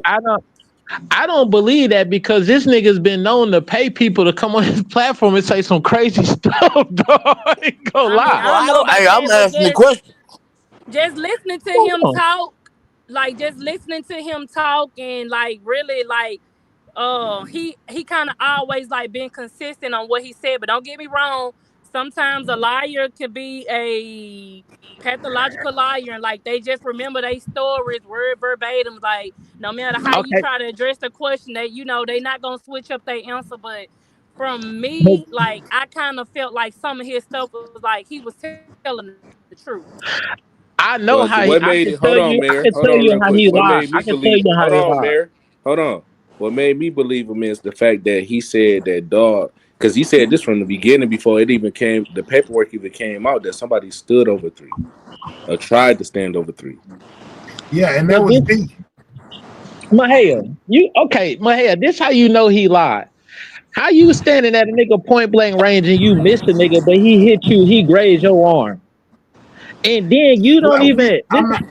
I don't believe that because this nigga's been known to pay people to come on his platform and say some crazy stuff, dog. I ain't gonna I mean, lie. I don't know about Hey, that, I'm but asking the question. just listening to Hold him on. talk, like just listening to him talk and like really like he kind of always like been consistent on what he said. But don't get me wrong, sometimes a liar can be a pathological liar and like they just remember their stories word verbatim, like no matter how you Okay, try to address the question, that they not gonna switch up their answer. But from but me, like I kind of felt like some of his stuff was like he was telling the truth. I know Well, how he. what made it? I Hold on, Mayor. can Hold tell on, you real how quick. he What lied. made I me can tell believe? you how Hold he on, lied. Mayor. Hold on. What made me believe him is the fact that he said that dog, because he said this from the beginning before it even came, the paperwork even came out that somebody stood over 3 or tried to stand over 3. Yeah, and that But was this D. Mahia, this how you know he lied. How you standing at a nigga point blank range and you missed a nigga, but he hit you, he grazed your arm, and then you don't Well, even. I'm not.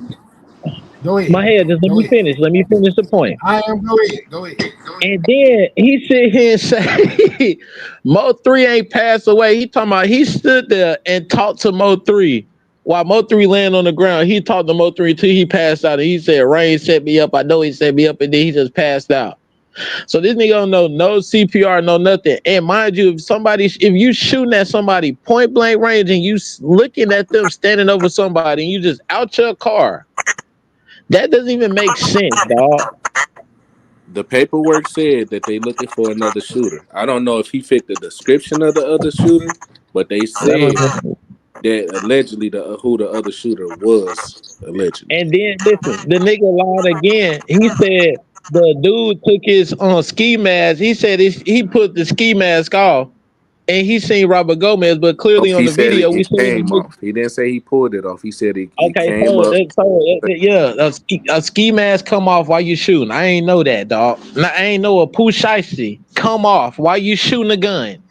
Go ahead. Mahia, just let Go me ahead. finish. Let me finish the point. I am. Go ahead. Go ahead. And then he sit here and say Mo 3 ain't passed away. He talking about he stood there and talked to Mo 3 while Mo 3 laying on the ground. He talked to Mo 3 till he passed out. And he said, Rain set me up. I know he set me up, and then he just passed out. So this nigga don't know no CPR, no nothing. And mind you, if you shooting at somebody point blank range and you looking at them standing over somebody and you just out your car, that doesn't even make sense, dog. The paperwork said that they looking for another shooter. I don't know if he fit the description of the other shooter, but they said that allegedly who the other shooter was allegedly. And then listen, the nigga lied again. He said the dude took his ski mask. He said he put the ski mask off, and he seen Robert Gomez, but clearly on He the said video we it seen the came nigga. off. He didn't say he pulled it off. He said it Okay, came up. yeah, a ski mask come off while you shooting. I ain't know that, dog. I ain't know a poo shiesty come off while you shooting a gun.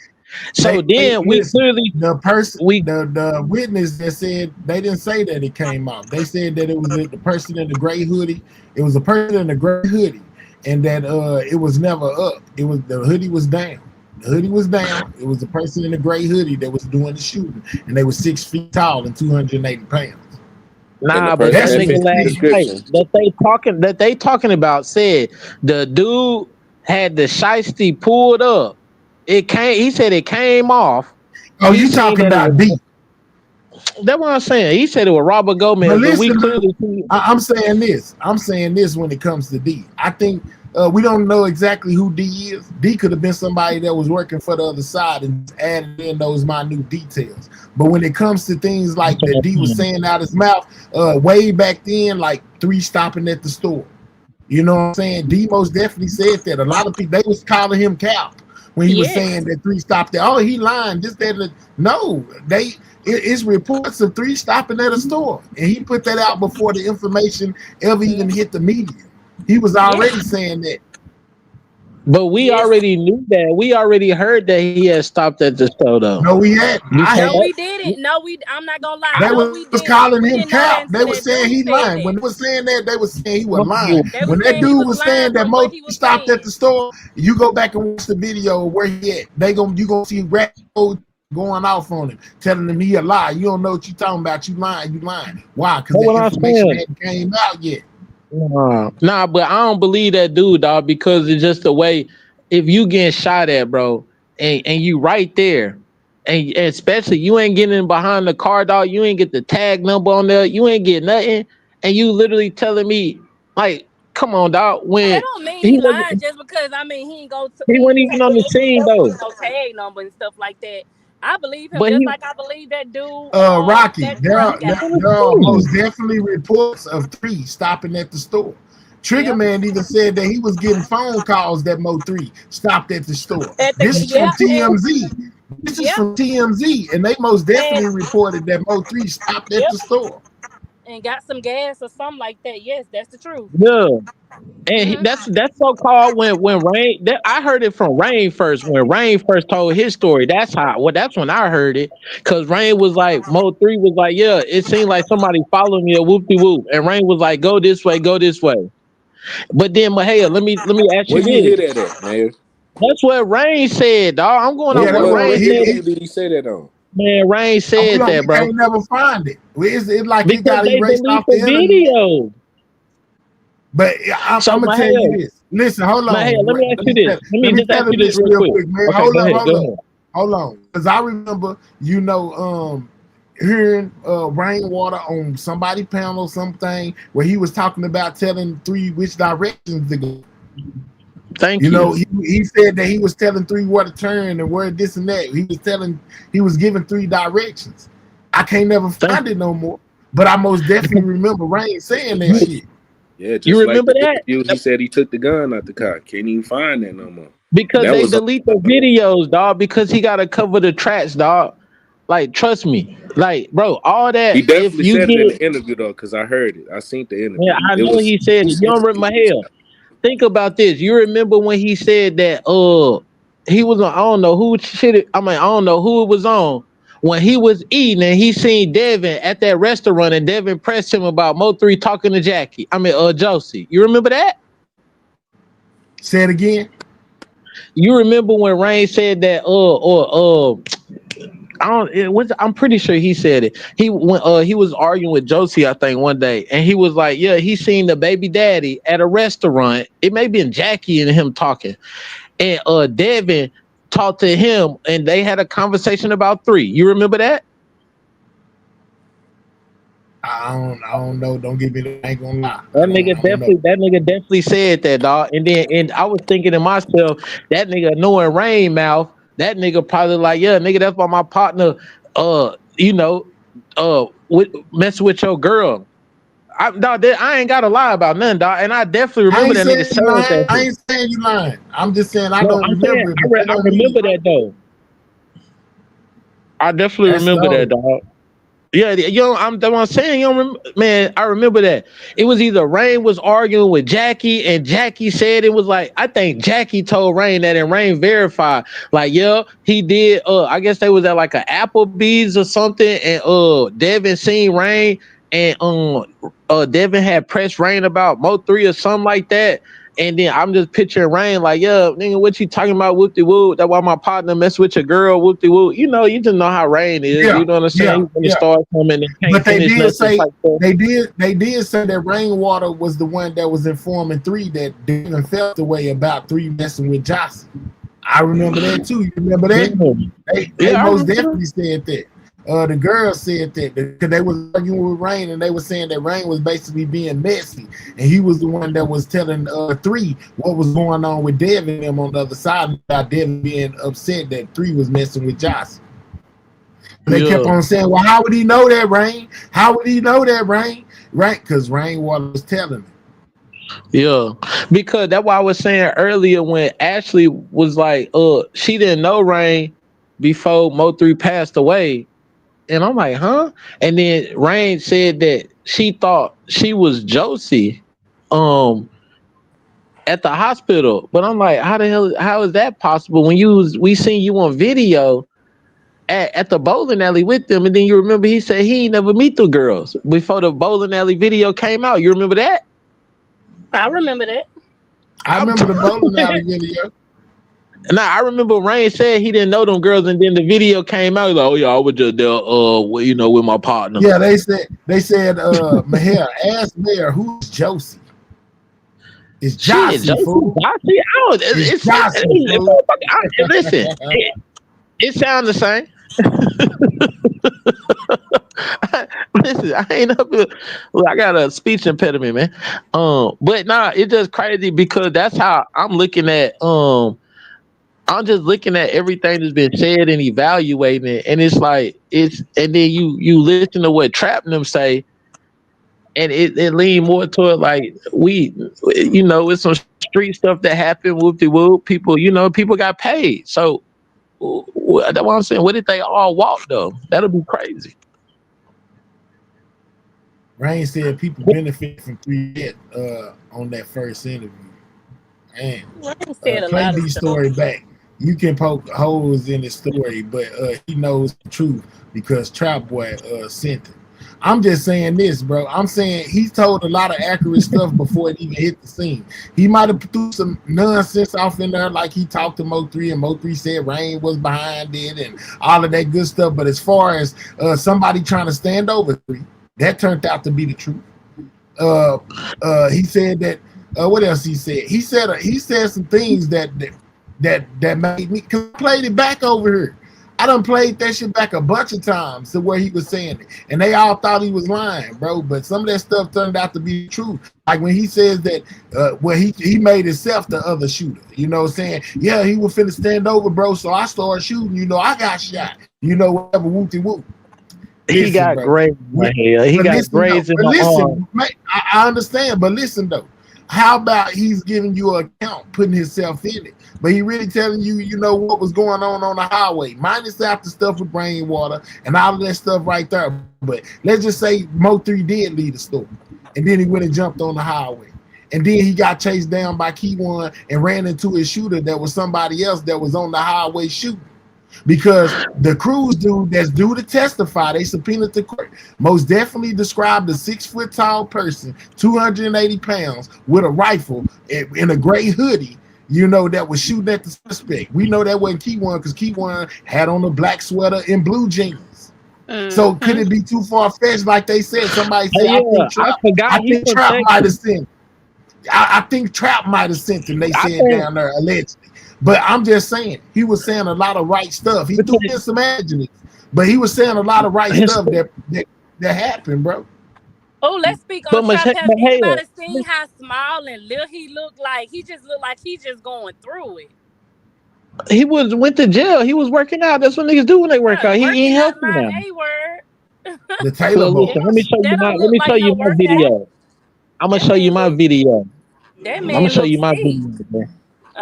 So then we listen, clearly the witness that said they didn't say that it came off. They said that it was the person in the gray hoodie. It was a person in the gray hoodie, and that it was never up. It was the hoodie was down. The hoodie was down. It was the person in the gray hoodie that was doing the shooting, and they were 6 feet tall and 280 pounds. Nah, but that nigga last night that they talking about said the dude had the shiesty pulled up. He said it came off. Oh, you talking about D? That's what I'm saying. He said it was Robert Gomez, But but we listen, clearly see. I'm saying this. I'm saying this when it comes to D. I think we don't know exactly who D is. D could have been somebody that was working for the other side and added in those minute details. But when it comes to things like that D was saying out his mouth, way back then, like 3 stopping at the store. You know what I'm saying? D most definitely said that. A lot of people, they was calling him Cap when he was saying that 3 stopped there. Oh, he lying. This, that, and no, it's reports of 3 stopping at a store, and he put that out before the information ever even hit the media. He was already saying that. But we already knew that. We already heard that he had stopped at the store, though. No, we hadn't. No, we didn't. No, I'm not gonna lie. They No, we was didn't. calling We him didn't know that Cap. until They were that saying dude he said lying. that. When they were saying that, they were saying he was lying. They When was that saying he dude was was lying saying that from what Mo he was stopped saying. at the store, you go back and watch the video of where he at. You gonna see Rat going off on him, telling him he a lie. You don't know what you talking about. You lying. You lying. Why? Because the information hadn't came out yet. Nah, but I don't believe that dude, dog, because it's just the way. If you getting shot at, bro, and you right there, and especially you ain't getting behind the car, dog, you ain't get the tag number on there, you ain't get nothing, and you literally telling me, like, come on, dog, when That don't mean he lying just because he ain't go to he wasn't even on the scene though. no tag number and stuff like that. I believe him But just he, like I believe that dude. Rocky, That there drunk are guy. most definitely reports of 3 stopping at the store. Trigger Yep. Man even said that he was getting phone calls that Mo3 stopped at the store. At the, This is from yep, and TMZ. This is yep, from TMZ, and they most and definitely reported that Mo3 stopped at yep, the store. and got some gas or something like that. Yes, that's the truth. Yeah. And Hmm. that's so called when Rain. I heard it from Rain first. When Rain first told his story, that's when I heard it. Cause Rain was like Mo3 was like, yeah, it seemed like somebody followed me a whoop de whoop, and Rain was like, go this way, go this way. But then Mahaya, let me ask Where you you hear this. that at, man? That's what Rain said, dog. I'm going What off Yeah, that's what what what Rain what said. interview did he say that on? Man, Rain said that, we bro. can't never find it. It's like it Because got they erased delete off the the internet. video. But So I'm gonna tell you Mahaya, this. Listen, hold on. let me ask you this. Let Let me me just tell ask you him this this real real quick. quick, man. Okay, Hold go on, ahead, go ahead. hold on. Because I remember, hearing Rainwater on somebody panel something where he was talking about telling 3 which directions to go. Thank You know, you. he said that he was telling 3 where to turn and where this and that. He was giving 3 directions. I can't never find it no more. But I most definitely remember Rain saying that shit. Yeah, You just like remember the that? interview, he said he took the gun out the car. Can't even find that no more. Because That they was delete the videos, dog, because he gotta cover the tracks, dog. Like, trust me. Like, bro, all he that, if definitely you said it in get, the interview though, because I heard it. I seen the yeah, interview. I It know was he said it. You don't remember hell. Think about this. You remember when he said that he was on, I don't know who shit I don't know who it was on. When he was eating and he seen Devin at that restaurant and Devin pressed him about Mo3 talking to Josie. You remember that? Say it again. You remember when Rain said that I'm pretty sure he said it. He was arguing with Josie, I think, one day, and he was like, yeah, he seen the baby daddy at a restaurant. It may be in Jackie and him talking. And Devin talked to him and they had a conversation about 3. You remember that? I don't know. Don't give me the, I ain't gonna lie. That I nigga definitely said that, dog. And I was thinking to myself, that nigga knowing Rain mouth, that nigga probably like, yeah, nigga, that's why my partner mess with your girl. I ain't gotta lie about nothing, dog. And I definitely I remember ain't that nigga saying you saying lying. that I shit. ain't saying you lying. I'm just saying I No, don't I'm saying remember it. But that I don't mean remember that though. I definitely that's remember that, so. dog. Yeah, that's what I'm saying. You don't remember, man. I remember that. It was either Rain was arguing with Jackie, and Jackie said it was like, I think Jackie told Rain that, and Rain verified. Like, yeah, he did. I guess they was at like an Applebee's or something, and Devin seen Rain, and Devin had pressed Rain about Mo3 or something like that. And then I'm just picturing Rain like, yeah, nigga, what you talking about? Whoop de whoop. That's why my partner mess with your girl. Whoop de whoop. You know, you just know how Rain is. Yeah, You know what I'm saying? He's gonna yeah. start something and can't But they finish did nothing say type stuff. they did say that Rainwater was the one that was informing 3 that Devin felt the way about 3 messing with Jocelyn. I remember that too. You remember that? They I most remember. definitely said that. The girl said that because they was arguing with Rain and they were saying that Rain was basically being messy, and he was the one that was telling 3 what was going on with Devin and them on the other side about Devin being upset that 3 was messing with Jocelyn. They kept on saying, well, how would he know that, Rain? How would he know that, Rain? Right? Because Rainwater was telling him. Yeah, because that's why I was saying earlier when Ashley was like, she didn't know Rain before Mo3 passed away. And I'm like, huh? And then Rain said that she thought she was Josie at the hospital. But I'm like, how is that possible when we seen you on video at the bowling alley with them, and then you remember he said he ain't never meet the girls before the bowling alley video came out. You remember that? I remember that. I remember the bowling alley video. Nah, I remember Rain said he didn't know them girls, and then the video came out. He's like, oh yeah, I was just there, with my partner. Yeah, they said Mahir, ask Mayor, who's Josie? It's Josie, fool. Josie? It's Josie, fool. Listen, it sounds the same. Listen, I ain't up here. Well, I got a speech impediment, man. But nah, it's just crazy because that's how I'm looking at. I'm just looking at everything that's been said and evaluating it, and it's like and then you listen to what Trap and them say. and it leaned more toward like it's some street stuff that happened. Whoop de whoop. People, people got paid. So that's what I'm saying. What if they all walk though? That'll be crazy. Rain said people benefit from 3 on that first interview. And Rain said a play lot of D's stuff. story back. You can poke holes in his story, but he knows the truth because Trap Boy sent it. I'm just saying this, bro. I'm saying he told a lot of accurate stuff before it even hit the scene. He might have threw some nonsense off in there, like he talked to Mo3, and Mo3 said Rain was behind it and all of that good stuff. But as far as somebody trying to stand over 3, that turned out to be the truth. He said that. What else he said? He said some things that made me. Cause I played it back over here. I done played that shit back a bunch of times to where he was saying it, and they all thought he was lying, bro. But some of that stuff turned out to be true. Like when he says that, he made himself the other shooter. You know what I'm saying? Yeah, he was finna stand over, bro. So I started shooting. I got shot. Whatever, whoopty whoop. He got grades in my head. He got grades in my arm. I understand, but listen though. How about he's giving you an account, putting himself in it, but he really telling you, what was going on the highway, minus out the stuff with Rainwater and all of that stuff right there. But let's just say Mo3 did lead the story, and then he went and jumped on the highway, and then he got chased down by Key1 and ran into his shooter that was somebody else that was on the highway shooting. Because the Cruz dude that's due to testify, they subpoenaed to court, most definitely described a 6-foot tall person, 280 pounds, with a rifle in a gray hoodie, that was shooting at the suspect. We know that wasn't Key1 because Key1 had on a black sweater and blue jeans. So could it be too far-fetched, like they said? Somebody said, I think Trap might have sent. I think Trap might have sent them. They said down there allegedly. But I'm just saying, he was saying a lot of right stuff. He threw in some adjectives, but he was saying a lot of right stuff that happened, bro. Oh, let's speak on Trap. Have anybody seen how small and little he looked like? He just looked like he just going through it. He went to jail. He was working out. That's what niggas do when they work out. He ain't healthy now. The Taylor boy. Let me show you my video. I'm gonna show you my video. That man I'm gonna show you my sick. video.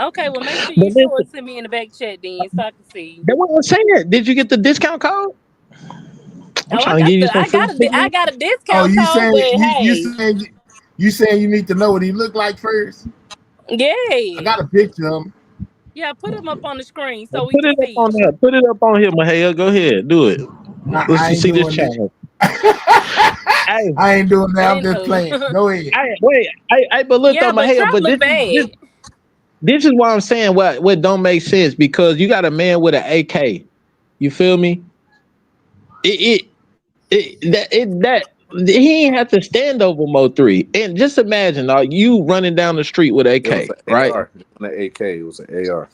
Okay, well, make sure you show it to me in the back chat then so I can see. That's what I'm saying. Did you get the discount code? I'm trying to give you some I got a discount code. You saying you need to know what he looked like first? Yeah. I got a picture of him. Yeah, put him up on the screen so we put can it see. Up on there. Put it up on here, Mahaya. Go ahead, do it. Let's see this channel. I ain't doing that. I'm just playing. Go ahead. But look on Mahaya. But this is why I'm saying what don't make sense, because you got a man with an AK. You feel me? He ain't have to stand over Mo3. And just imagine you running down the street with an AK, right? AR. An AK. It was an AR.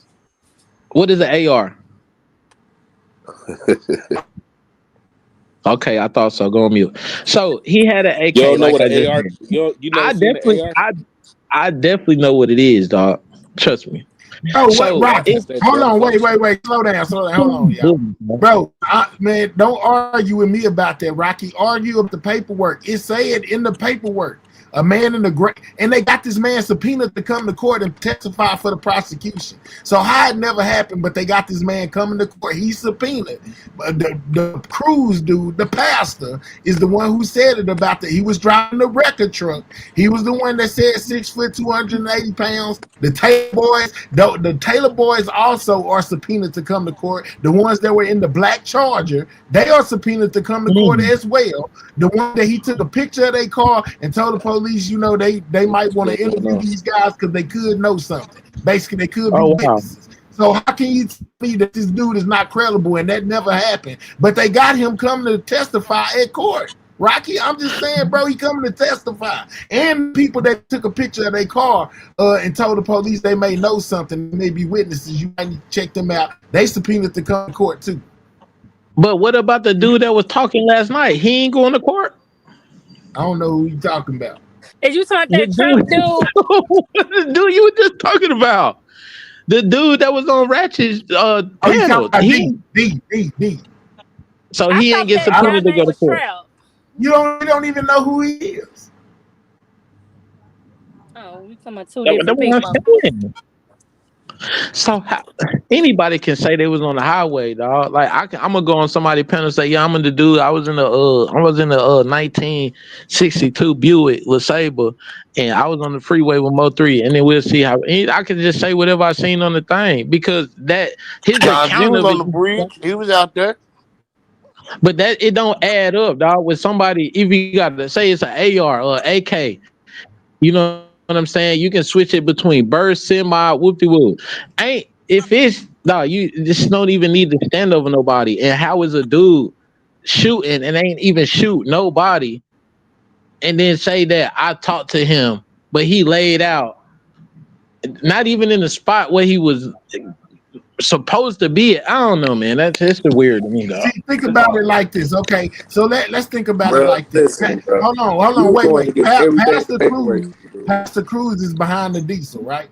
What is an AR? Okay, I thought so. Go on mute. So he had an AK. You don't know what an AR? I definitely know what it is, dog. Trust me. Oh, so, Rocky, hold on, wait, slow down, hold on, y'all. Bro, man, don't argue with me about that, Rocky. Argue with the paperwork. It said in the paperwork, a man in the gray, and they got this man subpoenaed to come to court and testify for the prosecution. So how it never happened, but they got this man coming to court. He's subpoenaed. The Cruz dude, the pastor, is the one who said it about that. He was driving the record truck. He was the one that said 6 foot, 280 pounds. The Taylor boys also are subpoenaed to come to court. The ones that were in the black Charger, they are subpoenaed to come to court as well. The one that he took a picture of their car and told the police, they might want to interview these guys because they could know something. Basically, they could be witnesses. So how can you tell me that this dude is not credible and that never happened? But they got him coming to testify at court. Rocky, I'm just saying, bro, he coming to testify. And people that took a picture of their car and told the police they may know something, maybe witnesses, you might need to check them out. They subpoenaed to come to court too. But what about the dude that was talking last night? He ain't going to court? I don't know who you talking about. Is you talking that Trump dude? The dude you were just talking about. The dude that was on Ratchet's panel. D. So he ain't get subpoenaed to go to court. You don't even know who he is. Oh, we talking about two That's different what I'm people. saying. So anybody can say they was on the highway, dog. Like I'm gonna go on somebody's panel and say, yeah, I'm in the dude. I was in the 1962 Buick LeSabre, and I was on the freeway with Mo3, and then we'll see how. I can just say whatever I seen on the thing because that his Nah, he account was of on it. the bridge. He was out there. But that it don't add up, dog. With somebody, if you got to say it's an AR or AK, you know what I'm saying? You can switch it between burst, semi, whoopty whoop. Ain't if it's you just don't even need to stand over nobody. And how is a dude shooting and ain't even shoot nobody, and then say that I talked to him, but he laid out, not even in the spot where he was supposed to be. I don't know, man. That's just weird to me, dog. See, think about it like this, okay? So let's think about it Bro, like this. listen, bro. Hold on, You wait. going against everything Pastor paperwork. Cruz is behind the diesel, right?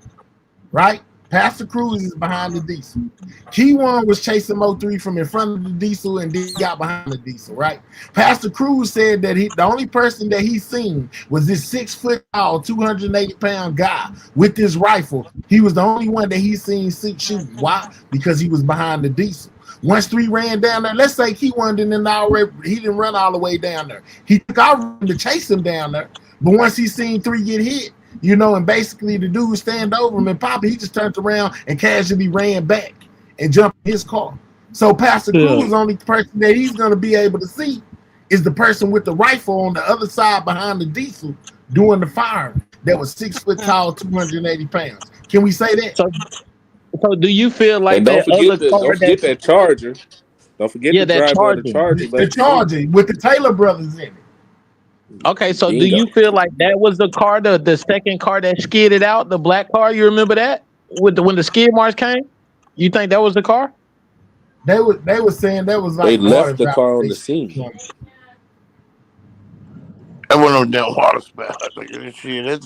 Right? Pastor Cruz is behind the diesel. Key1 was chasing Mo3 from in front of the diesel and then got behind the diesel, right? Pastor Cruz said that the only person that he seen was this 6 foot tall, 280-pound guy with this rifle. He was the only one that he seen shooting. Why? Because he was behind the diesel. Once 3 ran down there, let's say Key1 didn't run all the way down there. He took out to chase him down there, but once he seen 3 get hit, you know, and basically the dude stand over him and pop it, he just turned around and casually ran back and jumped in his car. So Pastor Cruz, the only person that he's going to be able to see is the person with the rifle on the other side behind the diesel doing the firing that was 6 foot tall, 280 pounds. Can we say that? So do you feel like And don't forget that Charger. Don't forget the that driver of the Charger. Charger. The Charger with the Taylor brothers in it. Okay, so do you feel like that was the car, the second car that skidded out, the black car? You remember that when the skid marks came? You think that was the car? They were saying that was like They left the car on the scene. That wasn't no damn water spout. Shit,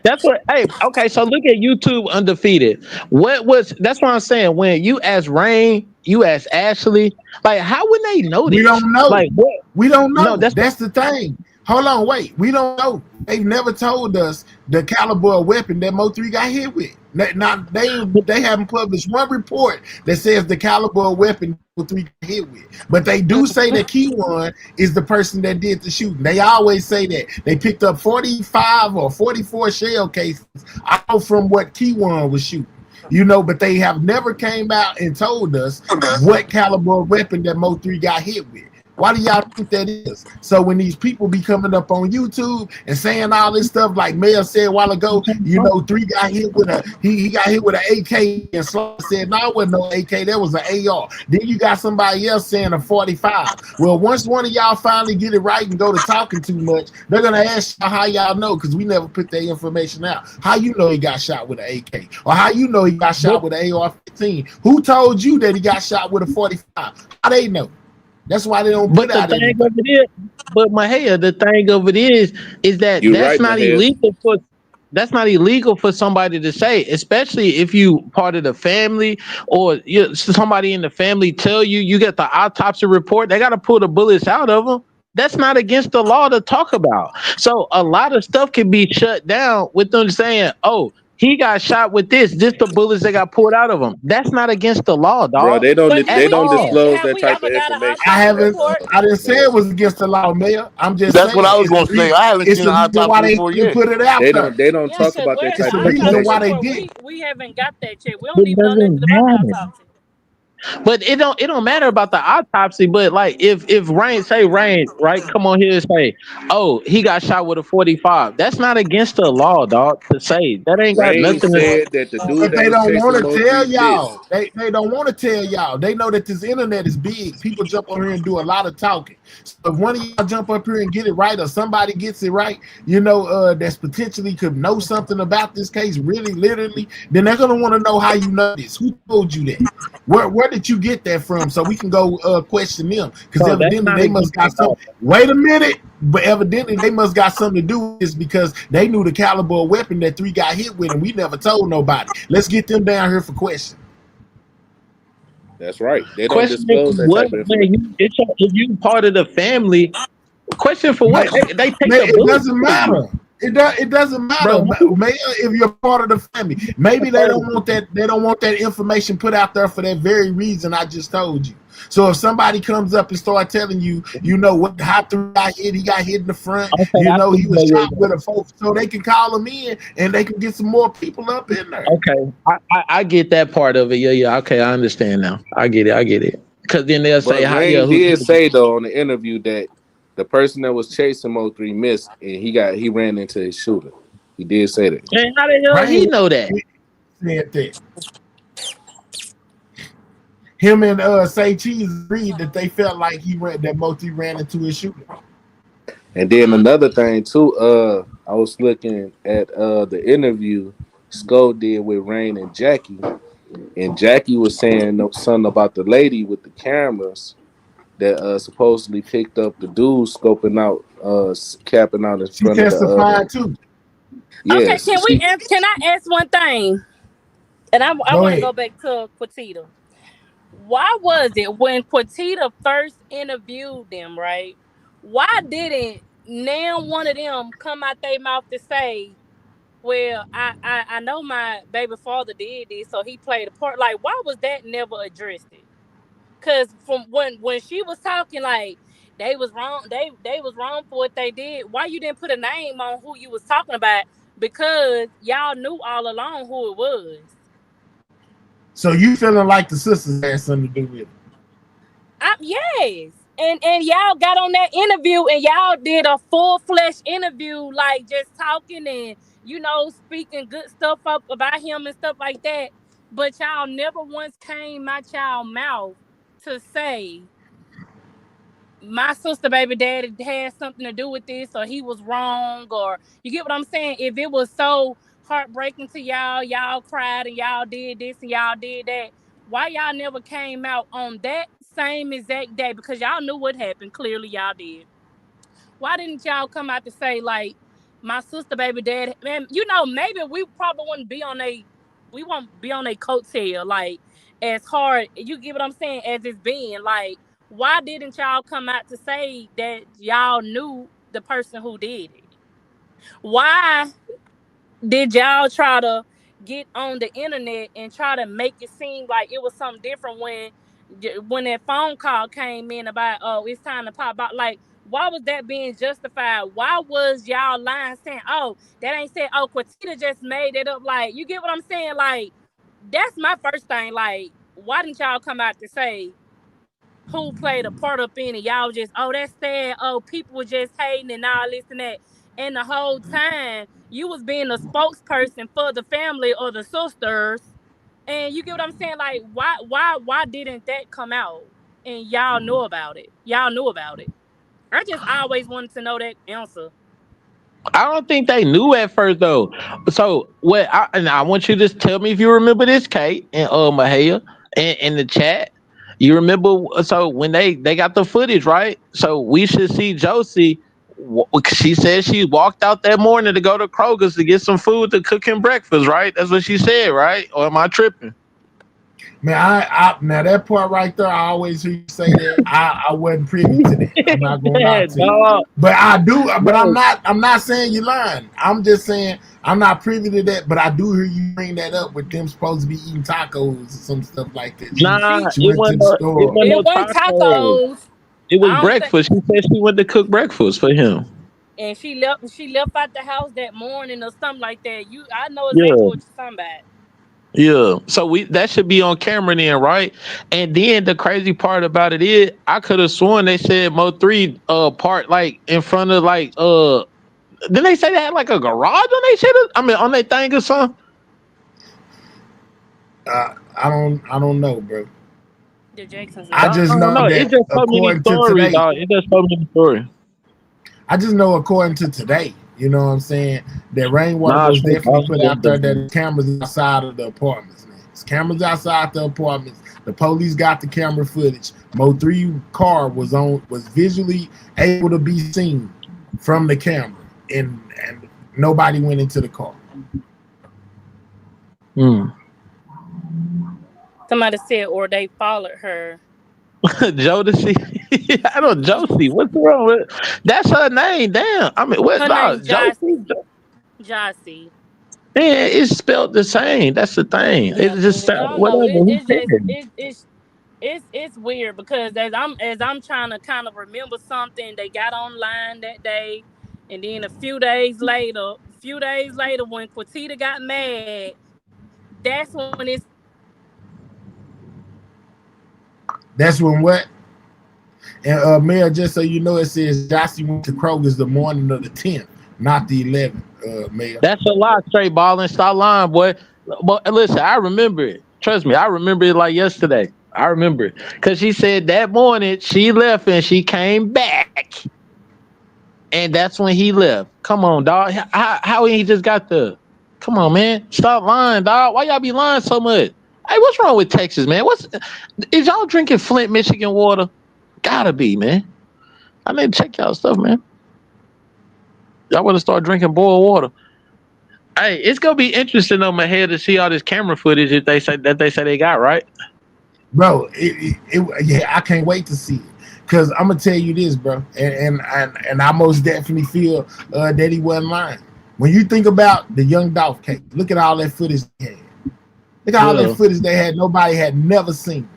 That's what. Hey, okay. So look at YouTube Undefeated. That's what I'm saying. When you ask Rain, you ask Ashley, like, how would they know this? We don't know. Like, what? We don't know. No, that's the thing. Hold on, wait. We don't know. They've never told us the caliber of weapon that Mo3 got hit with. They haven't published one report that says the caliber of weapon Mo3 got hit with. But they do say that Key1 is the person that did the shooting. They always say that. They picked up 45 or 44 shell cases out from what Key1 was shooting. You know, but they have never came out and told us what caliber of weapon that Mo3 got hit with. Why do y'all think that is? So when these people be coming up on YouTube and saying all this stuff, like Mayor said a while ago, you know, 3 got hit with he got hit with an AK, and Slaw said, no, it wasn't no AK, that was an AR. Then you got somebody else saying a 45. Well, once one of y'all finally get it right and go to talking too much, they're gonna ask y'all how y'all know, because we never put that information out. How you know he got shot with an AK? Or how you know he got shot with an AR-15? Who told you that he got shot with a 45? How they know? That's why they don't put out the thing of it is, but Mahia, the thing of it is that that's not illegal for. That's not illegal for somebody to say, especially if you part of the family or somebody in the family tell you get the autopsy report. They got to pull the bullets out of them. That's not against the law to talk about. So a lot of stuff can be shut down with them saying, "Oh, he got shot with this the bullets that got pulled out of him." That's not against the law, dog. Bro, they don't disclose that type of information. I didn't say it was against the law, Mayor. I'm just That's saying what I was gonna say. I haven't seen an autopsy report yet. Put it out there. They don't talk about that type of reason why they information. did. We haven't got that yet. We don't even know nothing about the autopsy. But it don't matter about the autopsy. But like if Rain right, come on here and say, oh, he got shot with a 45. That's not against the law, dog. To say that ain't got Rain nothing said to. that the dude But that they was don't want to chasing tell Mo3 y'all. They don't want to tell y'all. They know that this internet is big. People jump on here and do a lot of talking. So if one of y'all jump up here and get it right, or somebody gets it right, you know, that's potentially could know something about this case, really, literally, then they're gonna want to know how you know this. Who told you that? Where did you get that from? So we can go question them, because evidently they must got something. Wait a minute, but evidently they must got something to do with this, because they knew the caliber of weapon that 3 got hit with, and we never told nobody. Let's get them down here for question. That's right. They don't Question disclose that what? type of Man, information. if you part of the family, question for what? They take Man, the it bullet doesn't for you, matter. It doesn't matter. bro. Maybe if you're part of the family, maybe they don't want that. They don't want that information put out there for that very reason I just told you. So if somebody comes up and start telling you, you know what, how the got hit, he got hit in the front. Okay, You I know he see was where you're shot with a fork, so they can call him in and they can get some more people up in there. Okay, I get that part of it. Yeah. Okay, I understand now. I get it. Because then they'll say, But "How? Yeah, Rain who?" did say though on the interview that the person that was chasing Mo3 missed and he ran into his shooter. He did say that. And how the hell he Rain know that? said that. Him and Say Cheese agreed that they felt like that Moti ran into his shooter. And then another thing too, I was looking at the interview Skull did with Rain and Jackie, and Jackie was saying something about the lady with the cameras that supposedly picked up the dude scoping out, capping out in She front of the. testified too. Yes, Okay, can I ask one thing? And I want to go back to Quatita. Why was it when Quatita first interviewed them, right? Why didn't now one of them come out their mouth to say, well, I know my baby father did this, so he played a part. Like, why was that never addressed? Because from when she was talking, like they was wrong, they was wrong for what they did. Why you didn't put a name on who you was talking about? Because y'all knew all along who it was. So you feeling like the sisters had something to do with it? Yes. And y'all got on that interview and y'all did a full-fledged interview, like just talking and, you know, speaking good stuff up about him and stuff like that. But y'all never once came out y'all mouth to say my sister baby daddy had something to do with this or he was wrong, or you get what I'm saying? If it was so heartbreaking to y'all cried and y'all did this and y'all did that, why y'all never came out on that same exact day? Because y'all knew what happened. Clearly y'all did. Why didn't y'all come out to say, like, my sister baby dad, man, you know, maybe we probably won't be on a coattail, like, as hard, you get what I'm saying, as it's been. Like, why didn't y'all come out to say that y'all knew the person who did it? Why did y'all try to get on the internet and try to make it seem like it was something different when that phone call came in about, oh, it's time to pop out? Like, why was that being justified? Why was y'all lying saying, oh, that ain't said, oh, Quatita just made it up? Like, you get what I'm saying? Like, that's my first thing. Like, why didn't y'all come out to say who played a part up in it? Y'all just, oh, that's sad. Oh, people were just hating and all this and that. And the whole time you was being a spokesperson for the family or the sisters. And you get what I'm saying? Like, why didn't that come out? And y'all know about it. Y'all knew about it. I just always wanted to know that answer. I don't think they knew at first though. So what? I want you to just tell me if you remember this, Kate and Mahia, in the chat. You remember? So when they got the footage, right? So we should see Josie. She said she walked out that morning to go to Kroger's to get some food to cook him breakfast, right? That's what she said, right? Or am I tripping? Man, I now that part right there, I always hear you say that. I wasn't privy to that. I'm not going to lie to you. But I do, but I'm not saying you're lying. I'm just saying I'm not privy to that, but I do hear you bring that up with them supposed to be eating tacos or some stuff like that. It wasn't tacos. It was breakfast. She said she went to cook breakfast for him. And she left out the house that morning or something like that. I know exactly what you're talking about. Yeah, so that should be on camera then, right? And then the crazy part about it is, I could have sworn they said Mo3 part like in front of like didn't they say they had like a garage on they shit? I mean, on their thing or something. I don't know, bro. The Jacksons. I just know that it's just so many stories, dog. It's just so many stories. I just know according to today. You know what I'm saying? That Rainwater was definitely put out there that cameras outside of the apartments. Man. It's cameras outside the apartments. The police got the camera footage. Mo3 car was visually able to be seen from the camera, and nobody went into the car. Somebody said, or they followed her. Jodeci. I don't Josie. What's wrong with that's her name? Damn. I mean, what Her name about Jossie. Josie? Jossie. Man, it's spelled the same. That's the thing. It Yeah, just I don't whatever. know. Who It's just cares? it's weird because as I'm trying to kind of remember something, they got online that day, and then a few days later, when Quatita got mad, that's when it said That's when what? And Mayor, just so you know, it says Jossie went to Kroger's the morning of the 10th, not the 11th, Mayor. That's a lie, straight balling. Stop lying, boy. But listen, I remember it. Trust me, I remember it like yesterday. I remember it. Because she said that morning she left and she came back. And that's when he left. Come on, dog. How he just got the come on, man. Stop lying, dog. Why y'all be lying so much? Hey, what's wrong with Texas, man? Is y'all drinking Flint, Michigan water? Gotta be, man. I need to check y'all stuff, man. Y'all want to start drinking boiled water. Hey, it's gonna be interesting on my head to see all this camera footage if they say they got, right? Bro, yeah, I can't wait to see it. Cause I'm gonna tell you this, bro, and I most definitely feel that he wasn't lying. When you think about the Young Dolph case, look at all that footage they had. Look at all that footage they had. Nobody had never seen.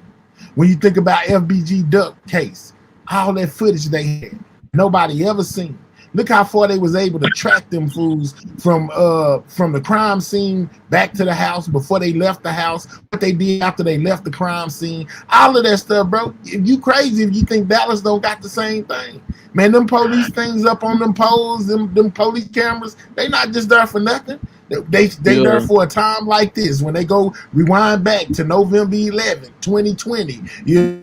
When you think about FBG Duck case, all that footage they had, nobody ever seen. Look how far they was able to track them fools from the crime scene back to the house before they left the house, what they did after they left the crime scene, all of that stuff, bro. If you crazy if you think Dallas don't got the same thing. Man, them police things up on them poles, them police cameras, they not just there for nothing. They there for a time like this when they go rewind back to November 11th, 2020,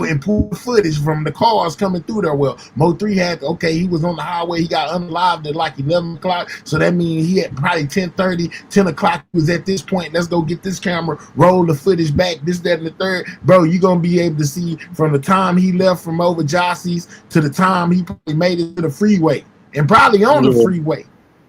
and pull footage from the cars coming through there. Well, Mo3 had, he was on the highway. He got unalived at like 11 o'clock. So that means he had probably 10:30, 10 o'clock was at this point. Let's go get this camera, roll the footage back, this, that, and the third. Bro, you're going to be able to see from the time he left from over Jossie's to the time he probably made it to the freeway and probably on the freeway.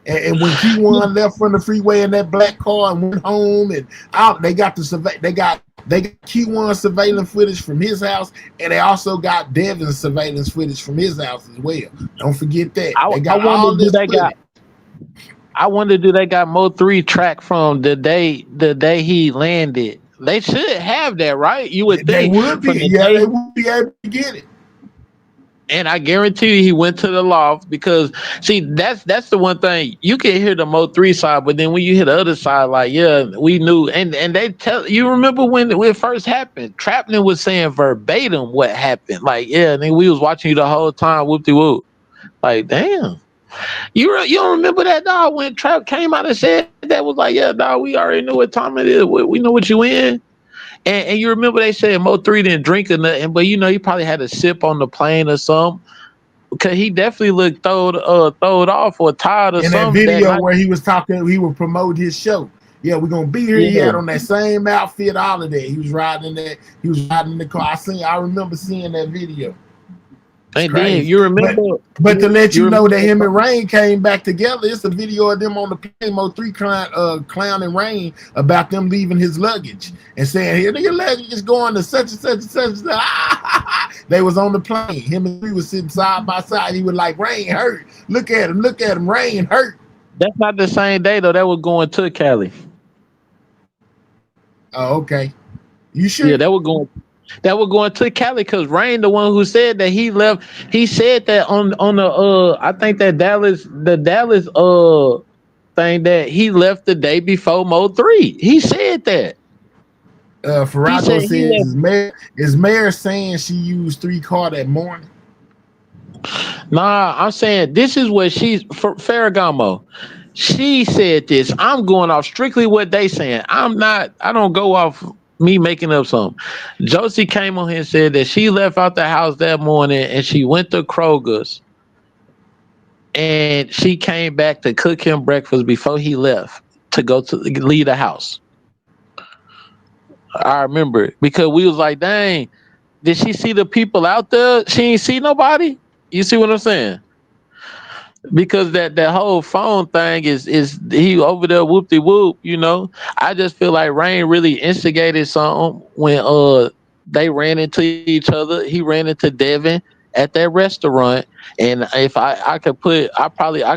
And when Q1 left from the freeway in that black car and went home and out, they got Q1 surveillance footage from his house, and they also got Devin's surveillance footage from his house as well. Don't forget that. They got all this footage. I wonder, do they got Mo3 track from the day he landed? They should have that, right? You would think they would be. They would be able to get it. And I guarantee you he went to the loft because see that's the one thing you can hear the Mo3 side, but then when you hear the other side, like we knew, and they tell you remember when it first happened, Trapman was saying verbatim what happened, like and then we was watching you the whole time, whoop de whoop, like damn, you don't remember that, dog, when Trap came out and said that was like dog, we already knew what time it is, we know what you in. And you remember they said Mo3 didn't drink or nothing, but he probably had a sip on the plane or something. Because he definitely looked throwed off or tired or something. In that video where he was talking, he would promote his show. Yeah, we're gonna be here. Yeah. He had on that same outfit, all of that. He was riding in the car. I remember seeing that video. And then you remember, but to let you know that him and Rain came back together. It's a video of them on the plane, Mo3 clowning Rain about them leaving his luggage and saying, "Here, your luggage is going to such and such and such." They was on the plane. Him and 3 was sitting side by side. He was like, "Rain hurt. Look at him. Rain hurt." That's not the same day though. That was going to Cali. Oh, okay. You sure? Yeah, that was going to Cali because Rain, the one who said that he left, he said that on the I think that Dallas thing that he left the day before Mo3. He said that. Ferrato says is Mayor saying she used 3 car that morning? Nah, I'm saying this is what she's for Ferragamo. She said this. I'm going off strictly what they saying. I don't go off me making up something. Josie came on here and said that she left out the house that morning and she went to Kroger's and she came back to cook him breakfast before he left to go to leave the house. I remember it because we was like, dang, did she see the people out there? She ain't see nobody. You see what I'm saying? because that whole phone thing is he over there whoop de whoop, you know. I just feel like Rain really instigated something when they ran into each other. He ran into Devin at that restaurant, and if I could put I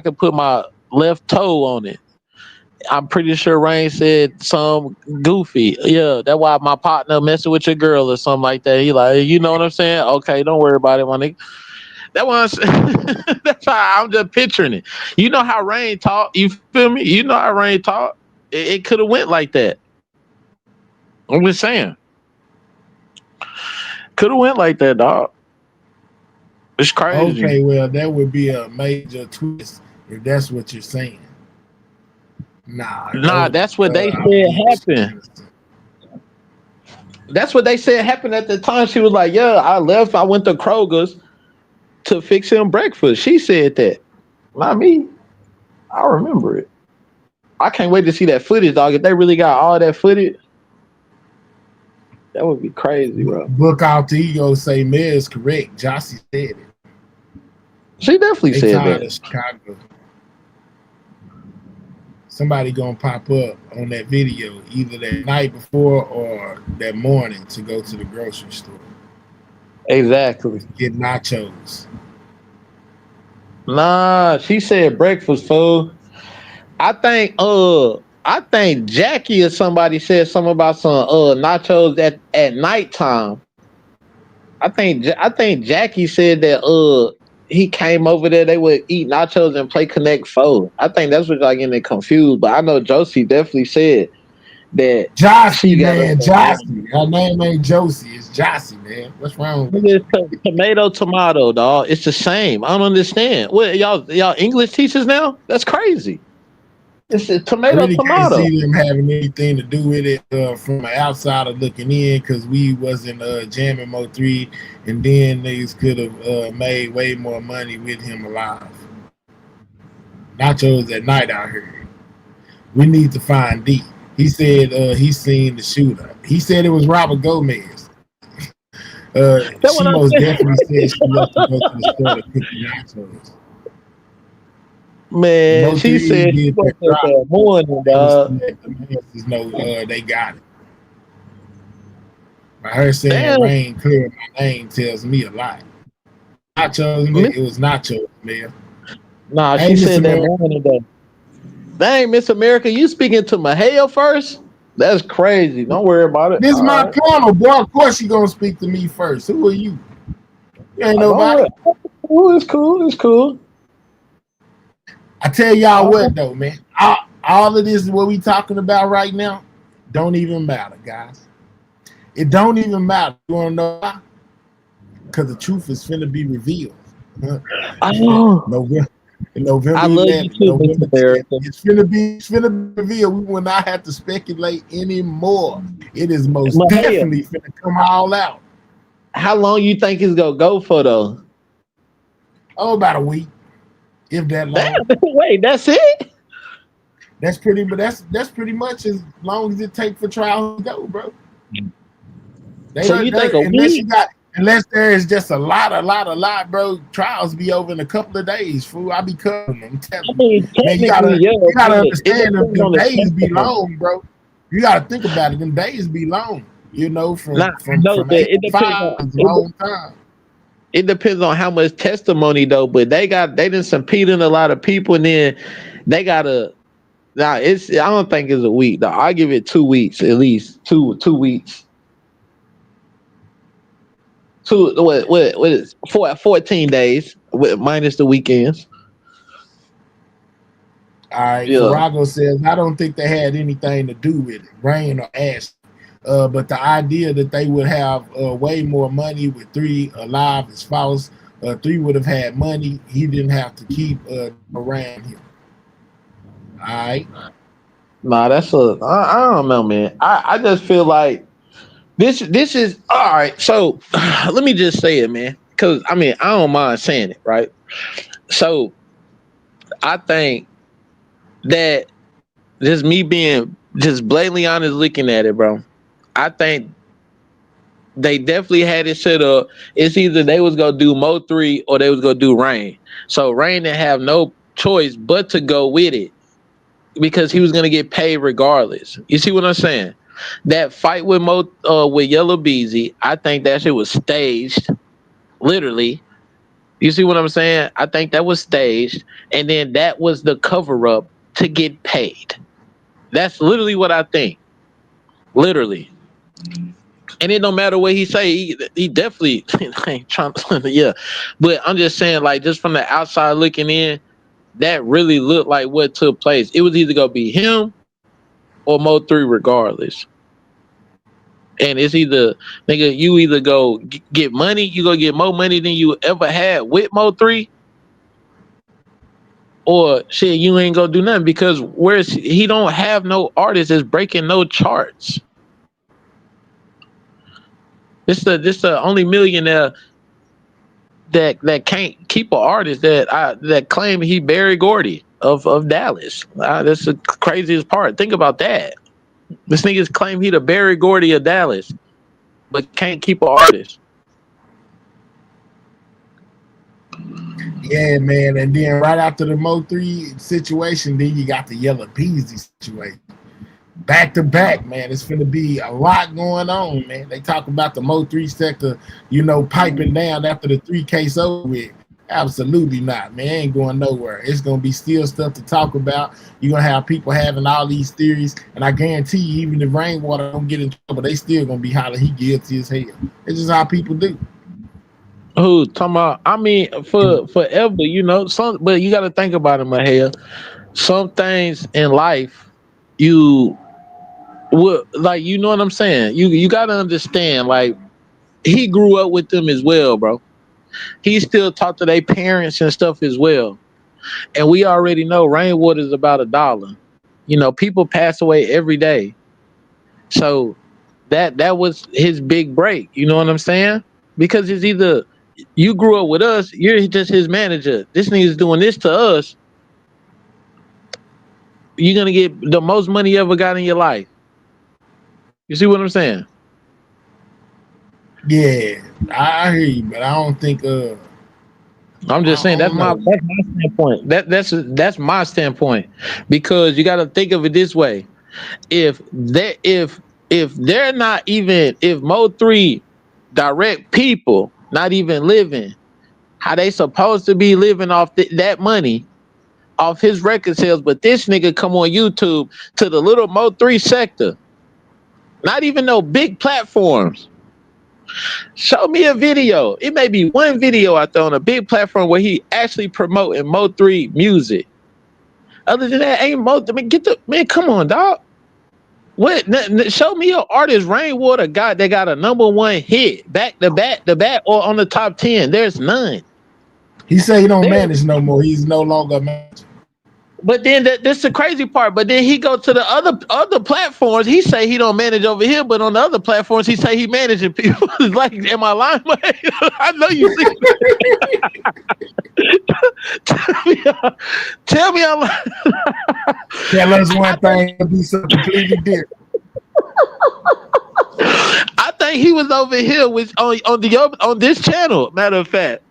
could put my left toe on it. I'm pretty sure Rain said some goofy. Yeah, that's why my partner messing with your girl or something like that. He like, you know what I'm saying? Okay, don't worry about it, my nigga. That was that's how I'm just picturing it. You know how Rain talk. You feel me? You know how Rain talk. It could have went like that. I'm just saying. Could have went like that, dog. It's crazy. Okay, well, that would be a major twist if that's what you're saying. Nah, that's what they said happened. That's what they said happened at the time. She was like, "Yeah, I left. I went to Kroger's to fix him breakfast." She said that, not me. I remember it. I can't wait to see that footage, dog. If they really got all that footage, that would be crazy, bro. Book out the ego, say Mayor is correct. Jossie said it. She definitely They said tired that. of Chicago. Somebody gonna pop up on that video either that night before or that morning to go to the grocery store. Exactly. Get nachos. Nah, she said breakfast food. I think Jackie or somebody said something about some nachos at nighttime. I think Jackie said that he came over there, they would eat nachos and play Connect Four. I think that's what y'all getting confused. But I know Josie definitely said that Jossie, she got man, up Jossie. Her name ain't Josie, it's Jossie, man. What's wrong with there. Tomato, dog. It's the same. I don't understand. What y'all English teachers now? That's crazy. It's a I tomato. really can't see them having anything to do with it from an outsider looking in because we wasn't jamming Mo3 and then niggas could have made way more money with him alive. Nachos at night out here. We need to find D. He said he seen the shooter. He said it was Robert Gomez. She most definitely said she left to go to the store to pick the nachos. Man, she said she woke up that morning, dog. They got it. By her saying Rain cleared my name tells me a lot. Nachos, it was nachos, man. Nah, she said that morning though. Dang, Miss America, you speaking to Maheo first? That's crazy. Don't worry about it. This is my panel, boy. Of course you gonna speak to me first. Who are you? You ain't nobody. Oh, it's cool. It's cool. I tell y'all what though, man. All of this is what we talking about right now. Don't even matter, guys. It don't even matter. You wanna know why? Because the truth is finna be revealed. November I love 11th, you too, November Mr. America. 10th. It's finna be revealed. We will not have to speculate anymore. It is most definitely finna come all out. How long you think it's gonna go for though? Oh, about a week. If that long. Wait, that's it? That's pretty much as long as it takes for trial to go, bro. So you think a week? Unless there is just a lot, bro. Trials be over in a couple of days, fool. I be covering them. Man, you gotta understand them days be long, bro. You gotta think about it. Them days be long. You know, from 8 to 5 is a long time. It depends on how much testimony though, but they didn't subpoena a lot of people, and then they gotta. Now I don't think it's a week. Though. I'll give it 2 weeks at least. Two weeks. What is 14 days minus the weekends. All right. Yeah. Farago says, I don't think they had anything to do with it, Rain or Ash. But the idea that they would have way more money with 3 alive is false. 3 would have had money. He didn't have to keep around him. All right. Nah, I don't know, man. I just feel like this is all right. So let me just say it, man. Because I mean, I don't mind saying it, right? So I think that just me being just blatantly honest looking at it, bro. I think they definitely had it set up. It's either they was gonna do Mo 3 or they was gonna do Rain. So Rain didn't have no choice but to go with it because he was gonna get paid regardless. You see what I'm saying? That fight with with Yellow Beezy, I think that shit was staged, literally. You see what I'm saying? I think that was staged, and then that was the cover up to get paid. That's literally what I think. Literally. And it don't matter what he say, he definitely ain't trying to, yeah. But I'm just saying, like, just from the outside looking in, that really looked like what took place. It was either gonna be him or Mo 3 regardless. And it's either, nigga, you either go get money, you go get more money than you ever had with Mo 3, or shit, you ain't gonna do nothing because he don't have no artist that's breaking no charts. This the only millionaire that can't keep an artist that claim he Barry Gordy of Dallas. That's the craziest part. Think about that. This niggas claim he the Barry Gordy of Dallas, but can't keep an artist. Yeah, man. And then right after the Mo 3 situation, then you got the Yellow Beezy situation. Back to back, man. It's gonna be a lot going on, man. They talk about the Mo 3 sector, piping down after the 3K's over with. Absolutely not, man. Ain't going nowhere. It's gonna be still stuff to talk about. You're gonna have people having all these theories, and I guarantee you, even if Rainwater don't get in trouble, they still gonna be hollering he guilty as hell. It's just how people do. Who talking about? I mean, for forever, but you got to think about it, Mahia. Some things in life, you know what I'm saying. You got to understand. Like, he grew up with them as well, bro. He still talked to their parents and stuff as well. And we already know Rainwater is about $1. People pass away every day. So that was his big break. You know what I'm saying? Because it's either you grew up with us, you're just his manager. This nigga's doing this to us. You're going to get the most money you ever got in your life. You see what I'm saying? Yeah, I hear you, but I don't think. I'm just saying that's my standpoint. That's my standpoint, because you got to think of it this way: if they're not even, if Mo 3 direct people not even living how they supposed to be living off that money off his record sales, but this nigga come on YouTube to the little Mo 3 sector, not even no big platforms. Show me a video. It may be one video out there on a big platform where he actually promoting Mo 3 music. Other than that, ain't Mo. I mean, come on, dog. What? Show me an artist, Rainwater, that got a #1 hit back to back, or on the top 10. There's none. He say he don't manage no more. He's no longer managing. But then that's the crazy part. But then he go to the other platforms. He say he don't manage over here, but on the other platforms he say he managing people. Like, am I lying? I know you see. Tell me I'm lying. Tell us one thing to be something completely different. I think he was over here with on this channel. Matter of fact.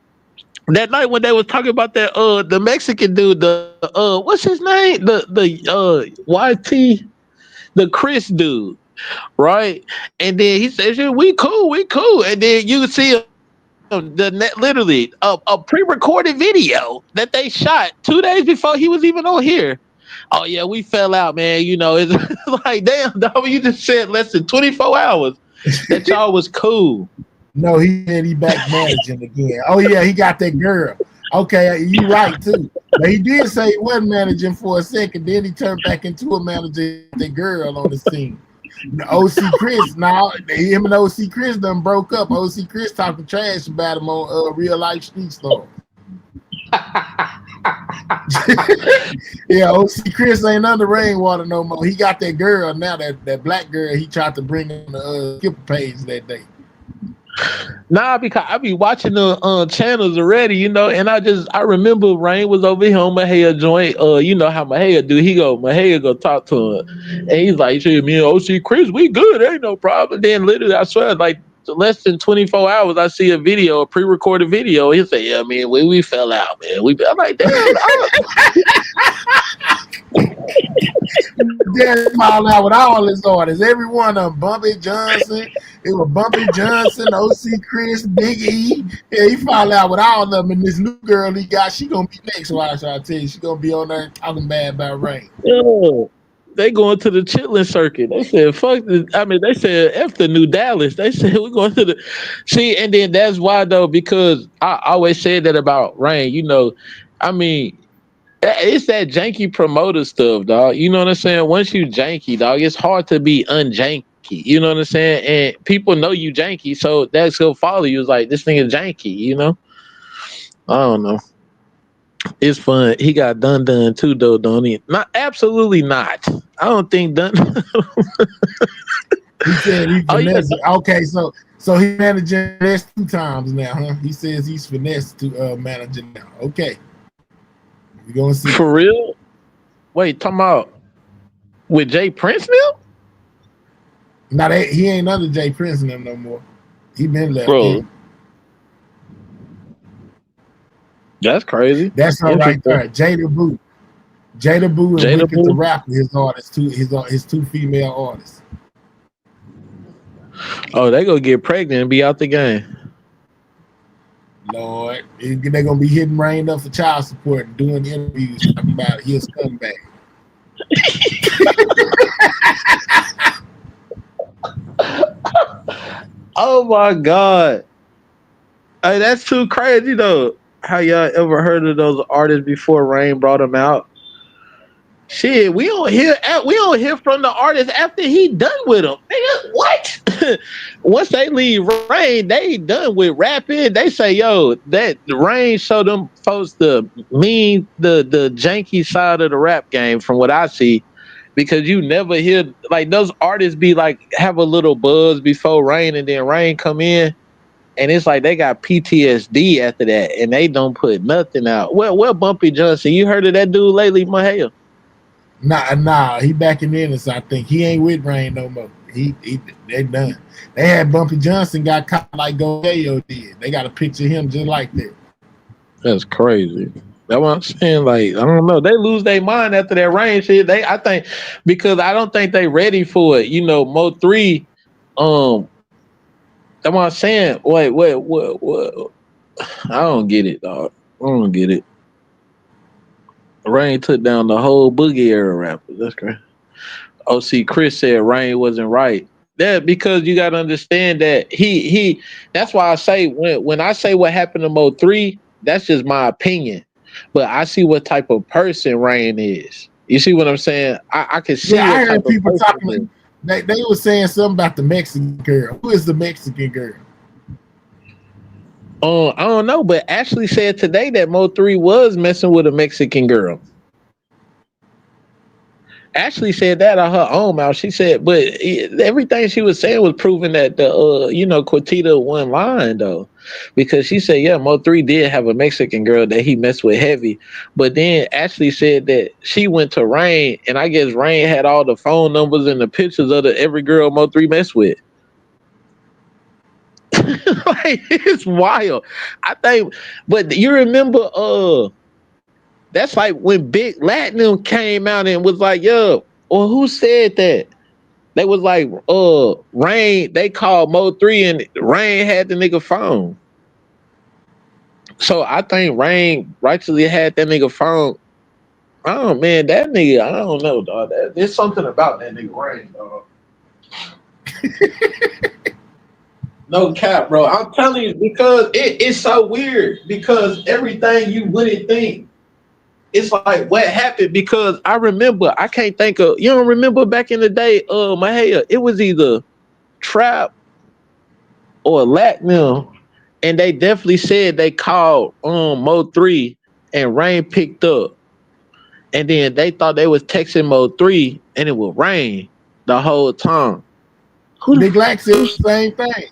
That night when they was talking about that the Mexican dude, the what's his name? The YT, the Chris dude, right? And then he says, yeah, we cool. And then you see literally a pre-recorded video that they shot 2 days before he was even on here. Oh yeah, we fell out, man. It's like, damn, dog, you just said less than 24 hours that y'all was cool. No, he said he back managing again. Oh yeah, he got that girl. Okay, you right too. But he did say he wasn't managing for a second. Then he turned back into a manager. The girl on the scene. The OC Chris, now him and OC Chris done broke up. OC Chris talking trash about him on Real Life Street Story. Yeah, OC Chris ain't under Rainwater no more. He got that girl now. That black girl he tried to bring on the Skipper page that day. Nah, because I be watching the channels already, and I remember Rain was over here on Mahia joint. You know how Mahia do? Mahia go talk to him, and he's like, "Shit, me and OC Chris, we good, ain't no problem." Then literally, I swear, like after less than 24 hours, I see a video, a pre-recorded video. He said, "Yeah, man, we fell out, man. I'm like, damn, Dad fall out with all his artists. Every one of them. Bumpy Johnson. It was Bumpy Johnson, OC Chris, Big E. Yeah, he fall out with all of them. And this new girl he got, she gonna be next. Watch, I tell you, she gonna be on there talking bad about Rain. yeah." They going to the chitlin circuit. They said, "Fuck this." I mean, they said, "F the New Dallas." They said, "We're going to the." See, and then that's why though, because I always said that about Rain. You know, I mean, it's that janky promoter stuff, dog. You know what I'm saying? Once you janky, dog, it's hard to be unjanky. You know what I'm saying? And people know you janky, so that's gonna follow you. It's like, this thing is janky. You know? I don't know. It's fun. He got done too, though, don't he? Not absolutely not. I don't think done. He said he Oh, yeah. finessed. Okay, so he managing this 2 times now, huh? He says he's finessed to manager now. Okay, we gonna see. For real? Wait, talking about with Jay Prince now? Now he ain't under Jay Prince and them no more. He been left. Bro, in. that's crazy. That's all right there. Jada Boo and Jada Wicked the Boo? Rapper, his artists, his 2 female artists. Oh, they gonna get pregnant and be out the game. Lord, they're gonna be hitting Rain up for child support and doing interviews talking about his scumbag. Oh my God. Hey, that's too crazy though. How y'all ever heard of those artists before Rain brought them out? Shit, we don't hear from the artist after he done with them. Nigga, what? Once they leave Rain, they done with rapping. They say, yo, that Rain showed them folks the janky side of the rap game from what I see. Because you never hear, like, those artists be like, have a little buzz before Rain, and then Rain come in, and it's like they got PTSD after that, and they don't put nothing out. Well, Bumpy Johnson, you heard of that dude lately, Mahaya? Nah, he back in Ennis. I think he ain't with Rain no more. They done. They had Bumpy Johnson got caught like Goyo did. They got a picture of him just like that. That's crazy. That's what I'm saying. Like, I don't know. They lose their mind after that Rain shit. I think, because I don't think they ready for it. You know, Mo3, that's what I'm saying. Wait. I don't get it, dog. I don't get it. Rain took down the whole Boogie era rappers. That's crazy. OC Chris said Rain wasn't right. That because you got to understand that he. That's why I say when I say what happened to Mo3, that's just my opinion. But I see what type of person Rain is. You see what I'm saying? I can see. Yeah, what I heard type of people person talking. They were saying something about the Mexican girl. Who is the Mexican girl? I don't know, but Ashley said today that Mo3 was messing with a Mexican girl. Ashley said that on her own mouth. She said, but everything she was saying was proving that Quintita wasn't lying though, because she said, yeah, Mo3 did have a Mexican girl that he messed with heavy, but then Ashley said that she went to Rain, and I guess Rain had all the phone numbers and the pictures of every girl Mo3 messed with. Like, it's wild. I think, but you remember, that's like when Big Latinum came out and was like, yo, or who said that? They was like, Rain, they called Mo3 and Rain had the nigga phone. So I think Rain rightfully had that nigga phone. Oh man, that nigga, I don't know, dog. There's something about that nigga Rain, dog. No cap, bro. I'm telling you, because it's so weird. Because everything you wouldn't think, it's like what happened. Because I remember, I can't think of. You don't remember back in the day, Mahaya? It was either Trap or Latinum, and they definitely said they called Mo3, and Rain picked up, and then they thought they was texting Mo3, and it was Rain the whole time. Big Lack said the same thing.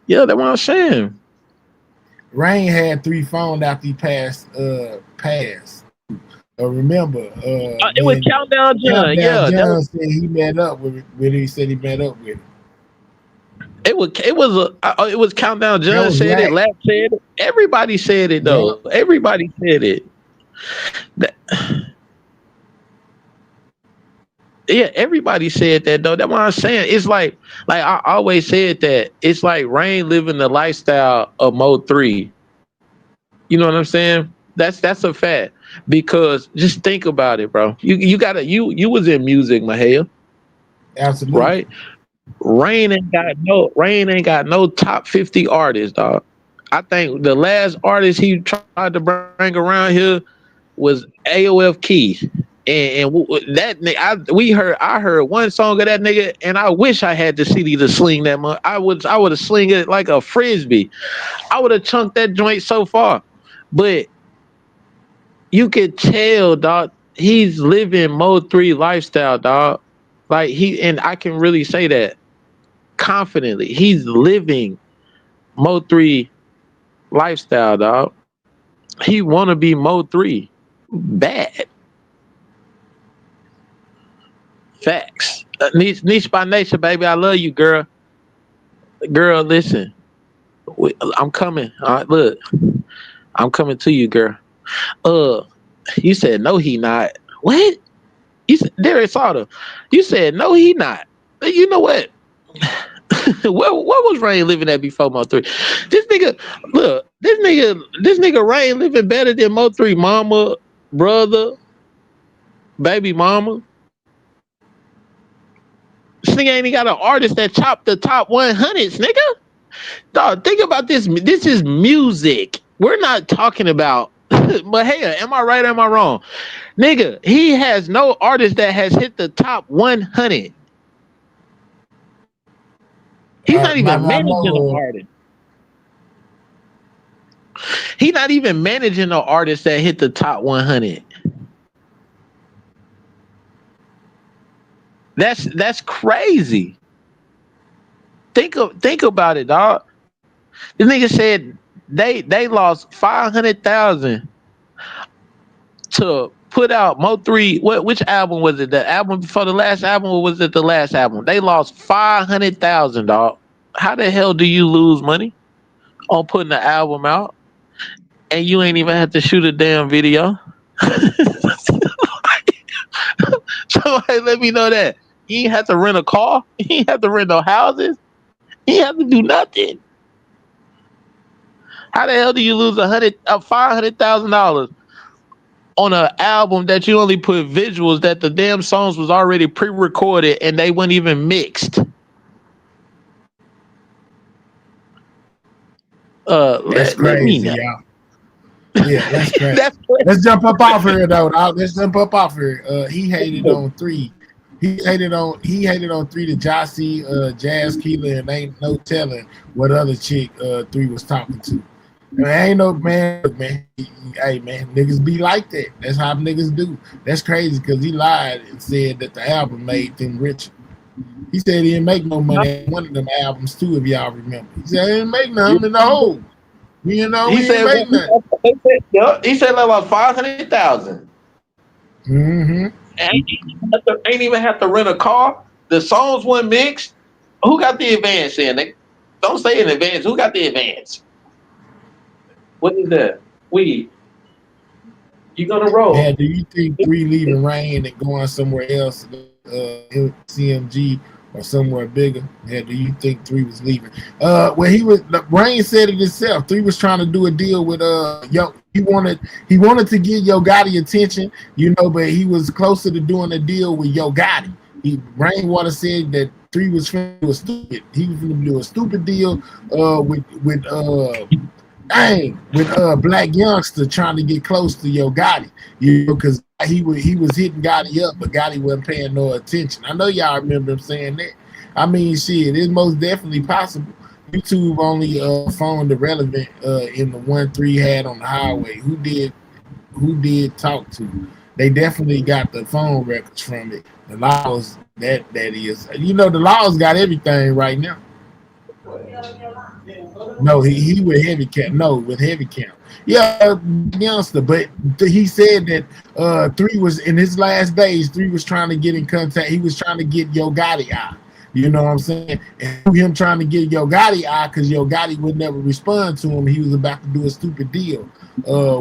Yeah, that's what I'm saying. Rain had 3 phones after he passed. Remember? It was Countdown John. Countdown John said he met up with. He said he met up with him. It was Countdown. That John was said it. Lack. Lap said it. Everybody said it Yeah. though. Everybody said it. That- yeah, everybody said that though. That's what I'm saying. It's like I always said that it's like Rain living the lifestyle of Mode 3. You know what I'm saying? That's a fact. Because just think about it, bro. You was in music, Mahia, Absolutely. right? Rain ain't got no top 50 artists, dog. I think the last artist he tried to bring around here was AOF Key. That nigga, I heard one song of that nigga, and I wish I had the CD to sling that much. I would have sling it like a frisbee. I would have chunked that joint so far. But you could tell, dog, he's living Mode 3 lifestyle, dog. Like and I can really say that confidently. He's living Mode 3 lifestyle, dog. He wanna be Mode 3. Bad. Facts. Niche by nature, baby. I love you, girl. Girl, listen. I'm coming. All right, look. I'm coming to you, girl. You said no, he not. What? You said Darius Sauter. You said no, he not. You know what? What was Rain living at before Mo 3? This nigga Rain living better than Mo 3 mama, brother, baby mama. This nigga ain't got an artist that chopped the top 100s, nigga. Dog, think about this. This is music. We're not talking about. But hey, am I right or am I wrong? Nigga, he has no artist that has hit the top 100. He's not even managing an artist. He's not even managing an artist that hit the top 100. That's crazy. Think about it, dog. The nigga said they lost 500,000 to put out Mo 3. Which album was it? The album before the last album, or was it the last album? They lost 500,000, dog. How the hell do you lose money on putting the album out and you ain't even have to shoot a damn video? Somebody let me know that. He ain't have to rent a car. He ain't have to rent no houses. He ain't have to do nothing. How the hell do you lose $500,000 on an album that you only put visuals, that the damn songs was already pre-recorded and they weren't even mixed? That's crazy, y'all. Yeah, that's crazy. That's crazy. Let's jump up off here, though. Let's jump up off here. He hated on 3. He hated on 3 to Jossie, Jazz Keeler, and ain't no telling what other chick 3 was talking to. And ain't no man. Hey man, niggas be like that. That's how niggas do. That's crazy because he lied and said that the album made them richer. He said he didn't make no money on one of them albums too, if y'all remember. He said he didn't make nothing in the whole. You know, he didn't make nothing. He said like about 500,000. Mm-hmm. Ain't even have to rent a car. The songs weren't mixed. Who got the advance in? They don't say in advance. Who got the advance? What is that? You gonna roll? Yeah, do you think 3 leaving Rain and going somewhere else, CMG or somewhere bigger? Yeah, do you think 3 was leaving? Rain said it himself. 3 was trying to do a deal with he wanted to get Yo Gotti attention, but he was closer to doing a deal with Yo Gotti. Rainwater said that 3 was stupid. He was going to do a stupid deal with Black Youngster, trying to get close to Yo Gotti, because he was hitting Gotti up, but Gotti wasn't paying no attention. I know y'all remember him saying that. I mean, shit, it's most definitely possible. YouTube only found the relevant in the 1-3 had on the highway. Who did talk to? They definitely got the phone records from it. The laws that is, the laws got everything right now. No, he with heavy count. No, with heavy count. Yeah, Youngster. But he said that 3 was in his last days. 3 was trying to get in contact. He was trying to get Yo Gotti out. You know what I'm saying? And him trying to get Yo Gotti out because Yo Gotti would never respond to him. He was about to do a stupid deal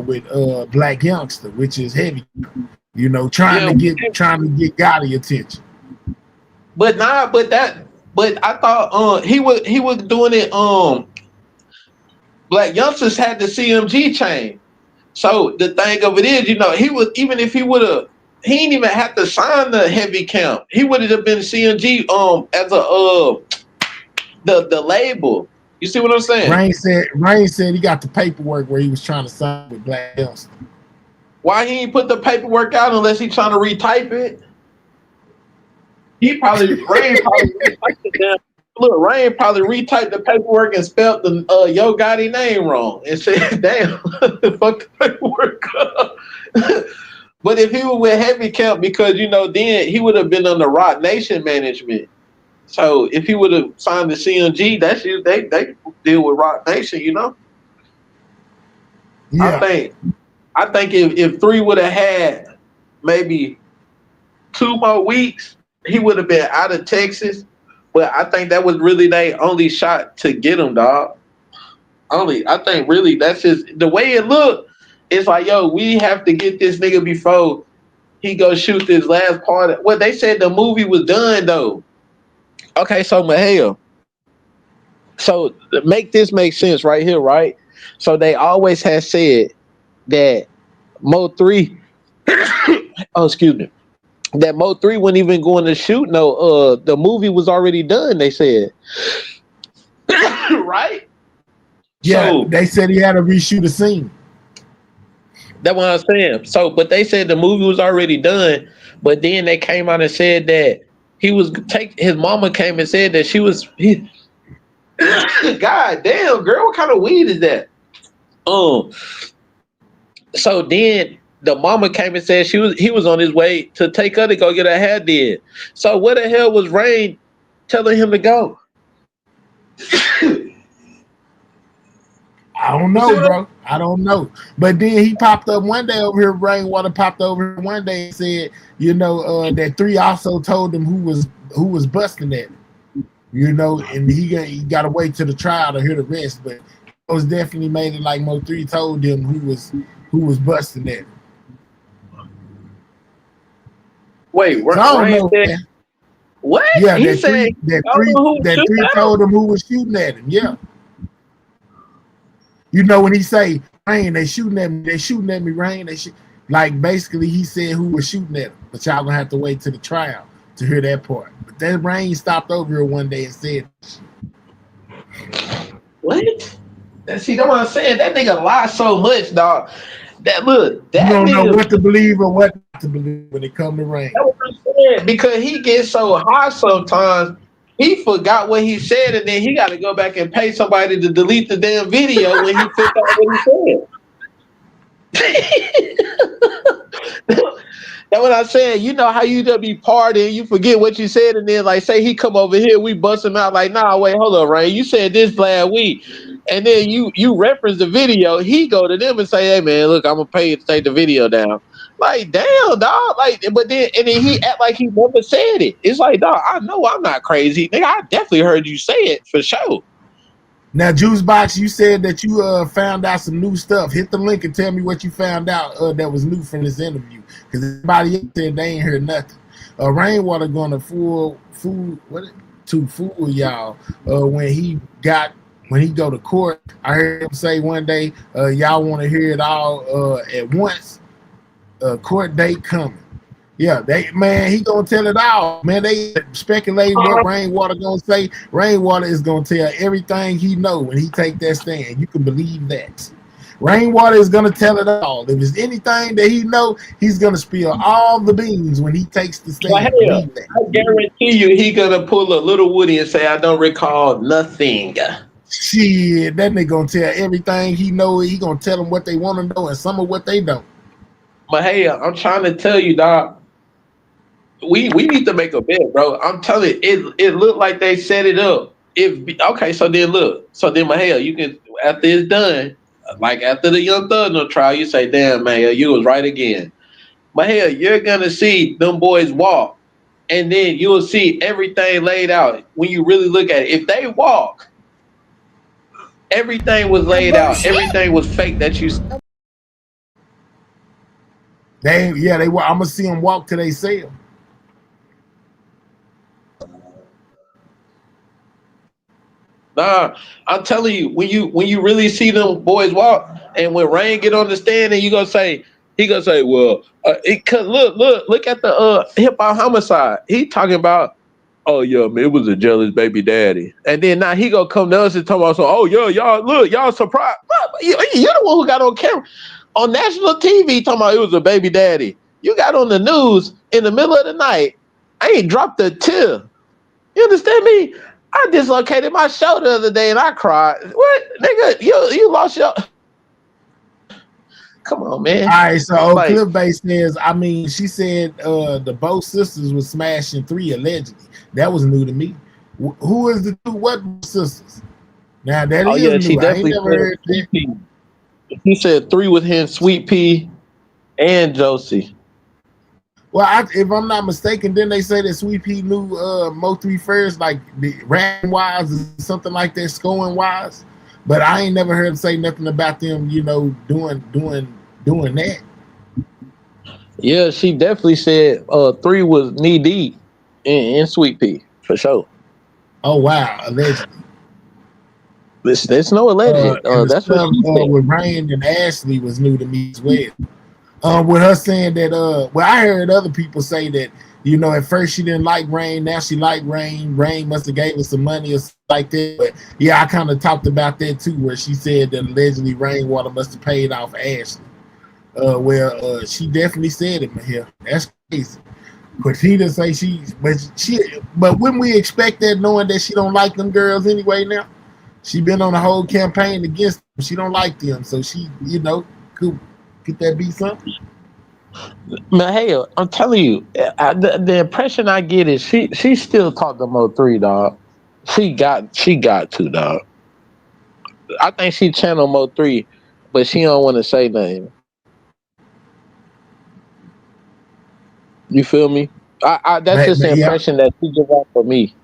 with Black Youngster, which is heavy. You know, trying to get Gotti attention. But I thought he was doing it. Black Youngsters had the CMG chain. So the thing of it is, you know, he was, even if he would have, he didn't even have to sign the heavy camp. He would have been CMG as a the label. You see what I'm saying? Rain said he got the paperwork where he was trying to sign with Black Youngster. Why he ain't put the paperwork out unless he trying to retype it? Rain probably retyped the damn. Look, Rain probably retyped the paperwork and spelled the Yo Gotti name wrong and said, "Damn, fuck the paperwork." But if he was with Heavy Camp, because you know, then he would have been under Rock Nation management. So if he would have signed the CMG, that's you. They deal with Rock Nation, you know. Yeah. I think if 3 would have had maybe 2 more weeks, he would have been out of Texas. But I think that was really their only shot to get him, dog. I think really that's just the way it looked. It's like, yo, we have to get this nigga before he go shoot this last part. Well, they said the movie was done though. Okay, so Mahale. So make this make sense right here, right? So they always have said that Mo 3 oh, excuse me. That Mo 3 wasn't even going to shoot the movie was already done, they said. Right? Yeah, so, they said he had to reshoot a scene. That's what I'm saying. So, but they said the movie was already done, but then they came out and said that his mama came and said that she was God damn, girl, what kind of weed is that? So then the mama came and said he was on his way to take her to go get her hair did. So where the hell was Rain telling him to go? I don't know, bro. I don't know. But then he popped up one day over here. Rainwater popped over here one day and said, you know, that 3 also told him who was busting at him. You know, and he got to wait to the trial to hear the rest. But it was definitely made it like Mo 3 told him who was busting at him. Wait, Rain said what? Yeah, he said that three told him who was shooting at him. Yeah. You know, when he say, Rain, they shooting at me, Rain, like basically he said who was shooting at him. But y'all gonna have to wait to the trial to hear that part. But then Rain stopped over here one day and said, what? See, that's what I'm saying. That nigga lies so much, dog. That you don't know what to believe or what not to believe when it come to Rain. That's what I'm saying. Because he gets so high sometimes, he forgot what he said, and then he got to go back and pay somebody to delete the damn video when he figured out what he said. That's what I said. You know how you just be partying, you forget what you said, and then like say he come over here, we bust him out like, nah, wait, hold up, Rain. You said this last week, and then you reference the video. He go to them and say, hey man, look, I'm gonna pay you to take the video down. Like, damn, dog. Like, but then he act like he never said it. It's like, dog, I know I'm not crazy, nigga. I definitely heard you say it for sure. Now, Juicebox, you said that you found out some new stuff. Hit the link and tell me what you found out that was new from this interview. Because everybody else said they ain't heard nothing. Rainwater going to fool y'all when he go to court. I heard him say one day, y'all want to hear it all at once. Court date coming. Yeah, he gonna tell it all. Man, they speculating what Rainwater gonna say. Rainwater is gonna tell everything he know when he take that stand. You can believe that. Rainwater is gonna tell it all. If it's anything that he know, he's gonna spill all the beans when he takes the stand. I guarantee you, he gonna pull a Little Woody and say, "I don't recall nothing." Shit, that nigga gonna tell everything he know. He gonna tell them what they want to know and some of what they don't. But hey, I'm trying to tell you, dog. We need to make a bet, bro. I'm telling you, it looked like they set it up. So then Mahale, you can, after it's done, like after the Young Thug trial, you say, damn, Mahale, you was right again. Mahale, you're gonna see them boys walk and then you will see everything laid out when you really look at it. If they walk, everything was laid out. Everything was fake that you. I'm gonna see them walk till they sell. Nah, I'm telling you, when you really see them boys walk, and when Rain get on the stand, and he gonna say, well, cause look at the hip hop homicide. He talking about, oh yeah, man, it was a jealous baby daddy, and then now he gonna come to us and talk about, so, oh yeah, y'all surprised? You the one who got on camera on national TV talking about it was a baby daddy. You got on the news in the middle of the night. I ain't dropped a tear. You understand me? I dislocated my shoulder the other day and I cried. What, nigga? You lost your. Come on, man. All right, so Like, Cliffbase says, I mean, she said the both sisters was smashing 3 allegedly. That was new to me. Who is the two what sisters? Now that oh is yeah, new. she I ain't definitely never said heard that. Sweet Pea. He said 3 with him, Sweet Pea and Josie. Well, if I'm not mistaken, didn't they say that Sweet Pea knew Mo 3 first, like the rapping wise or something like that, scoring wise? But I ain't never heard him say nothing about them, you know, doing that. Yeah, she definitely said 3 was knee deep in Sweet Pea for sure. Oh wow, allegedly. There's no alleged. And the That's what stuff she said. with Rain and Ashley was new to me as well. With her saying that, well, I heard other people say that, you know, at first she didn't like Rain, now she liked Rain. Rain must have gave her some money or something like that. But yeah, I kind of talked about that too, where she said that allegedly Rainwater must have paid off Ashley. She definitely said it here. That's crazy. But she didn't say but wouldn't we expect that, knowing that she don't like them girls anyway now? She been on a whole campaign against them. She don't like them, so she, you know, could that be something? Man, hey, I'm telling you, the impression I get is she still talked to Mo 3, dog. She got to, dog. I think she channeled Mo 3, but she don't want to say nothing. You feel me? That's just the impression that she gives off for me.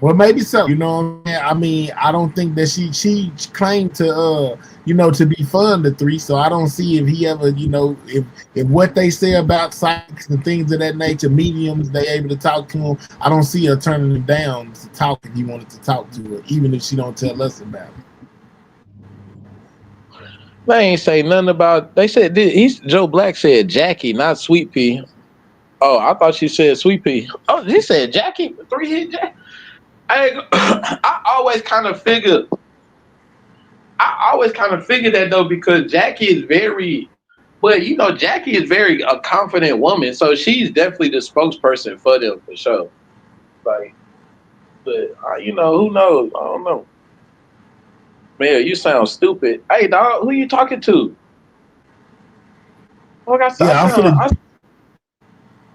Well, maybe so. You know what I'm saying? I mean, I don't think that she claimed to you know, to be fun to 3, so I don't see if he ever, you know, if what they say about psychics and things of that nature, mediums, they able to talk to him. I don't see her turning him down to talk if he wanted to talk to her, even if she don't tell us about it. They ain't say nothing about. They said Joe Black said Jackie, not Sweet Pea. Oh, I thought she said Sweet Pea. Oh, he said Jackie, 3 hit Jackie. I always kind of figured that though, because Jackie is very, well, you know, Jackie is very a confident woman, so she's definitely the spokesperson for them for sure. Like, but you know, who knows? I don't know. Man, you sound stupid. Hey, dog, who you talking to? Oh,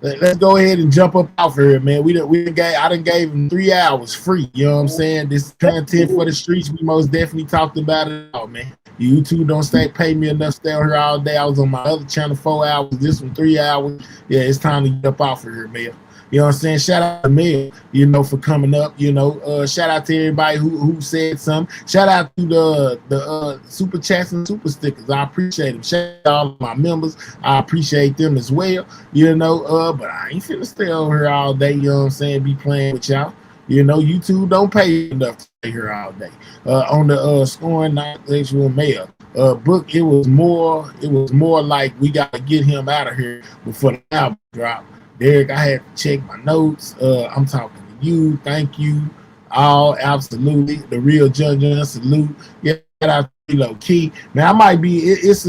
Let's go ahead and jump up off here, man. I done gave him 3 hours free. You know what I'm saying? This content for the streets, we most definitely talked about it all, man. YouTube don't pay me enough to stay on here all day. I was on my other channel 4 hours, this one 3 hours. Yeah, it's time to get up off of here, man. You know what I'm saying? Shout out to Mel, you know, for coming up. You know, shout out to everybody who said something. Shout out to the super chats and super stickers. I appreciate them. Shout out to all of my members. I appreciate them as well. You know, but I ain't finna stay over here all day. You know what I'm saying? Be playing with y'all. You know, YouTube don't pay enough to stay here all day. On the scoring non-sexual male book, it was more like we gotta get him out of here before the album drop. Derek, I had to check my notes. I'm talking to you. Thank you. All absolutely. The real judge, salute. Yeah, shout out to Low Key. Man, I might be. It's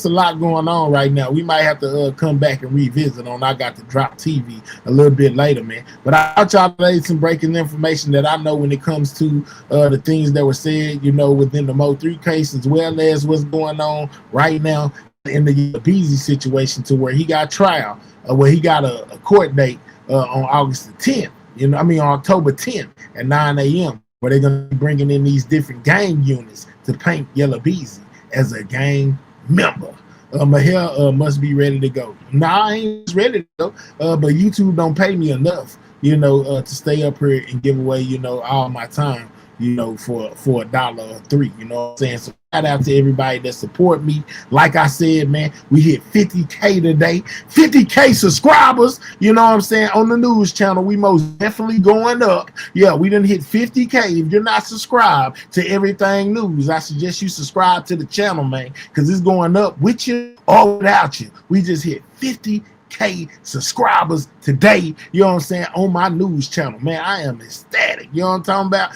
a lot going on right now. We might have to come back and revisit on. I got to drop TV a little bit later, man. But I thought y'all laid some breaking information that I know when it comes to the things that were said, you know, within the Mo 3 case, as well as what's going on right now in the Beezy situation, to where he got trial. Where he got a court date on August the 10th, on October 10th at 9 a.m., where they're going to be bringing in these different gang units to paint Yella Beezy as a gang member. My hair must be ready to go. Nah, I ain't ready to go. But YouTube don't pay me enough, to stay up here and give away, all my time, for $1 or $3. You know what I'm saying? So shout out to everybody that support me. Like I said, man, we hit 50K today, 50K subscribers. You know what I'm saying? On the news channel, we most definitely going up. Yeah, we done hit 50K. If you're not subscribed to Everything News, I suggest you subscribe to the channel, man, because it's going up with you or without you. We just hit 50K subscribers today, you know what I'm saying, on my news channel. Man, I am ecstatic. You know what I'm talking about?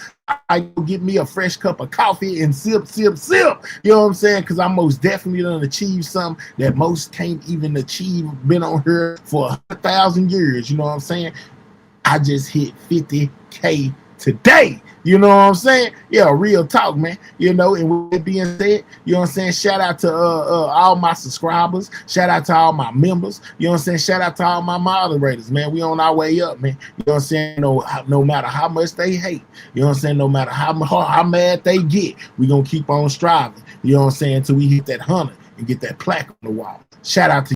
I go get me a fresh cup of coffee and sip. You know what I'm saying? Because I most definitely done achieved something that most can't even achieve. Been on here for 100,000 years. You know what I'm saying? I just hit 50K today. You know what I'm saying? Yeah, real talk, man. And with that being said, you know what I'm saying? Shout out to all my subscribers. Shout out to all my members. You know what I'm saying? Shout out to all my moderators, man. We on our way up, man. You know what I'm saying? No matter how much they hate, you know what I'm saying? No matter how mad they get, we gonna keep on striving. You know what I'm saying? Till we hit that 100 and get that plaque on the wall. Shout out to